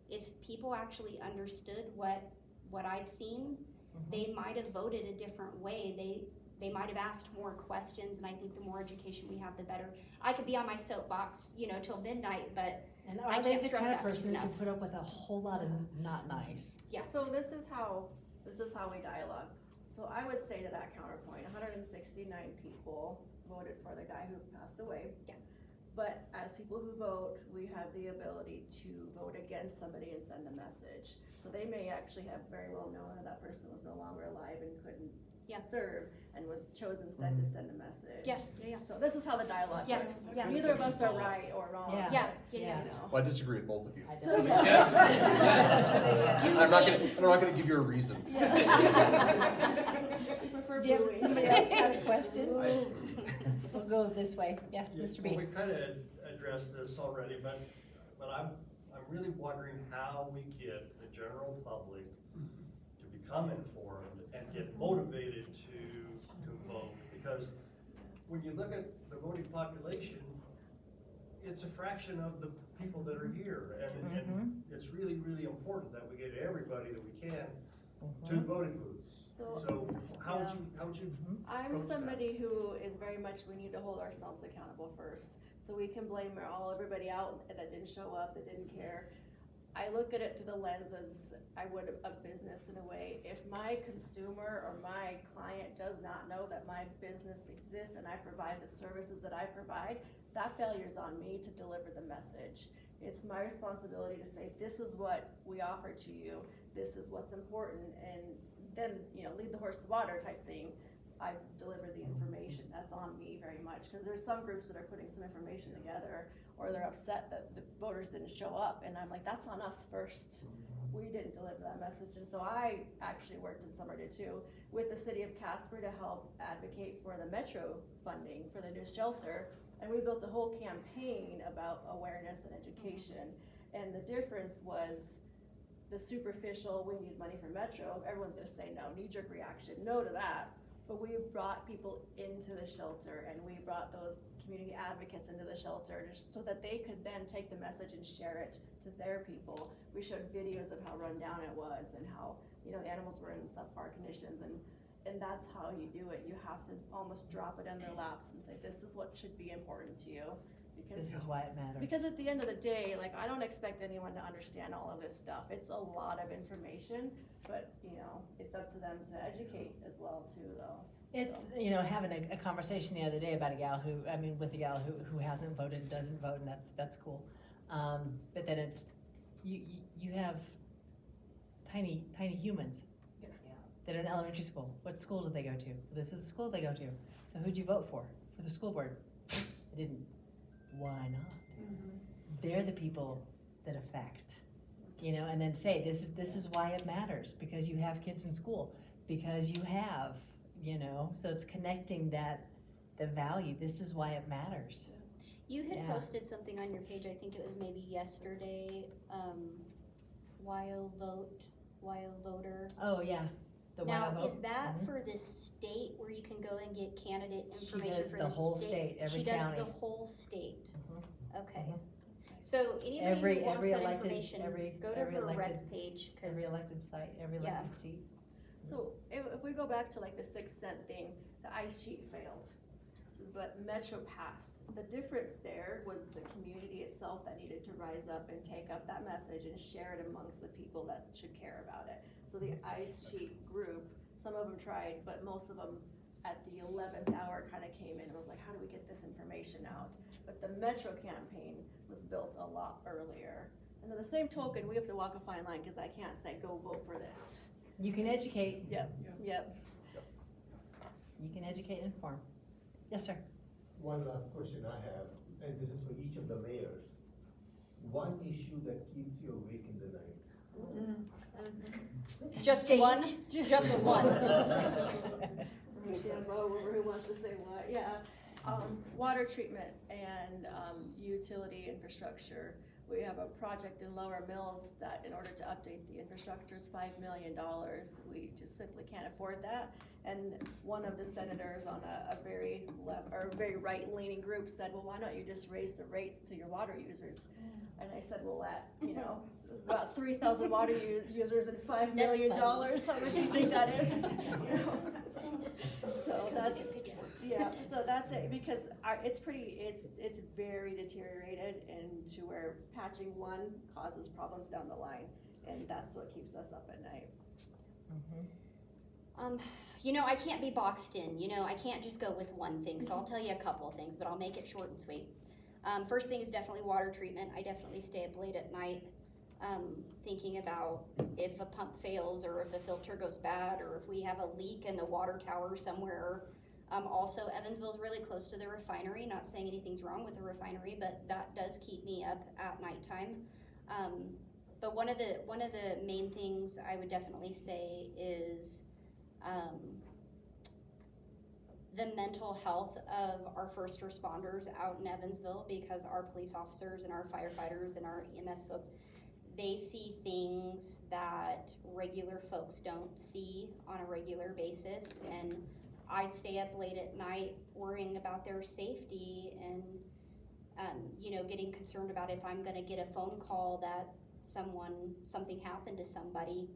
if people actually understood what I've seen they might have voted a different way. They might have asked more questions, and I think the more education we have, the better. I could be on my soapbox, till midnight, but And I are they can't the stress kind of that piece person that can enough. put up with a whole lot of not nice? Yeah. So this is how we dialogue. So I would say to that counterpoint, 169 people voted for the guy who passed away. Yeah. But as people who vote, we have the ability to vote against somebody and send a message. So they may actually have very well known that person was no longer alive and couldn't Yeah. serve and was chosen instead to send a message. Yeah. So this is how the dialogue Yeah, works. yeah. Neither of us are right or wrong. Yeah. Yeah, but, yeah. you know. Well, I disagree with both of you. I So, don't. I'm not gonna give you a reason. We prefer Do you have booing. somebody else had a question? We'll go this way. Yeah, Mr. Well, B. we kind of addressed this already, but I'm really wondering how we get the general public to become informed and get motivated to vote. Because when you look at the voting population, it's a fraction of the people that are here. And it's really, really important that we get everybody that we can to the voting booths. So how would you I'm approach that? somebody who is very much, we need to hold ourselves accountable first. So we can blame everybody out that didn't show up, that didn't care. I look at it through the lens as I would of business in a way. If my consumer or my client does not know that my business exists and I provide the services that I provide, that failure is on me to deliver the message. It's my responsibility to say, this is what we offer to you, this is what's important, and then, lead the horse to water type thing. I deliver the information, that's on me very much, because there's some groups that are putting some information together, or they're upset that the voters didn't show up, and I'm like, that's on us first. We didn't deliver that message, and so I actually worked, and Summer did too, with the city of Casper to help advocate for the Metro funding for the new shelter, and we built a whole campaign about awareness and education, and the difference was the superficial, we need money for Metro, everyone's gonna say no, knee-jerk reaction, no to that. But we brought people into the shelter, and we brought those community advocates into the shelter just so that they could then take the message and share it to their people. We showed videos of how run down it was and how, the animals were in subpar conditions, and that's how you do it. You have to almost drop it in their laps and say, this is what should be important to you. This is why it matters. Because at the end of the day, I don't expect anyone to understand all of this stuff. It's a lot of information, but, it's up to them to educate as well too, though. It's, having a conversation the other day about with a gal who hasn't voted, doesn't vote, and that's cool. But then it's, you have tiny humans that are in elementary school. What school did they go to? This is the school they go to. So who'd you vote for the school board? I didn't. Why not? They're the people that affect, and then say, this is why it matters, because you have kids in school, because you have, so it's connecting the value, this is why it matters. You had Yeah. posted something on your page, I think it was maybe yesterday, Wild Voter. Oh, yeah. The Now, Wild Vote. is that for the state where you can go and get candidate She information does for the the whole state, every She does county. the whole state, Mhm. okay. Mhm. So anybody Every who wants that elected- information, every- go to every her elected- rec page, Every 'cause elected site, every Yeah. elected seat. So if we go back to the 6 cent thing, the ice sheet failed, but Metro passed. The difference there was the community itself that needed to rise up and take up that message and share it amongst the people that should care about it. So the ice sheet group, some of them tried, but most of them at the 11th hour kind of came in and was like, how do we get this information out? But the Metro campaign was built a lot earlier. And then the same token, we have to walk a fine line, because I can't say, go vote for this. You can educate. Yep. You can educate and inform. Yes, sir. One last question I have, and this is for each of the mayors. One issue that keeps you awake in the night? just State. one, just one. Who wants to say what, yeah. Water treatment and, utility infrastructure. We have a project in Lower Mills that in order to update the infrastructure is $5 million. We just simply can't afford that. And one of the senators on a very or a very right-leaning group said, well, why don't you just raise the rates to your water users? And I said, well, at, you know, about 3,000 water users and $5 million, how much do you think that is? You know? So that's, yeah, so that's it, because it's very deteriorated, and to where patching one causes problems down the line, and that's what keeps us up at night. You know, I can't be boxed in, you know, I can't just go with one thing, so I'll tell you a couple of things, but I'll make it short and sweet. First thing is definitely water treatment. I definitely stay up late at night, thinking about if a pump fails, or if a filter goes bad, or if we have a leak in the water tower somewhere. Also, Evansville's really close to the refinery, not saying anything's wrong with the refinery, but that does keep me up at nighttime. But one of the main things I would definitely say is the mental health of our first responders out in Evansville, because our police officers and our firefighters and our EMS folks, they see things that regular folks don't see on a regular basis, and I stay up late at night worrying about their safety, and you know, getting concerned about if I'm gonna get a phone call that something happened to somebody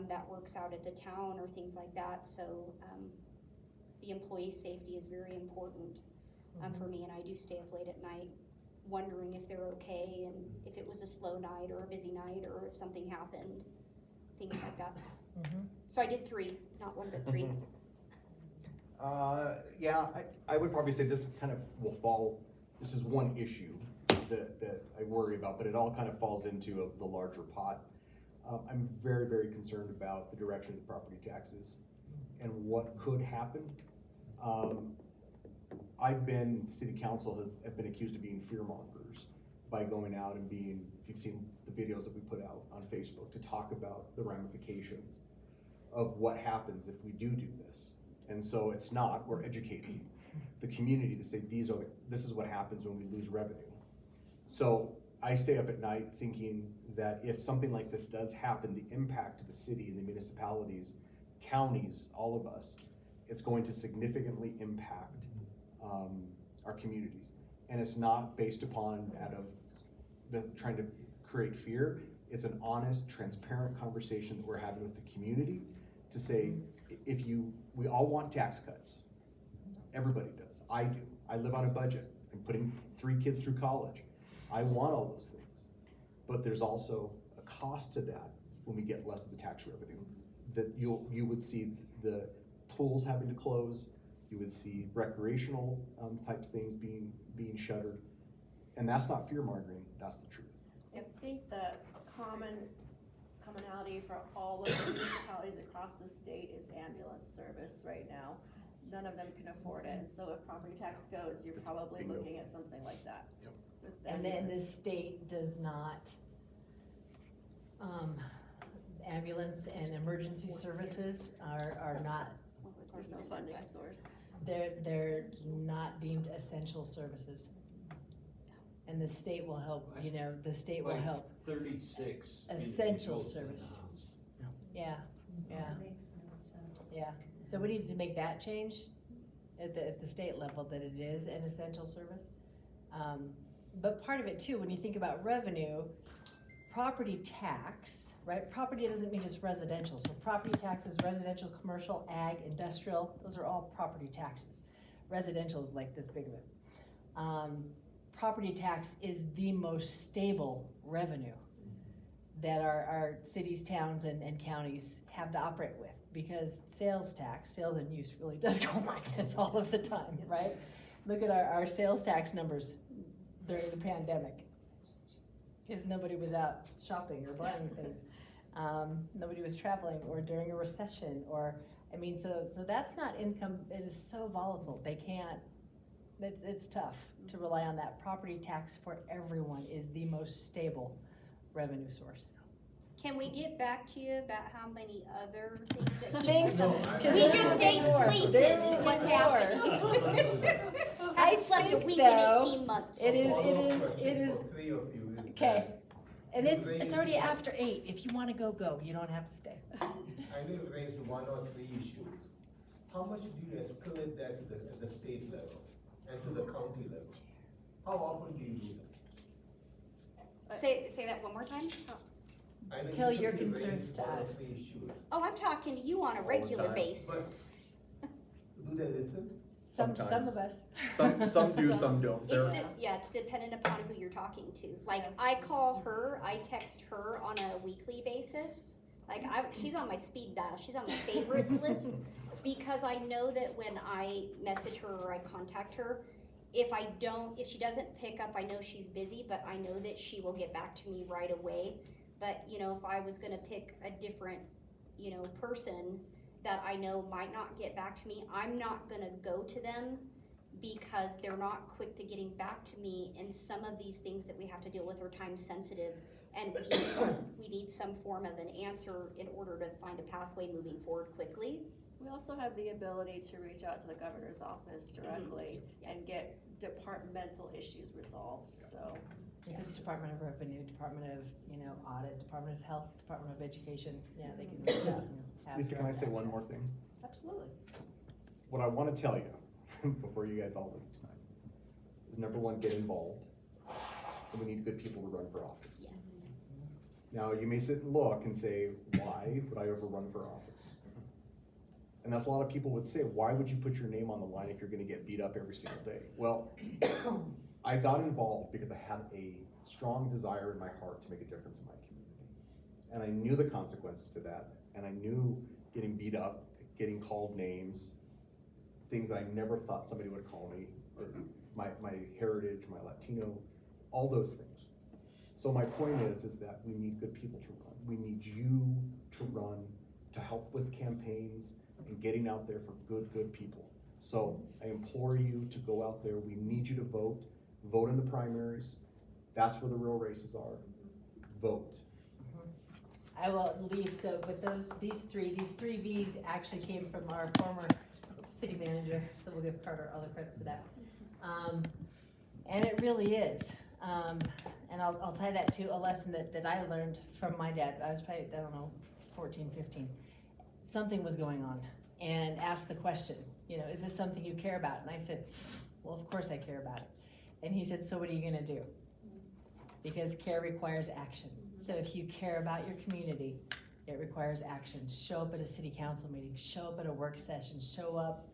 that works out at the town, or things like that. So the employee safety is very important for me, and I do stay up late at night wondering if they're okay, and if it was a slow night or a busy night, or if something happened, things like that. So I did 3, not 1 but 3. Yeah, I would probably say this kind of will fall, this is one issue that I worry about, but it all kind of falls into the larger pot. I'm very, very concerned about the direction of the property taxes and what could happen. City council have been accused of being fear mongers by going out and being, if you've seen the videos that we put out on Facebook, to talk about the ramifications of what happens if we do this. And so it's not, we're educating the community to say this is what happens when we lose revenue. So I stay up at night thinking that if something like this does happen, the impact to the city and the municipalities, counties, all of us, it's going to significantly impact our communities. And it's not based upon trying to create fear. It's an honest, transparent conversation that we're having with the community to say, we all want tax cuts. Everybody does. I do. I live on a budget. I'm putting 3 kids through college. I want all those things. But there's also a cost to that when we get less of the tax revenue. That you would see the pools having to close. You would see recreational types things being shuttered. And that's not fear mongering, that's the truth. I think the commonality for all of the municipalities across the state is ambulance service right now. None of them can afford it, so if property tax goes, you're probably looking at something like that. Yep. And then the state does not, ambulance and emergency services are not, There's no funding source. they're not deemed essential services. And the state will help, you know, the state will help. 36. Essential individuals in the service. house. Yeah, yeah, That makes no sense. yeah. So we need to make that change at the state level, that it is an essential service. But part of it too, when you think about revenue, property tax, right? Property doesn't mean just residential. So property taxes, residential, commercial, ag, industrial, those are all property taxes. Residential is like this big of it. Property tax is the most stable revenue that our cities, towns, and counties have to operate with, because sales tax, sales and use really does go like this all of the time, right? Look at our sales tax numbers during the pandemic, because nobody was out shopping or buying things. Nobody was traveling, or during a recession, or, I mean, so that's not income. It is so volatile. They can't, it's tough to rely on that. Property tax for everyone is the most stable revenue source. Can we get back to you about how many other things that keep Things- us? because We there just will ain't be more. sleeping There is will what's be happening. I Haven't slept a think, week though, in 18 months. It is, For 3 of you is okay. that And you it's raised- already after 8. If you wanna go. You don't have to stay. I know you raised 1 or 3 issues. How much do you escalate that at the state level? and to the county level? How often do you do that? Say that one more time? I know Tell each of your you concerns raise to one of us. the issues. Oh, I'm talking to you on a the regular time. basis. Do they listen? Some Sometimes. of us. Some do, some don't. It's, There- yeah, it's dependent upon who you're talking to. Like, I call her, I text her on a weekly basis. Like, she's on my speed dial, she's on my favorites list. Because I know that when I message her or I contact her, if she doesn't pick up, I know she's busy, but I know that she will get back to me right away. But, you know, if I was gonna pick a different, you know, person that I know might not get back to me, I'm not gonna go to them because they're not quick to getting back to me, and some of these things that we have to deal with are time sensitive, and we need some form of an answer in order to find a pathway moving forward quickly. We also have the ability to reach out to the governor's office directly and get departmental issues resolved, so. If it's Department of Revenue, Department of, you know, Audit, Department of Health, Department of Education, yeah, they can reach out and have. Lisa, can I direct say one more access. thing? Absolutely. What I want to tell you, before you guys all leave tonight, is number one, get involved. And we need good people to run for office. Yes. Now, you may sit and look and say, why would I ever run for office? And that's a lot of people would say, why would you put your name on the line if you're gonna get beat up every single day? Well, I got involved because I had a strong desire in my heart to make a difference in my community. And I knew the consequences to that, and I knew getting beat up, getting called names, things that I never thought somebody would call me, or my heritage, my Latino, all those things. So my point is that we need good people to run. We need you to run, to help with campaigns and getting out there for good people. So I implore you to go out there. We need you to vote. Vote in the primaries. That's where the real races are. Vote. I will leave, so with these three V's actually came from our former city manager, so we'll give Carter all the credit for that. And it really is. And I'll tie that to a lesson that I learned from my dad. I was probably, I don't know, 14, 15. Something was going on, and asked the question, you know, is this something you care about? And I said, well, of course I care about it. And he said, so what are you gonna do? Because care requires action. So if you care about your community, it requires action. Show up at a city council meeting, show up at a work session, show up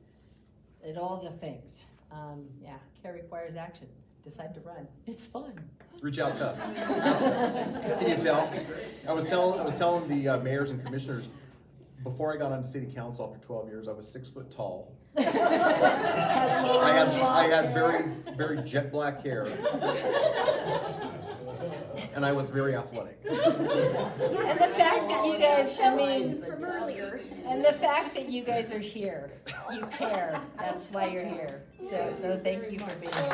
at all the things. Yeah, care requires action. Decide to run. It's fun. Reach out to us. Can you tell? I was telling the mayors and commissioners, before I got on city council after 12 years, I was 6 foot tall. I had very jet black hair. And I was very athletic. And the fact that you guys, I mean, From earlier. and the fact that you guys are here, you care. That's why you're here. So thank you for being here.